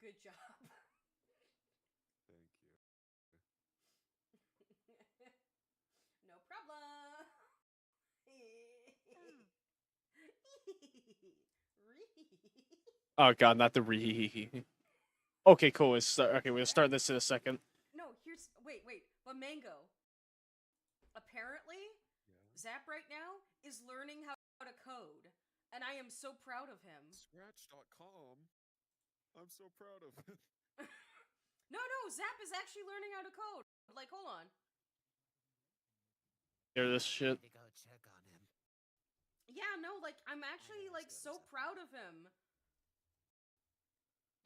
Good job. Thank you. No problem. Oh god, not the re. Okay, cool. Okay, we'll start this in a second. No, wait. But Mango. Apparently, Zap right now is learning how to code, and I am so proud of him. Scratch.com. I'm so proud of it. No, Zap is actually learning how to code. Like, hold on. Hear this shit. Go check on him. Yeah, no, like, I'm actually, like, so proud of him.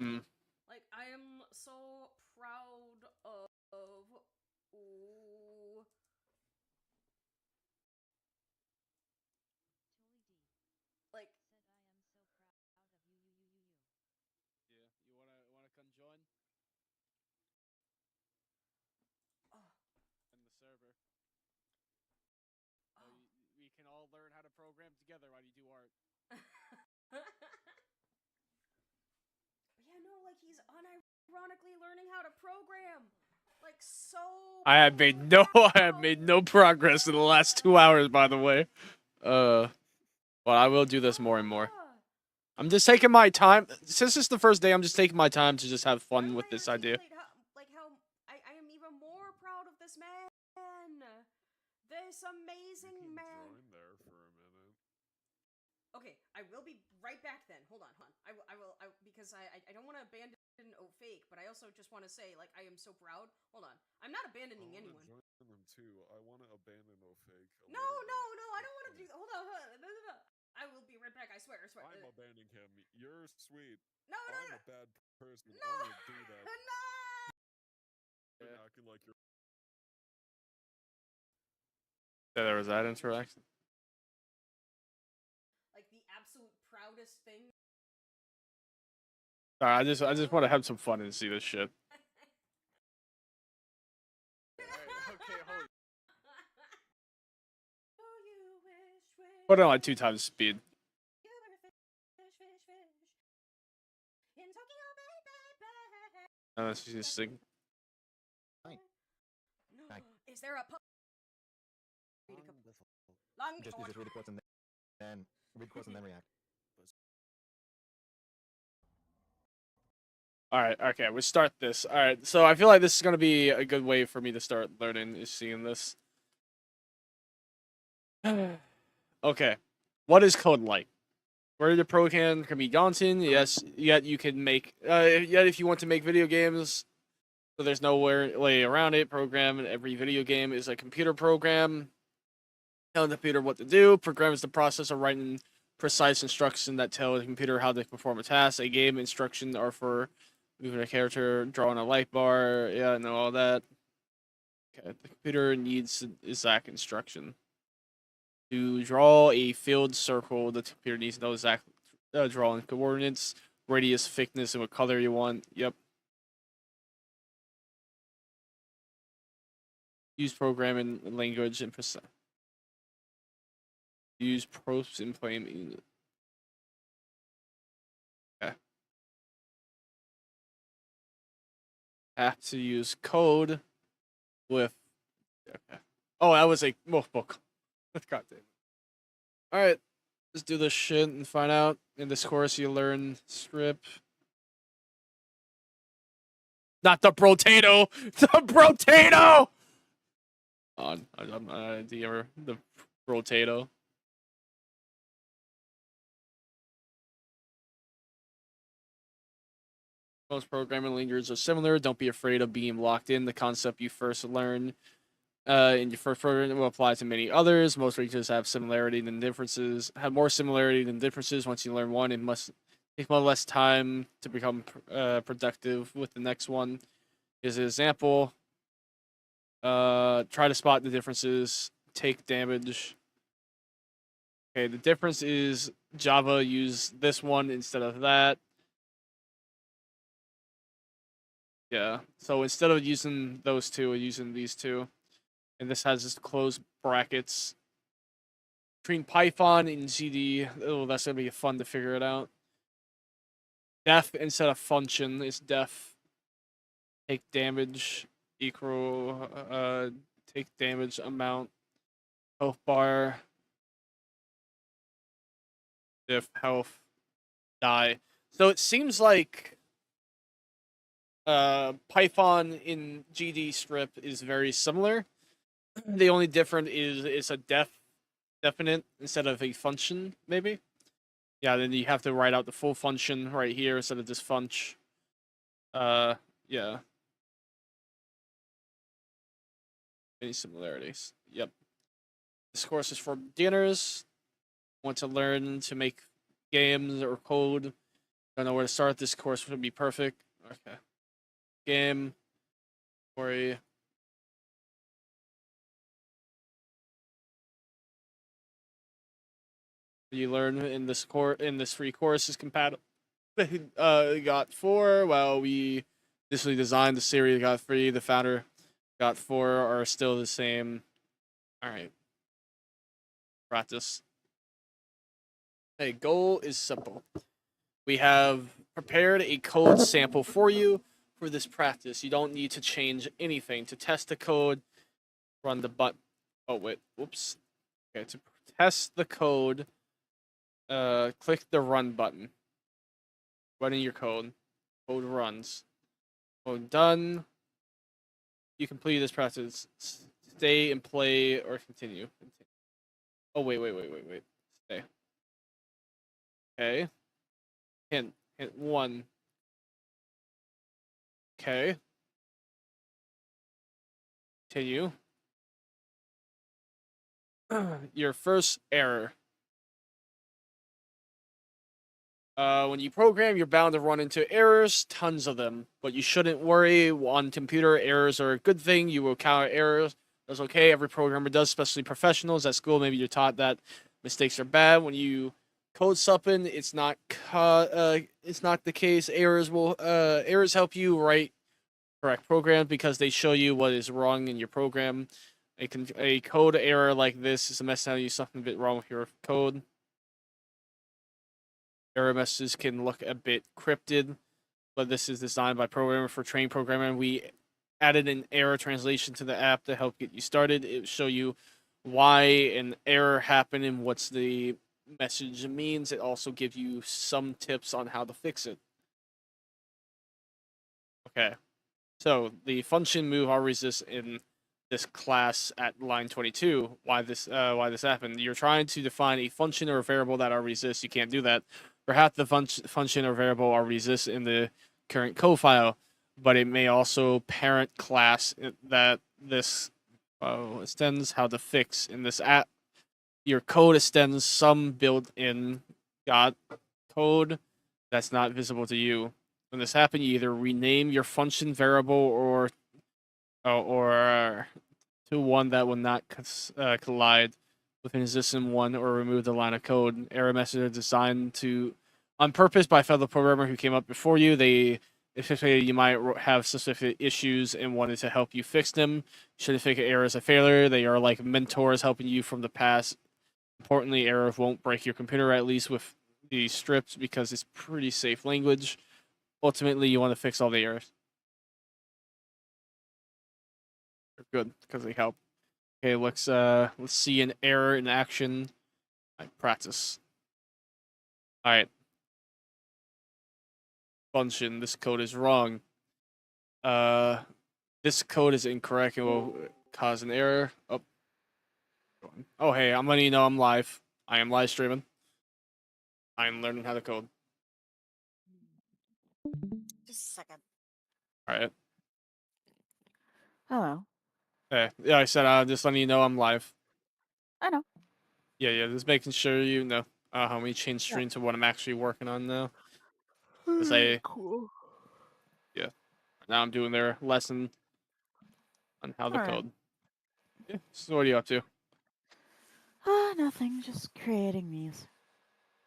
Like, I am so proud of... Ooh. Like... Yeah, you wanna come join? Oh. In the server. We can all learn how to program together while you do art. Yeah, no, like he's unironically learning how to program. Like so. I have made no progress in the last 2 hours, by the way. But I will do this more and more. I'm just taking my time. Since it's the first day, I'm just taking my time to just have fun with this idea. How I am even more proud of this man. This amazing man. Join there for a minute. Okay, I will be right back then. Hold on. I will because I don't want to abandon fake, but I also just want to say, like, I am so proud. Hold on. I'm not abandoning anyone. I want to join them too. I want to abandon fake. No, I don't want to do. Hold on. No. I will be right back. I swear. I'm abandoning him. You're sweet. No. I'm a bad person. No. I'm gonna do that. No. You're acting like you're. Yeah, there was that interaction. Like the absolute proudest thing. Sorry, I just want to have some fun and see this shit. Okay, hold. Put it on like 2 times speed. And let's just sing. Is there a long Just read the quotes and then react. Alright, okay, we start this. Alright, so I feel like this is going to be a good way for me to start learning, is seeing this. Okay, what is code like? Where the program can be daunting, yes, yet you can make, yet if you want to make video games, so there's no way around it, program, every video game is a computer program. Telling the computer what to do, programs the process of writing precise instructions that tell the computer how to perform a task. A game instructions are for moving a character, drawing a light bar, yeah, I know all that. Okay, the computer needs exact instruction. To draw a filled circle, the computer needs to know exact drawing coordinates, radius, thickness, and what color you want. Yep. Use programming language and precise. Use props in plain English. Okay. Have to use code with. Okay. Oh, that was a book. God damn it. Alright. Let's do this shit and find out. In this course, you learn script. Not the brotato! The brotato! on. The rotato. Most programming languages are similar. Don't be afraid of being locked in. The concept you first learn in your first program will apply to many others. Most languages have similarity than differences. Have more similarity than differences. Once you learn one, it must take one less time to become productive with the next one. Here's an example. Try to spot the differences. Take damage. Okay, the difference is Java use this one instead of that. Yeah, so instead of using those two, we're using these two. And this has this closed brackets. Between Python and GD, oh, that's going to be fun to figure it out. Def instead of function is def. Take damage equal, take damage amount. Health bar. Diff health. Die. So it seems like Python in GD strip is very similar. The only different is it's a definite instead of a function, maybe. Yeah, then you have to write out the full function right here instead of just func. Yeah. Any similarities? Yep. This course is for beginners. Want to learn to make games or code? Don't know where to start. This course would be perfect. Okay. Game. Story. You learn in this free course is compatible. Got 4. Well, we initially designed the series. Got 3. The founder got 4 are still the same. All right. Practice. Hey, goal is simple. We have prepared a code sample for you for this practice. You don't need to change anything. To test the code, run the button. Oh, wait. Whoops. Okay, to test the code, click the run button. Running your code. Code runs. Code done. You complete this practice. Stay and play or continue. Oh, wait. Stay. Okay. Hint 1. Okay. Continue. Your first error. When you program, you're bound to run into errors, tons of them. But you shouldn't worry. On computer, errors are a good thing. You will encounter errors. That's okay. Every programmer does, especially professionals. At school, maybe you're taught that mistakes are bad. When you code something, it's not the case. Errors help you write correct programs because they show you what is wrong in your program. A code error like this is a message telling you something a bit wrong with your code. Error messages can look a bit cryptic, but this is designed by programmer for trained programming. We added an error translation to the app to help get you started. It will show you why an error happened and what's the message means. It also gives you some tips on how to fix it. Okay, so the function move our resist in this class at line 22. Why this happened? You're trying to define a function or a variable that are resist. You can't do that. Perhaps the function or variable are resist in the current code file, but it may also parent class that this extends how to fix in this app. Your code extends some built-in code that's not visible to you. When this happens, you either rename your function variable or to one that will not collide with an existing one, or remove the line of code. Error messages are designed on purpose by a fellow programmer who came up before you. You might have specific issues and wanted to help you fix them. Should think an error is a failure, they are like mentors helping you from the past. Importantly, error won't break your computer, at least with these strips, because it's pretty safe language. Ultimately, you want to fix all the errors. They're good because they help. Okay, let's see an error in action. Practice. All right. Function. This code is wrong. This code is incorrect and will cause an error. Oh, hey, I'm letting you know I'm live. I am live streaming. I am learning how to code. Just a second. All right. Hello. Hey, yeah, I said just letting you know I'm live. I know. Yeah, just making sure you know how we change Yeah. stream to what I'm actually working on now. Cause I, Cool. yeah, now I'm doing their lesson on how to All right. code. Yeah, so what are you up to? Nothing. Just creating these.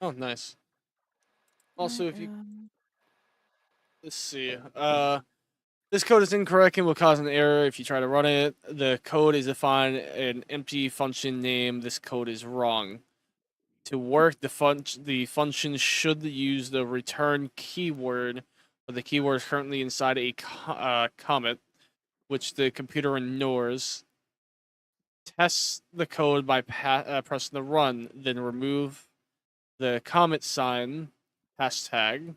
Oh, nice. Also, if you let's see, this code is incorrect and will cause an error if you try to run it. The code is defined an empty function name. This code is wrong. To work, the function should use the return keyword, but the keyword is currently inside a comment, which the computer ignores. Test the code by pressing the run, then remove the comment sign hashtag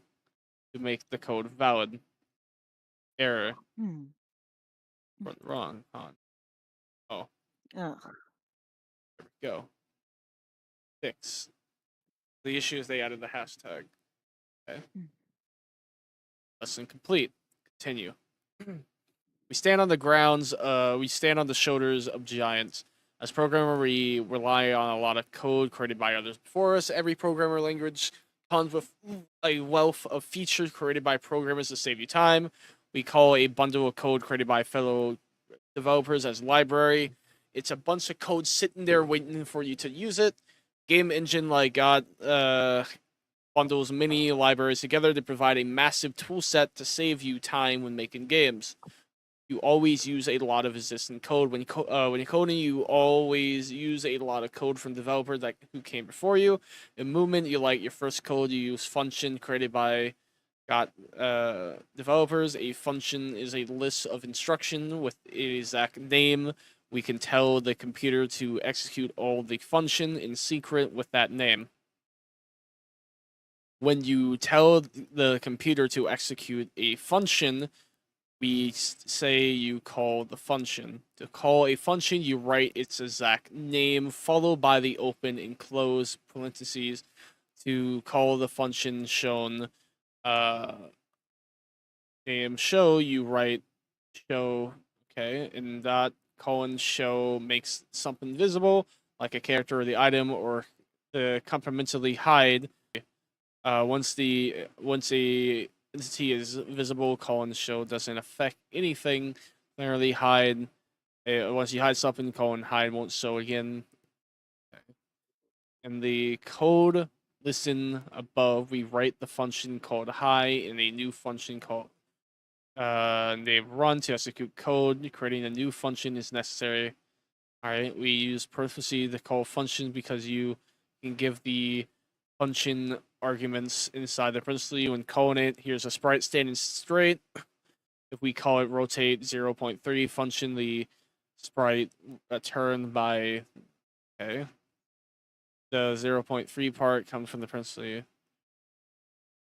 to make the code valid. Error. Wrong. Oh. Ugh. There we go. Fix. The issue is they added the hashtag. Okay. Lesson complete. Continue. We stand on the grounds, we stand on the shoulders of giants. As programmer, we rely on a lot of code created by others before us. Every programmer language comes with a wealth of features created by programmers to save you time. We call a bundle of code created by fellow developers as library. It's a bunch of code sitting there waiting for you to use it. Game engine like God bundles many libraries together to provide a massive tool set to save you time when making games. You always use a lot of existing code when you're coding. You always use a lot of code from developers who came before you. In movement, you like your first code. You use function created by developers. A function is a list of instruction with an exact name. We can tell the computer to execute all the function in secret with that name. When you tell the computer to execute a function, we say you call the function. To call a function, you write its exact name followed by the open and close parentheses. To call the function shown name show, you write show, okay, and that colon show makes something visible, like a character or the item, or the complementary hide. Once a entity is visible, colon show doesn't affect anything. Generally hide. Once you hide something, colon hide won't show again. In the code listed above, we write the function called hide in a new function called name run to execute code. Creating a new function is necessary. All right, we use parentheses to call function because you can give the function arguments inside the parentheses when calling it. Here's a sprite standing straight. If we call it rotate 0.3 function, the sprite turned by, okay. The 0.3 part comes from the parentheses.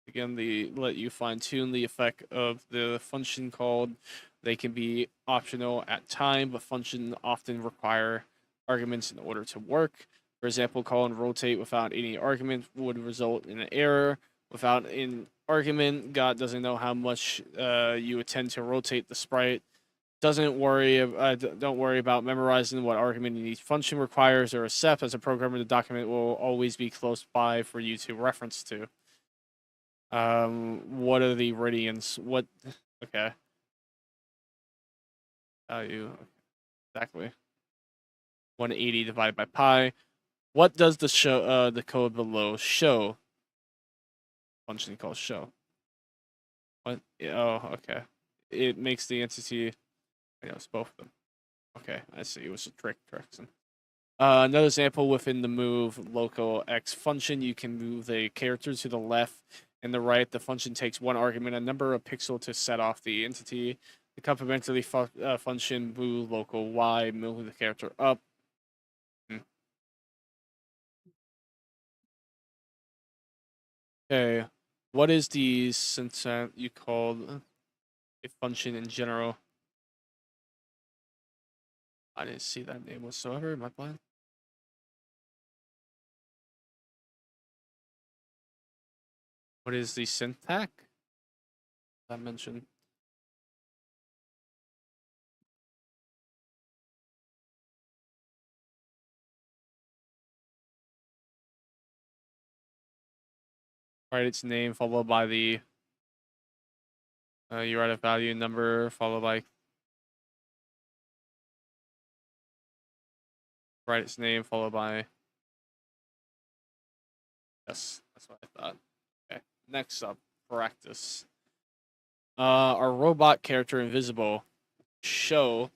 Again, they let you fine tune the effect of the function called. They can be optional at time, but function often require arguments in order to work. For example, call and rotate without any argument would result in an error. Without an argument, God doesn't know how much you intend to rotate the sprite. Don't worry about memorizing what argument each function requires or accept. As a programmer, the document will always be close by for you to reference to. What are the radians? What? Okay. Value. Exactly. 180 divided by pi. What does the code below show? Function called show. What? Oh, okay. It makes the entity. I know it's both of them. Okay, I see. It was a trick, Trexon. Another example within the move local x function, you can move the character to the left and the right. The function takes one argument, a number of pixels to set off the entity. The complementary function move local y, move the character up. Okay, what is the syntax you called a function in general? I didn't see that name whatsoever in my plan. What is the syntax? I mentioned. Write its name followed by the you write a value number followed by write its name followed by yes, that's what I thought. Okay, next up, practice. Our robot character invisible show.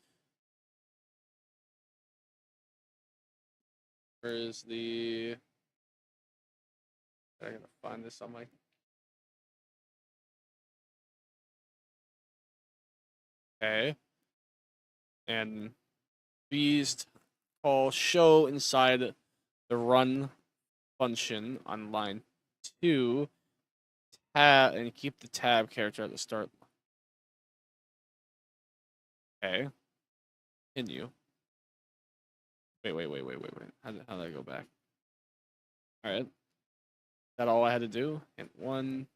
Where is the? I gotta find this on my. Okay. And these call show inside the run function on line 2. Tab and keep the tab character at the start. Okay. Continue. Wait. How did I go back? All right. That all I had to do? And 1.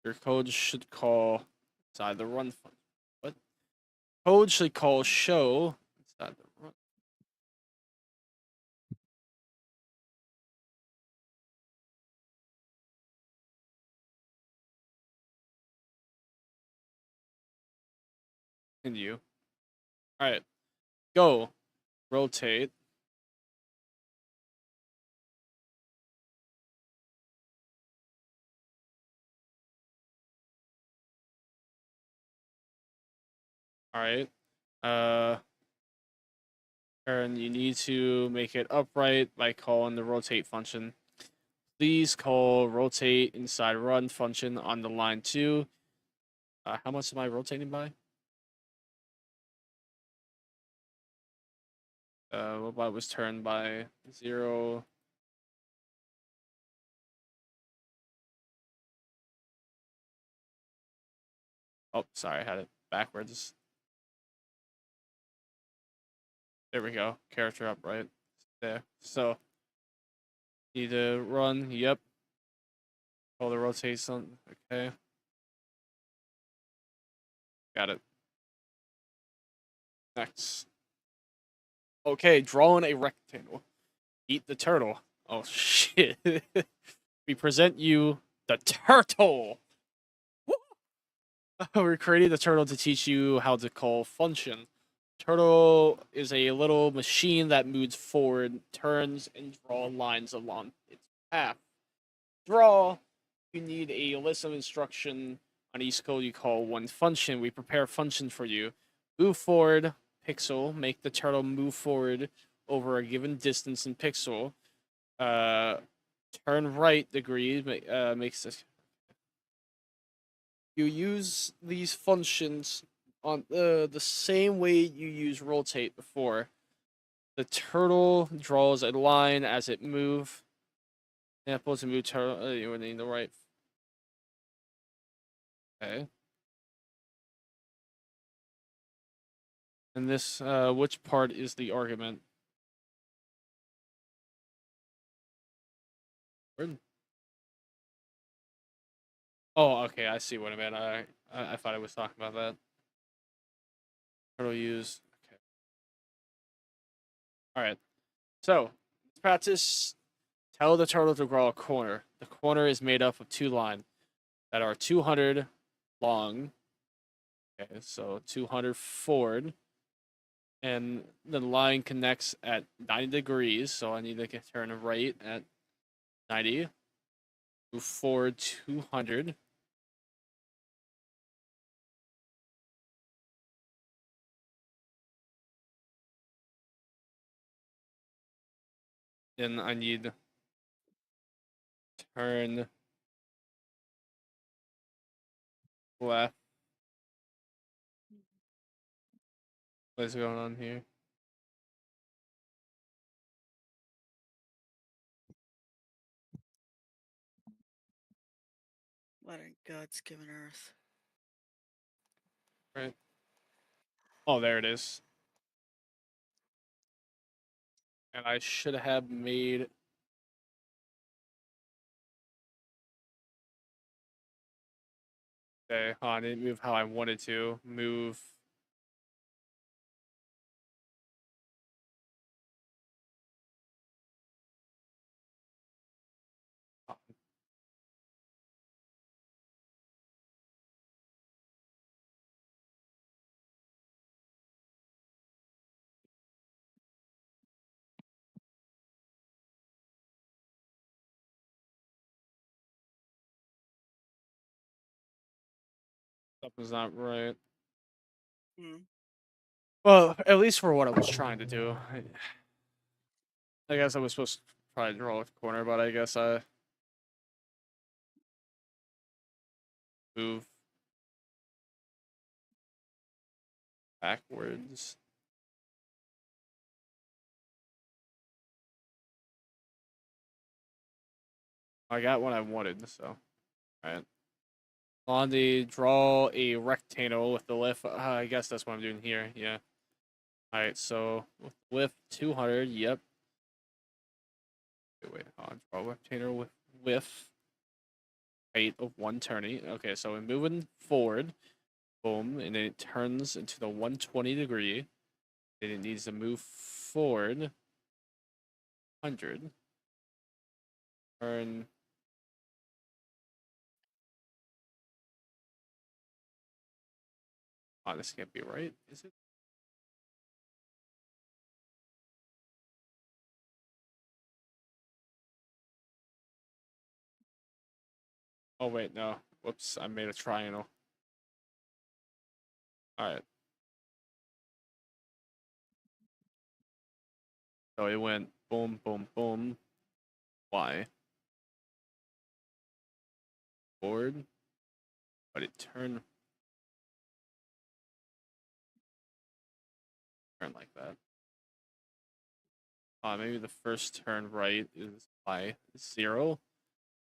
Your code should call inside the run function. What? Code should call show inside the run. Continue. All right. Go. Rotate. All right. And you need to make it upright by calling the rotate function. Please call rotate inside run function on the line 2. How much am I rotating by? Robot was turned by 0. Oh, sorry, I had it backwards. There we go. Character upright. There. So, need to run. Yep. Call the rotate something. Okay. Got it. Next. Okay, drawing a rectangle. Eat the turtle. Oh, shit. We present you the turtle. We created the turtle to teach you how to call function. Turtle is a little machine that moves forward, turns, and draw lines along its path. Draw. You need a list of instruction on each code you call one function. We prepare a function for you. Move forward, pixel. Make the turtle move forward over a given distance in pixel. Turn right degree makes this. You use these functions on the same way you use rotate before. The turtle draws a line as it moves. Example to move turtle. You need the right. Okay. And this, which part is the argument? Where? Oh, okay. I see what I meant. I thought I was talking about that. Turtle use. Okay. All right. So let's practice. Tell the turtle to draw a corner. The corner is made up of 2 lines that are 200 long. Okay, so 200 forward. And the line connects at 90 degrees, so I need to turn right at 90. Move forward 200. Then I need to turn left. What is going on here? Letting God's given earth. Right. Oh, there it is. And I should have made... Okay, I didn't move how I wanted to. Move... Something's not right. Well, at least for what I was trying to do. I guess I was supposed to probably draw a corner, but I guess I move backwards. I got what I wanted, so alright. On the draw a rectangle with the lift. I guess that's what I'm doing here. Yeah. Alright, so with lift 200. Yep. Wait. On draw rectangle with width height of 120. Okay, so we're moving forward. Boom, and then it turns into the 120 degree. Then it needs to move forward 100. Turn. Oh, this can't be right, is it? Oh, wait, no. Whoops, I made a triangle. Alright. So it went boom, boom, boom. Y. Forward. But it turned like that. Maybe the first turn right is Y 0.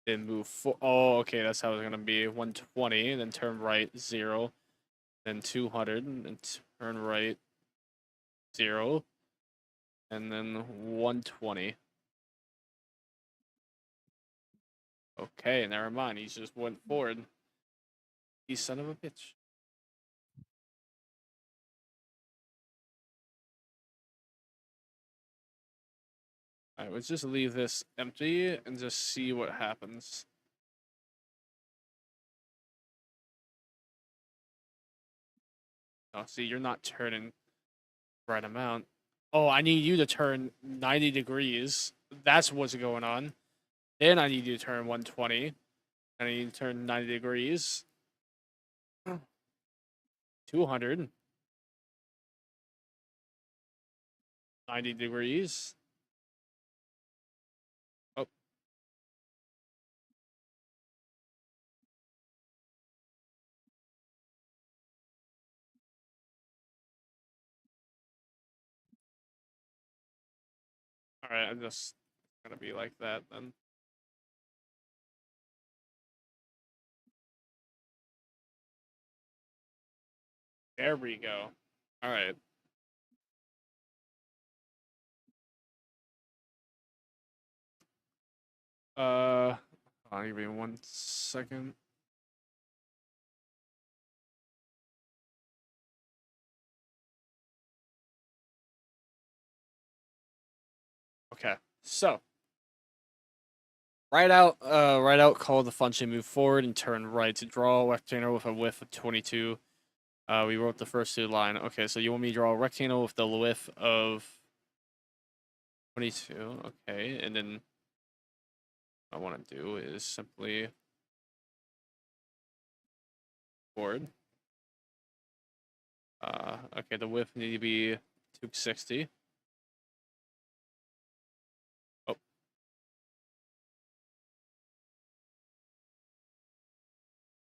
Then move oh, okay, that's how it's gonna be. 120, and then turn right 0. Then 200, and then turn right 0. And then 120. Okay, never mind. He just went forward. You son of a bitch. Alright, let's just leave this empty and just see what happens. Oh, see, you're not turning the right amount. Oh, I need you to turn 90 degrees. That's what's going on. Then I need you to turn 120. And I need to turn 90 degrees. 200. 90 degrees. Oh. Alright, I'm just gonna be like that then. There we go. Alright. I'll give you 1 second. Okay, so right out call the function move forward and turn right to draw a rectangle with a width of 22. We wrote the first two line. Okay, so you want me to draw a rectangle with the width of 22. Okay, and then what I want to do is simply forward. Okay, the width need to be 260. Oh.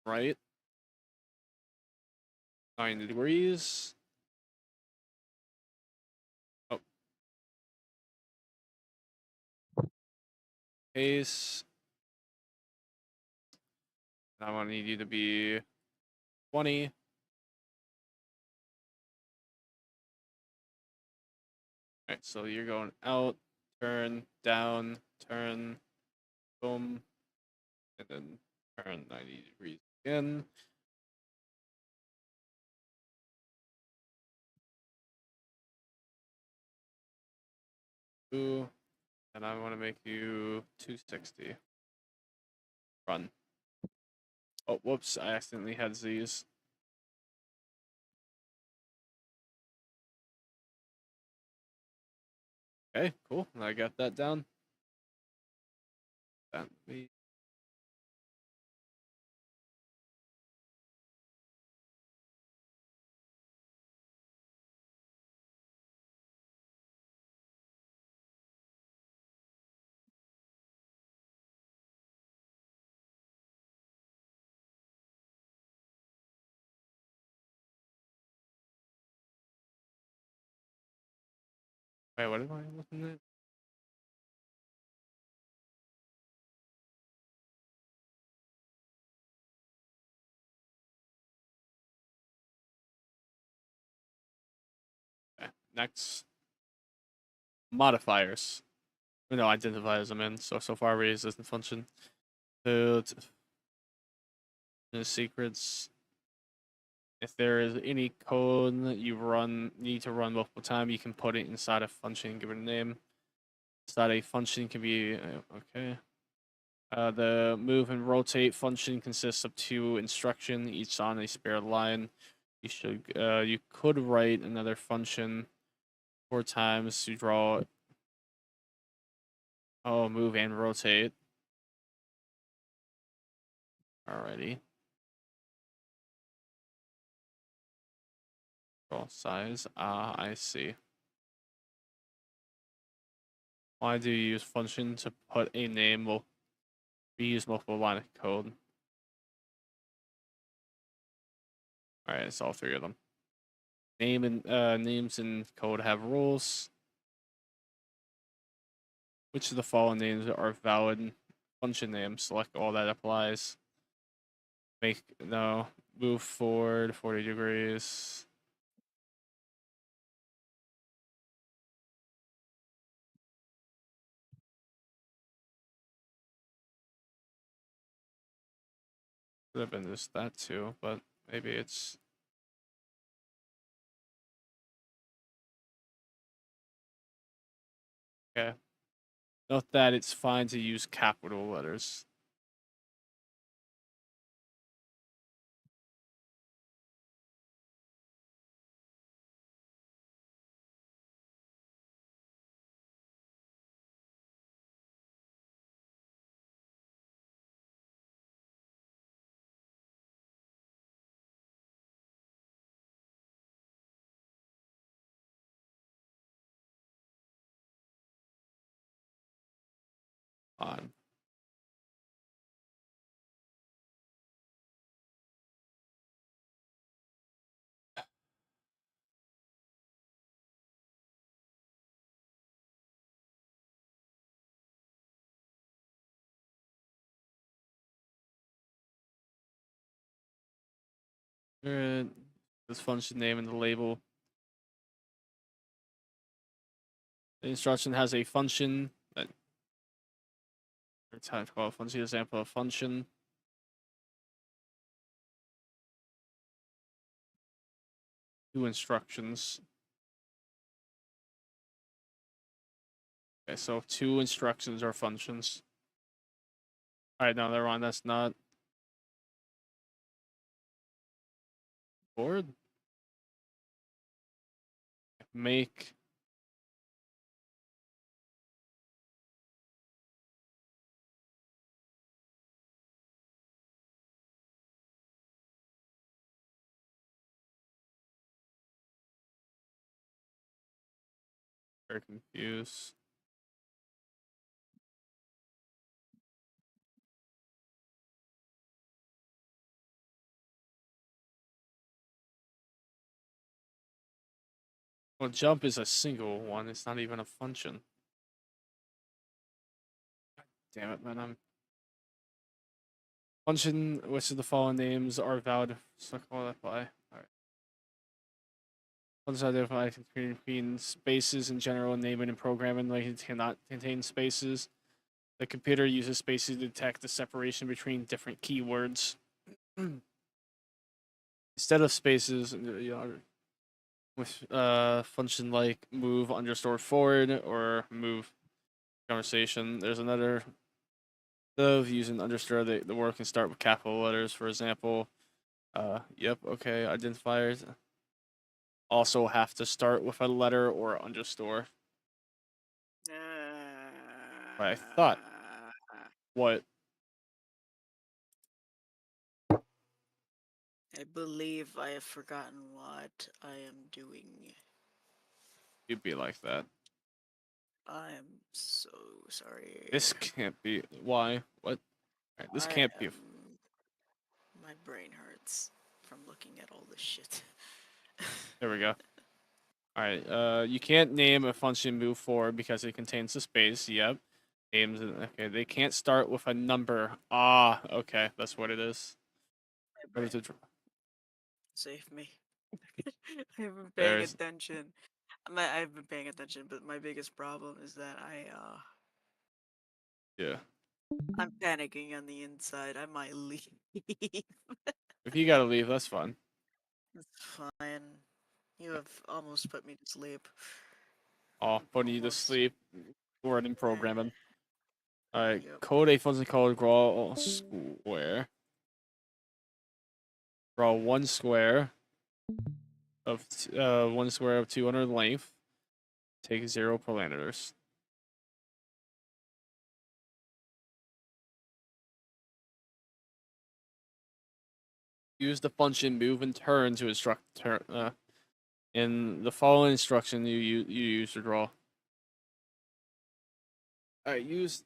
Right. 90 degrees. Oh. Pace. I want to need you to be 20. Alright, so you're going out down, turn, boom, and then turn 90 degrees again. Ooh, and I want to make you 260. Run. Oh, whoops, I accidentally had Z's. Okay, cool. I got that down. That me. Wait, what am I looking at? Okay, next. Modifiers. No, identifiers I'm in. So far raise doesn't function. So the secrets. If there is any code that you need to run multiple times, you can put it inside a function and give it a name. Inside a function can be okay. The move and rotate function consists of 2 instructions, each on a spare line. You could write another function 4 times to draw. Oh, move and rotate. Alrighty. Draw size. Ah, I see. Why do you use function to put a name? Will we use multiple line of code? All right, it's all 3 of them. Names in code have rules. Which of the following names are valid function names? Select all that applies. Move forward 40 degrees. Could have been just that too, but maybe it's. Okay. Note that it's fine to use capital letters. On. This function name and the label. The instruction has a function that time to call a function example of function. Two instructions. Okay, so 2 instructions are functions. Alright, no, they're on. That's not board. Make. Very confused. Well, jump is a single one. It's not even a function. Damn it, man. Function, which of the following names are valid? So call that by. Alright. Functions identify between spaces in general, naming and programming like it cannot contain spaces. The computer uses spaces to detect the separation between different keywords. Instead of spaces, with function like move underscore forward or move conversation. There's another of using underscore. The word can start with capital letters, for example. Yep, okay. Identifiers also have to start with a letter or underscore. But I thought, what? I believe I have forgotten what I am doing. You'd be like that. I am so sorry. This can't be. Why? What? Right, this can't be. My brain hurts from looking at all this shit. There we go. Alright, you can't name a function move forward because it contains a space. Yep. Names. Okay, they can't start with a number. Ah, okay, that's what it is. What is it? Save me. I haven't been paying There's. attention. I've been paying attention, but my biggest problem is that Yeah. I'm panicking on the inside. I might leave. If you gotta leave, that's fine. It's fine. You have almost put me to sleep. Oh, putting you to Almost. sleep. Word in programming. Alright, Yep. code a function called draw square. Draw one square of 200 length. Take 0 parameters. Use the function move and turn to instruct in the following instruction you use to draw. Alright, use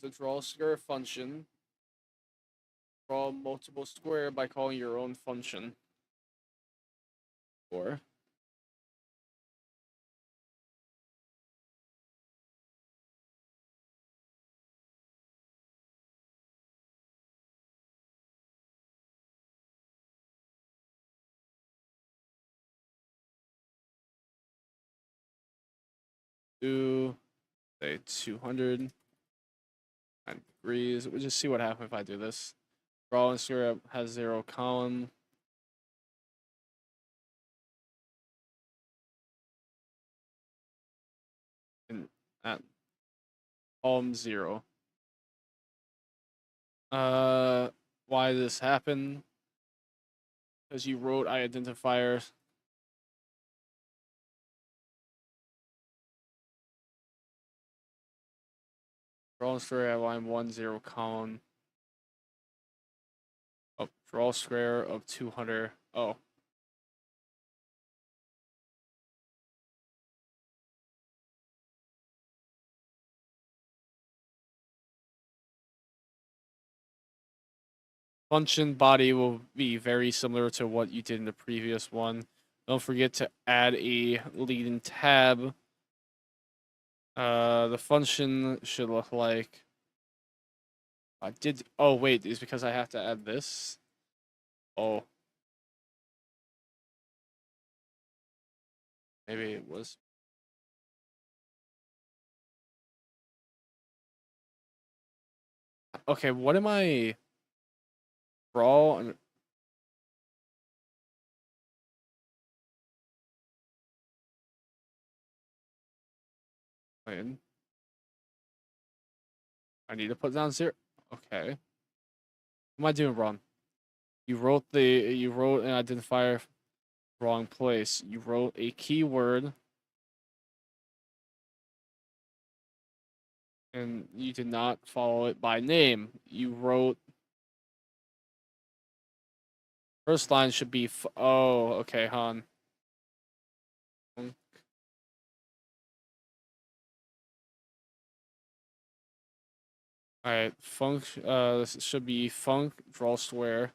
the draw square function. Draw multiple square by calling your own function. Or do say 200 degrees. We'll just see what happens if I do this. Draw and square has 0 column. And at column 0. Why did this happen? Because you wrote identifier. Draw and square at line 1, 0 column. Oh, draw square of 200. Oh. Function body will be very similar to what you did in the previous one. Don't forget to add a leading tab. The function should look like. I did. Oh wait, it's because I have to add this. Oh. Maybe it was. Okay, what am I? Draw and. Wait. I need to put down 0. Okay. What am I doing wrong? You wrote an identifier wrong place. You wrote a keyword and you did not follow it by name. You wrote first line should be oh, okay, hon. All right, func. This should be func draw square.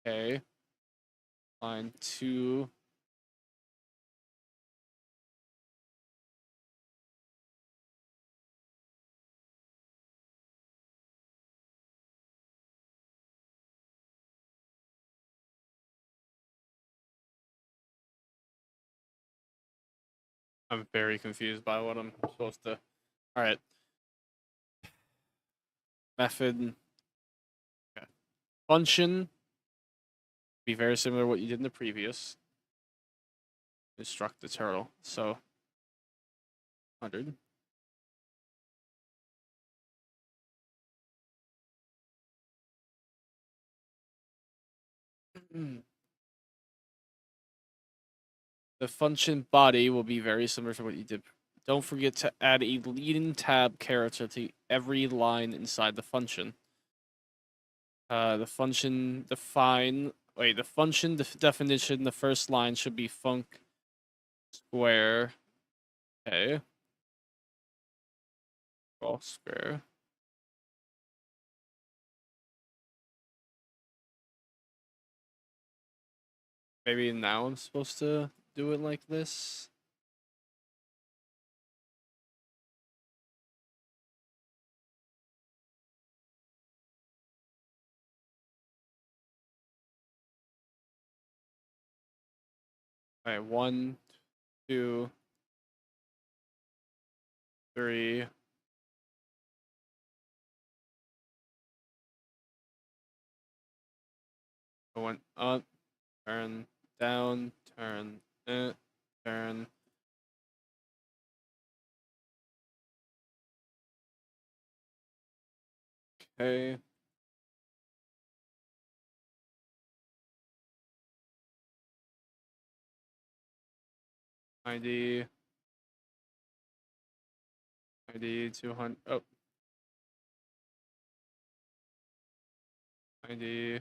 Okay. Line 2. I'm very confused by what I'm supposed to. All right. Method. Okay. Function. Be very similar to what you did in the previous. Instruct the turtle. So 100. The function body will be very similar to what you did. Don't forget to add a leading tab character to every line inside the function. The function define. Wait, the function definition. The first line should be func square. Okay. Draw square. Maybe now I'm supposed to do it like this. All right, 1, 2, 3. I went up, turn, down, turn, turn. Okay. ID 200. Oh. ID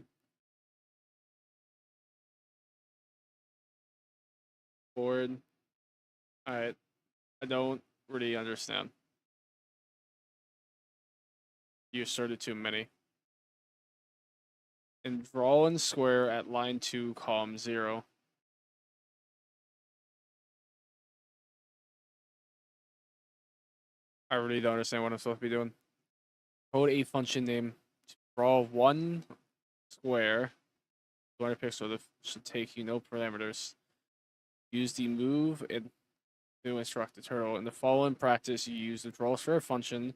board. All right. I don't really understand. You asserted too many. And draw and square at line 2, column 0. I really don't understand what I'm supposed to be doing. Code a function name to draw one square, 200 pixels. That should take you no parameters. Use the move and to instruct the turtle. In the following practice, you use the draw square function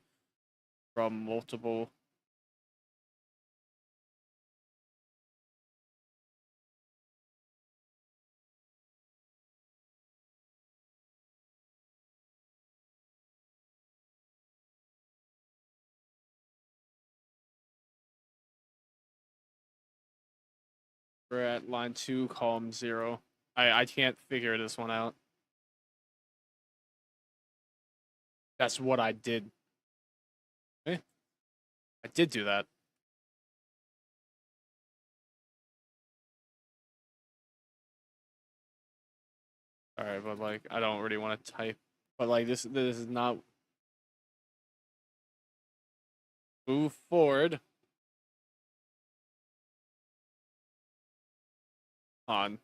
from multiple. We're at line 2, column 0. I can't figure this one out. That's what I did. Okay. I did do that. All right, but like I don't really want to type. But like this is not. Move forward. On.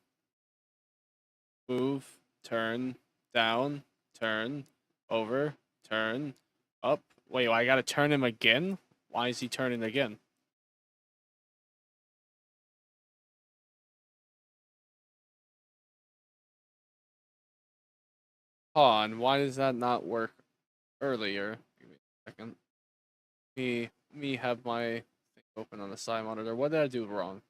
Move, turn, down, turn, over, turn, up. Wait, I gotta turn him again? Why is he turning again? On. Why does that not work earlier? Give me a second. Me have my thing open on the side monitor. What did I do wrong?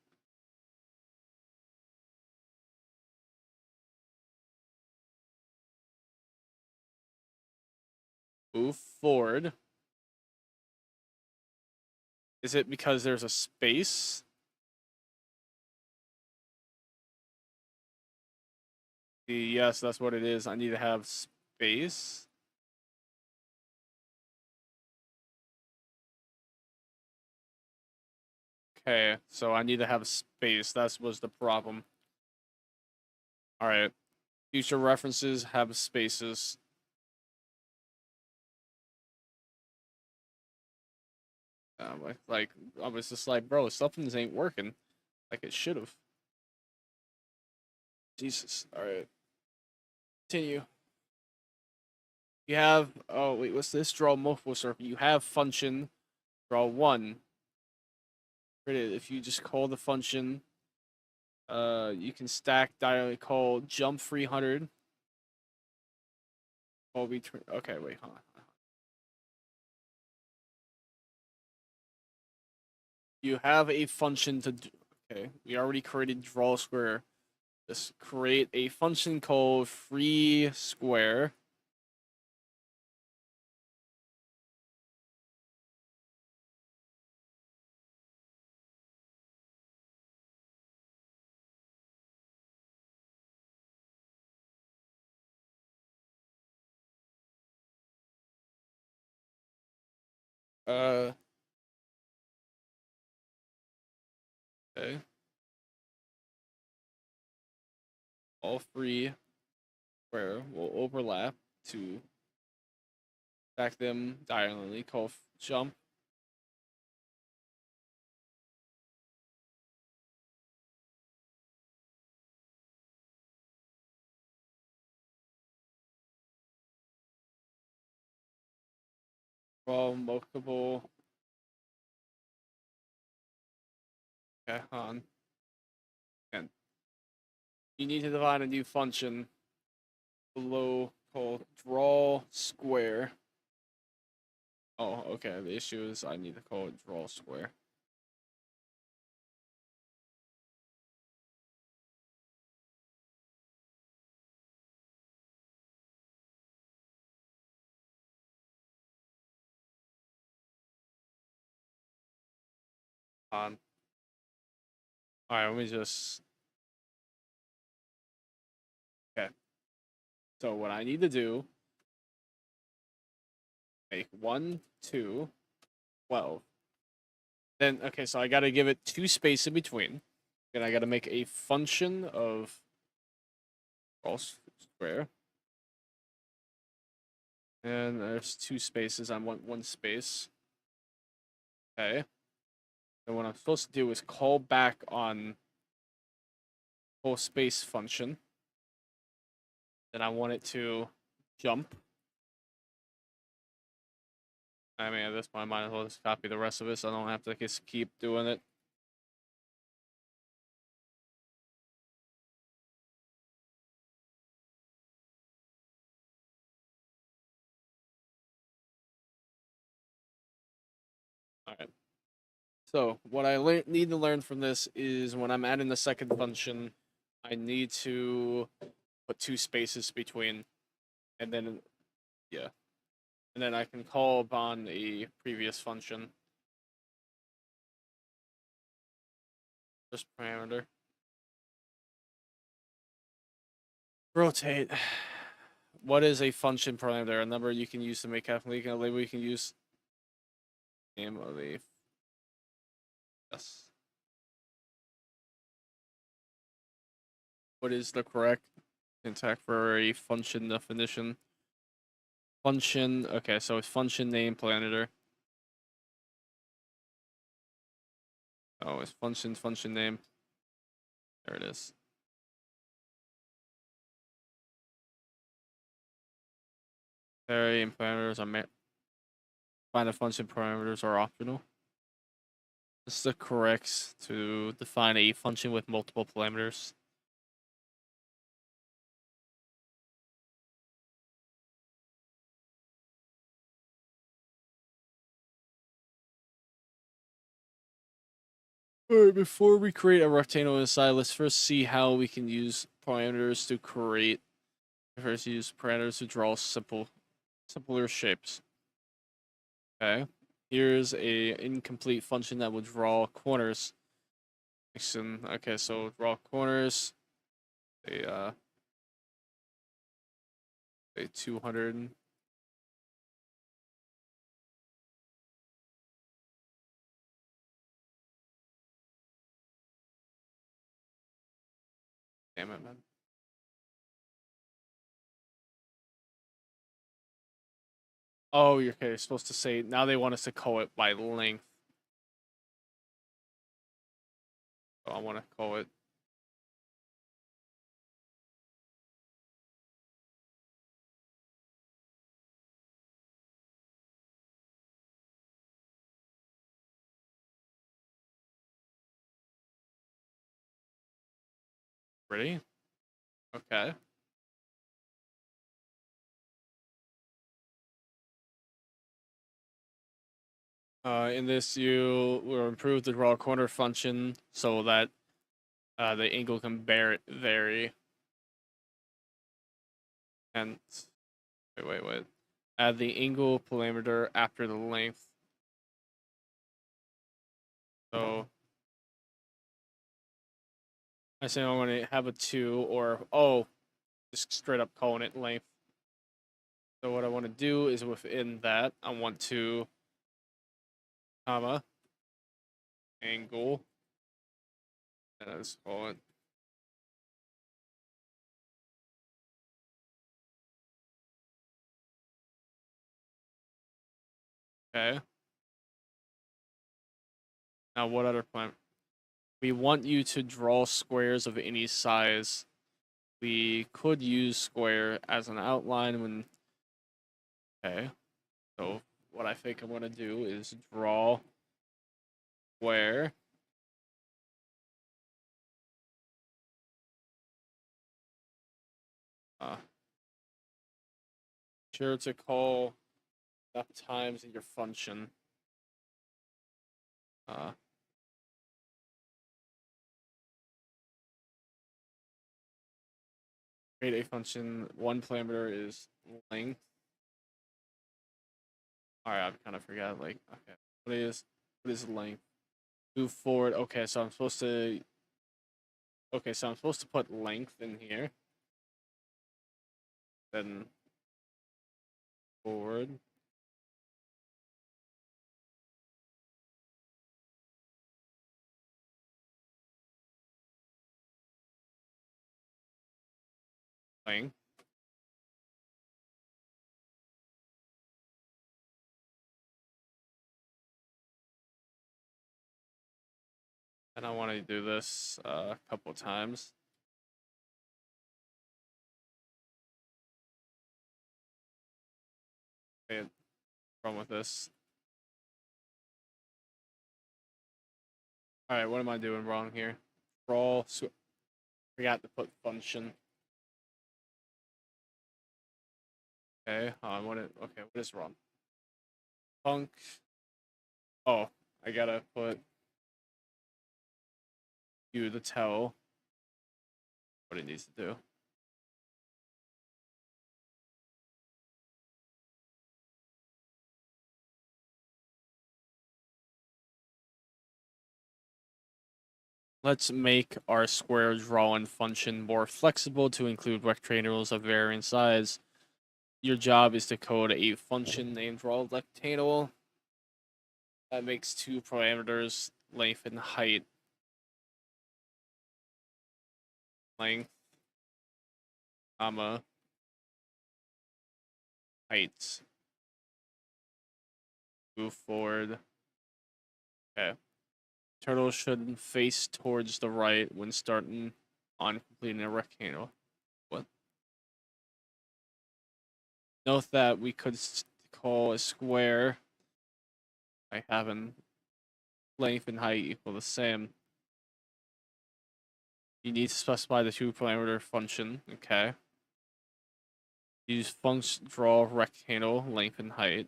Move forward. Is it because there's a space? Yes, that's what it is. I need to have space. Okay, so I need to have space. That was the problem. All right. Future references have spaces. Like I was just like, bro, something's ain't working like it should have. Jesus. All right. Continue. You have, oh wait, what's this? Draw multiple circle. You have function, draw one. If you just call the function, you can stack directly call jump 300. call between. Okay, wait, hold on. You have a function to do. Okay, we already created draw square. Just create a function called free square. Okay. All three square will overlap to stack them diagonally. Call jump. Draw multiple. Okay, on. And you need to define a new function below called draw square. Oh, okay. The issue is I need to call it draw square. On. All right, let me just. Okay. So what I need to do, make 1, 2, 12. Then, okay, so I got to give it 2 space in between. Then I got to make a function of false square. And there's 2 spaces. I want 1 space. Okay. And what I'm supposed to do is call back on full space function. Then I want it to jump. I mean, at this point, I might as well just copy the rest of it so I don't have to just keep doing it. Alright. So, what I need to learn from this is when I'm adding the second function, I need to put 2 spaces between, and then, yeah. And then I can call upon a previous function. Just parameter. Rotate. What is a function parameter? A number you can use to make half leak, and a label you can use. Name of a. Yes. What is the correct syntax for a function definition? Function. Okay, so it's function name parameter. Oh, it's function name. There it is. Array and parameters are find the function parameters are optional. This is the correct to define a function with multiple parameters. Alright, before we create a rectangle inside, let's first see how we can use parameters to create. First, use parameters to draw simpler shapes. Okay, here's a incomplete function that will draw corners. Okay, so draw corners. A 200. Damn it, man. Oh, you're okay. You're supposed to say now they want us to call it by length. So I want to call it. Ready? Okay. In this, you will improve the draw corner function so that the angle can vary. And wait. Add the angle parameter after the length. So I say I want to have a 2 or just straight up calling it length. So what I want to do is within that I want to comma angle, and let's call it okay. Now what other plan? We want you to draw squares of any size. We could use square as an outline when okay. So what I think I'm gonna do is draw square. Sure to call enough times in your function. Create a function. One parameter is length. Alright, I kind of forgot. Like, okay, what is length? Move forward. Okay, so I'm supposed to. Okay, so I'm supposed to put length in here. Then forward. Length. And I want to do this a couple times. Okay, wrong with this. All right, what am I doing wrong here? Draw. Forgot to put function. Okay, okay, what is wrong? Func. Oh, I gotta put you to tell what it needs to do. Let's make our square drawing function more flexible to include rectangles of varying size. Your job is to code a function named draw rectangle that makes 2 parameters, length and height. Length, comma, height. Move forward. Okay. Turtle should face towards the right when starting on completing a rectangle. What? Note that we could call a square by having length and height equal the same. You need to specify the 2 parameter function. Okay. Use function draw rectangle length and height.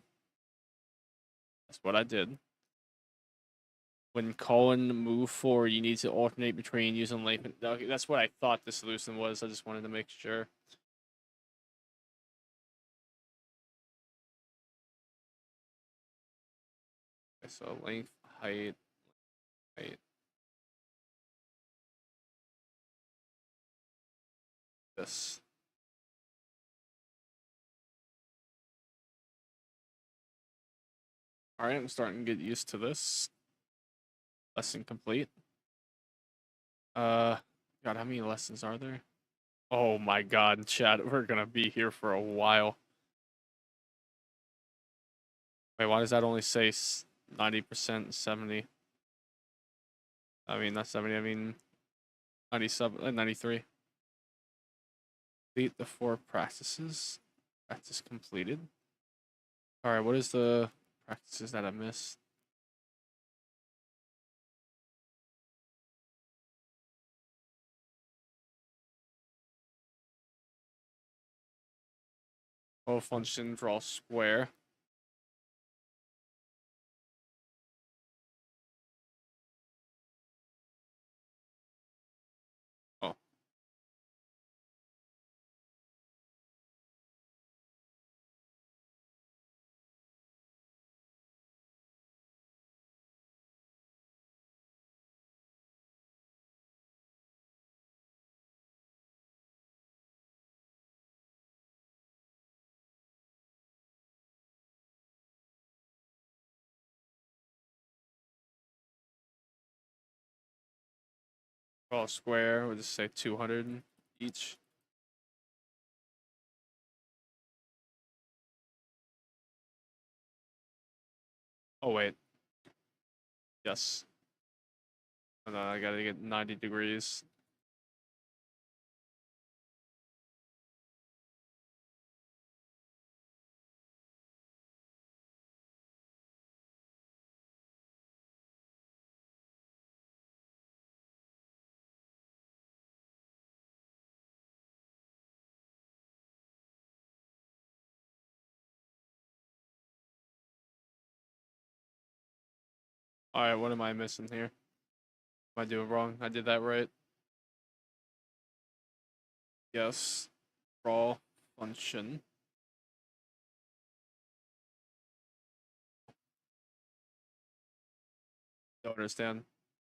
That's what I did. When calling move forward, you need to alternate between using length and okay, that's what I thought the solution was. I just wanted to make sure. Okay, so length, height. This. All right, I'm starting to get used to this. Lesson complete. God, how many lessons are there? Oh my God, chat, we're gonna be here for a while. Wait, why does that only say 90%, 70? I mean, not 70, I mean 97, 93. Complete the 4 practices. Practice completed. All right, what is the practices that I missed? Function draw square. Draw a square. We'll just say 200 each. Oh wait. Yes. And then I gotta get 90 degrees. Alright, what am I missing here? Am I doing wrong? I did that right. Yes. Draw function. Don't understand.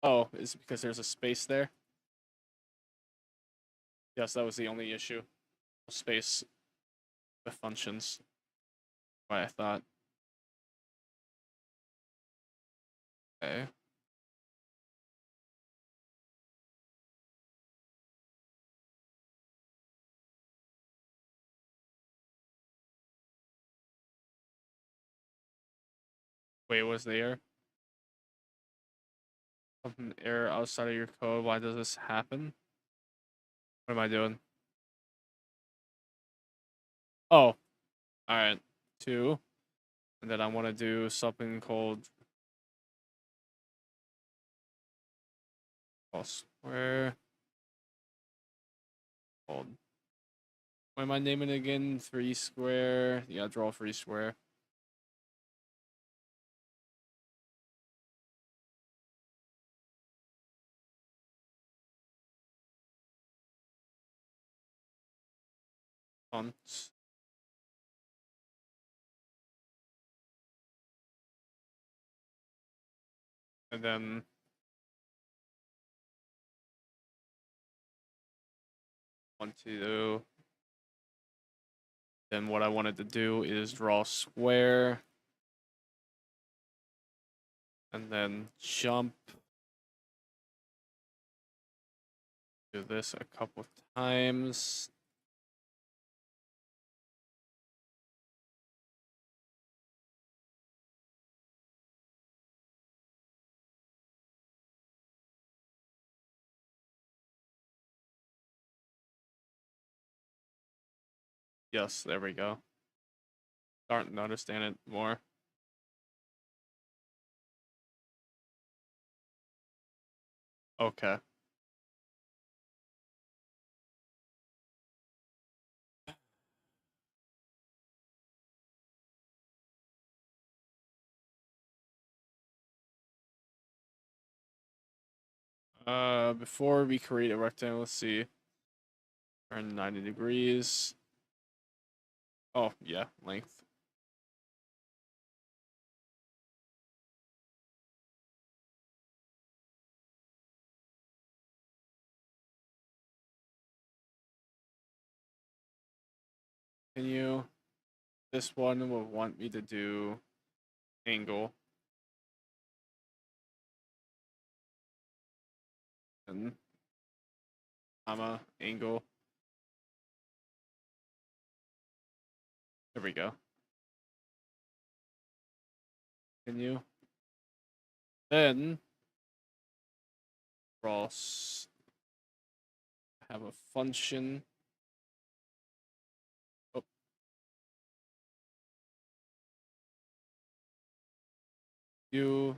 Oh, is it because there's a space there? Yes, that was the only issue. Space with functions. What I thought. Okay. Wait, what's the error? Something error outside of your code. Why does this happen? What am I doing? Oh, alright. 2. And then I want to do something called square. Called. What am I naming it again? 3 square. Yeah, draw 3 square. Font. And then one, two. Then what I wanted to do is draw square. And then jump. Do this a couple times. Yes, there we go. Starting to understand it more. Okay. Before we create a rectangle, let's see. Turn 90 degrees. Oh, yeah, length. Continue. This one will want me to do angle. And comma, angle. There we go. Continue. Then cross. Have a function. Oh. You.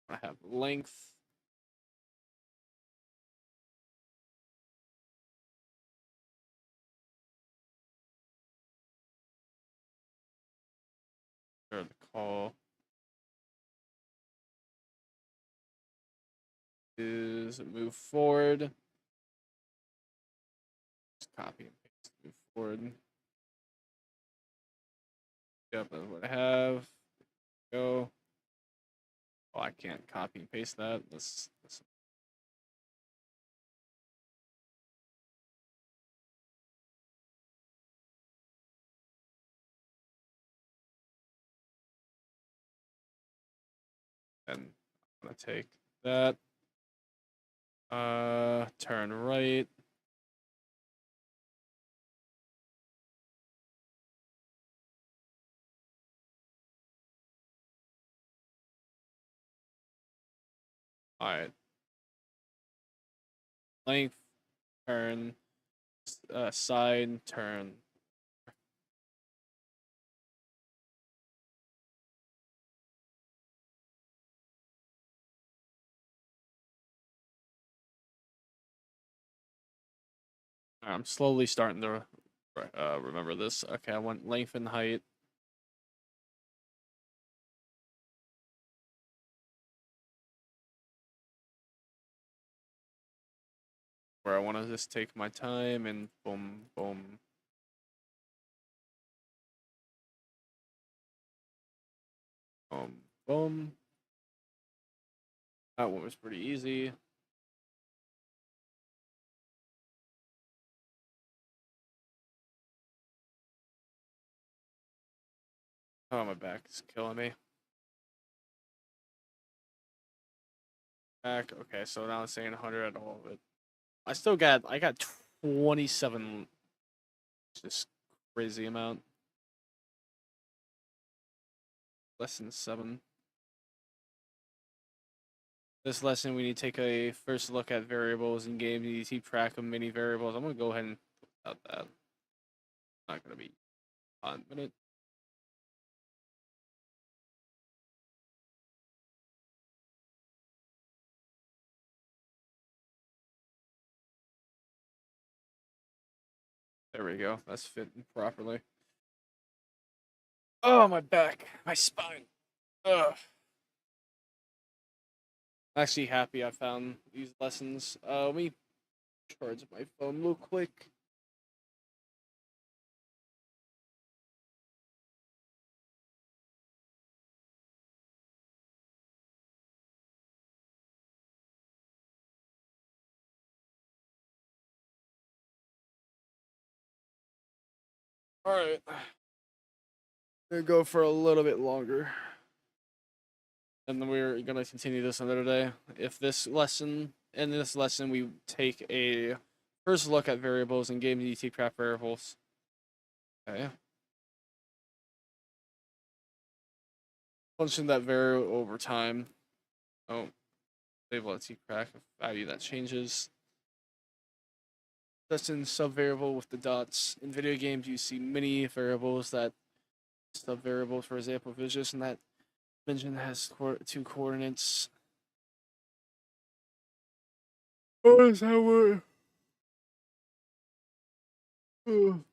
I have length. Or the call is move forward. Just copy and paste. Move forward. Yep, that's what I have. Go. Oh, I can't copy and paste that. Let's and I'm gonna take that. Turn right. All right. Length, turn, side, turn. I'm slowly starting to remember this. Okay, I want length and height. Where I want to just take my time and boom, boom. Boom, boom. That one was pretty easy. Oh, my back is killing me. Back. Okay, so now it's saying 100 at all of it. I got 27. Just crazy amount. Lesson 7. This lesson, we need to take a first look at variables in games. You need to keep track of many variables. I'm going to go ahead and put out that. Not going to be on a minute. There we go. That's fitting properly. Oh, my back. My spine. Ugh. I'm actually happy I found these lessons. Let me charge my phone real quick. Alright. Gonna go for a little bit longer. And then we're gonna continue this another day. If this lesson, in this lesson, we take a first look at variables in game DT craft variables. Okay. Function that vary over time. Oh, label at crack value that changes. That's in subvariable with the dots. In video games, you see many variables that subvariable, for example, visuals, and that dimension has 2 coordinates. Oh, is that what? Oh.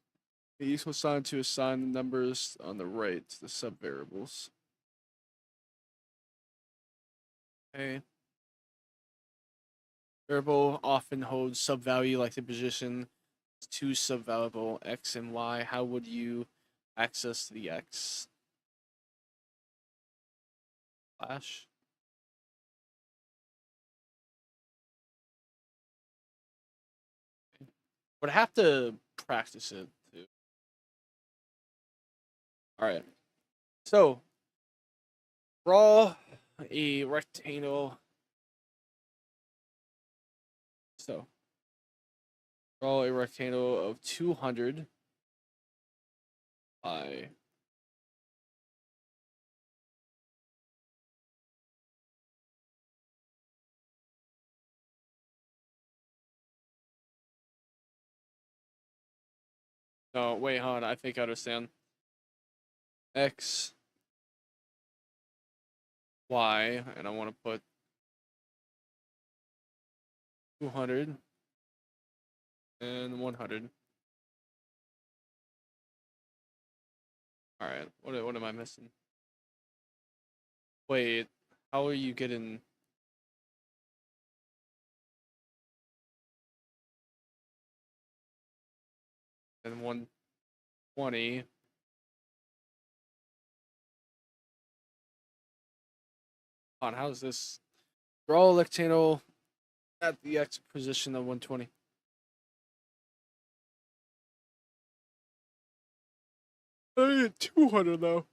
A useful sign to assign the numbers on the right to the subvariables. Okay. Variable often holds subvalue like the position to subvariable x and y. How would you access the x? Flash. But I have to practice it too. All right. So draw a rectangle. So draw a rectangle of 200 by no, wait, hold on. I think I understand. X, Y, and I want to put 200 and 100. All right, what am I missing? Wait, how are you getting? And 120. On how's this? Draw a rectangle at the X position of 120. 200 though.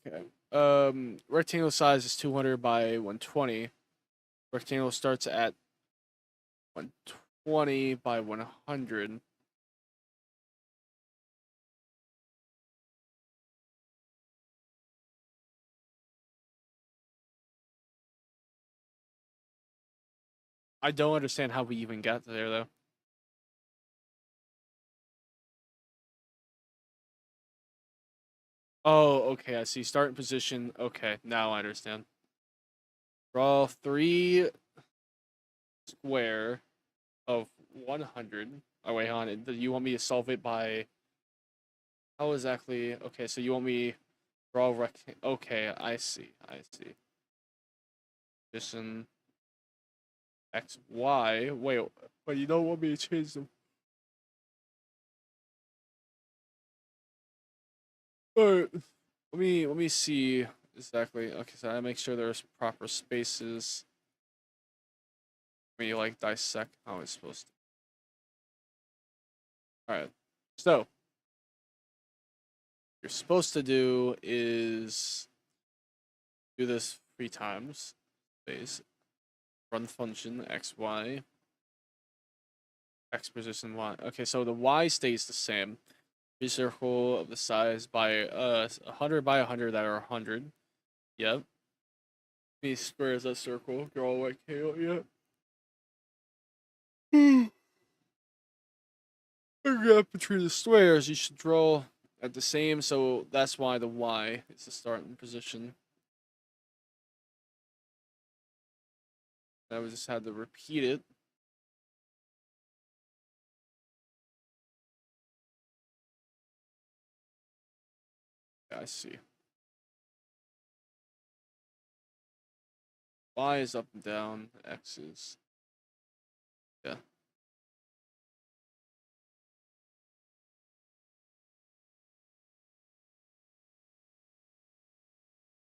Okay. Rectangle size is 200 by 120. Rectangle starts at 120 by 100. I don't understand how we even got there, though. Oh, okay, I see. Start in position. Okay, now I understand. Draw 3 square of 100. Oh, wait, hon. Do you want me to solve it by... How exactly? Okay, so you want me draw rectangle. Okay, I see. I see. Position X, Y. Wait, but you don't want me to change them. Alright. Let me see exactly. Okay, so I make sure there's proper spaces. Let me like dissect how it's supposed to. Alright. So what you're supposed to do is do this 3 times. Space. Run the function XY. X position Y. Okay, so the Y stays the same. Circle of the size by 100 by 100 that are 100. Yep. Me square is that circle. Draw a rectangle. Yep. The gap between the squares you should draw at the same, so that's why the Y is the starting position. I just had to repeat it. Yeah, I see. Y is up and down. X is... Yeah.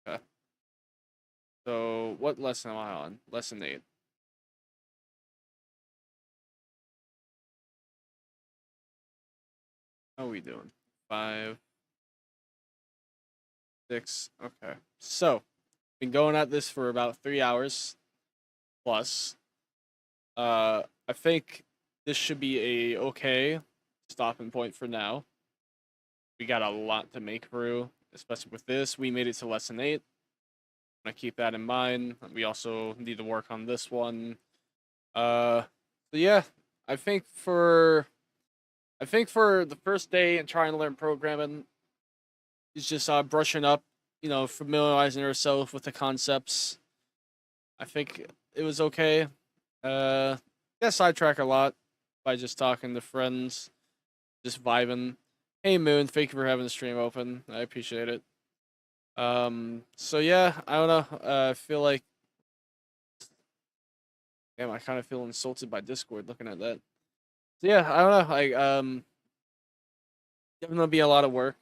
Okay. So, what lesson am I on? Lesson 8. How are we doing? 5, 6. Okay. So, been going at this for about 3 hours plus. I think this should be a okay stopping point for now. We got a lot to make through, especially with this. We made it to lesson 8. I'm gonna keep that in mind. We also need to work on this one. So yeah, I think for the first day and trying to learn programming is just brushing up, familiarizing yourself with the concepts. I think it was okay. Got sidetrack a lot by just talking to friends, just vibing. Hey Moon, thank you for having the stream open. I appreciate it. So yeah, I don't know. I feel like, damn, I kind of feel insulted by Discord looking at that. So yeah, I don't know. Like, definitely be a lot of work.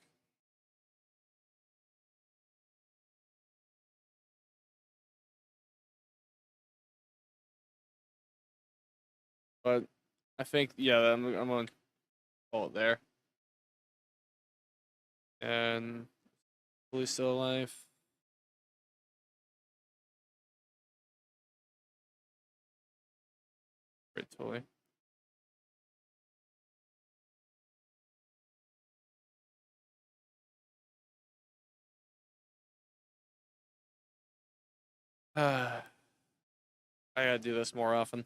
But I think, yeah, I'm gonna call it there. And fully still alive. Great, totally. I gotta do this more often.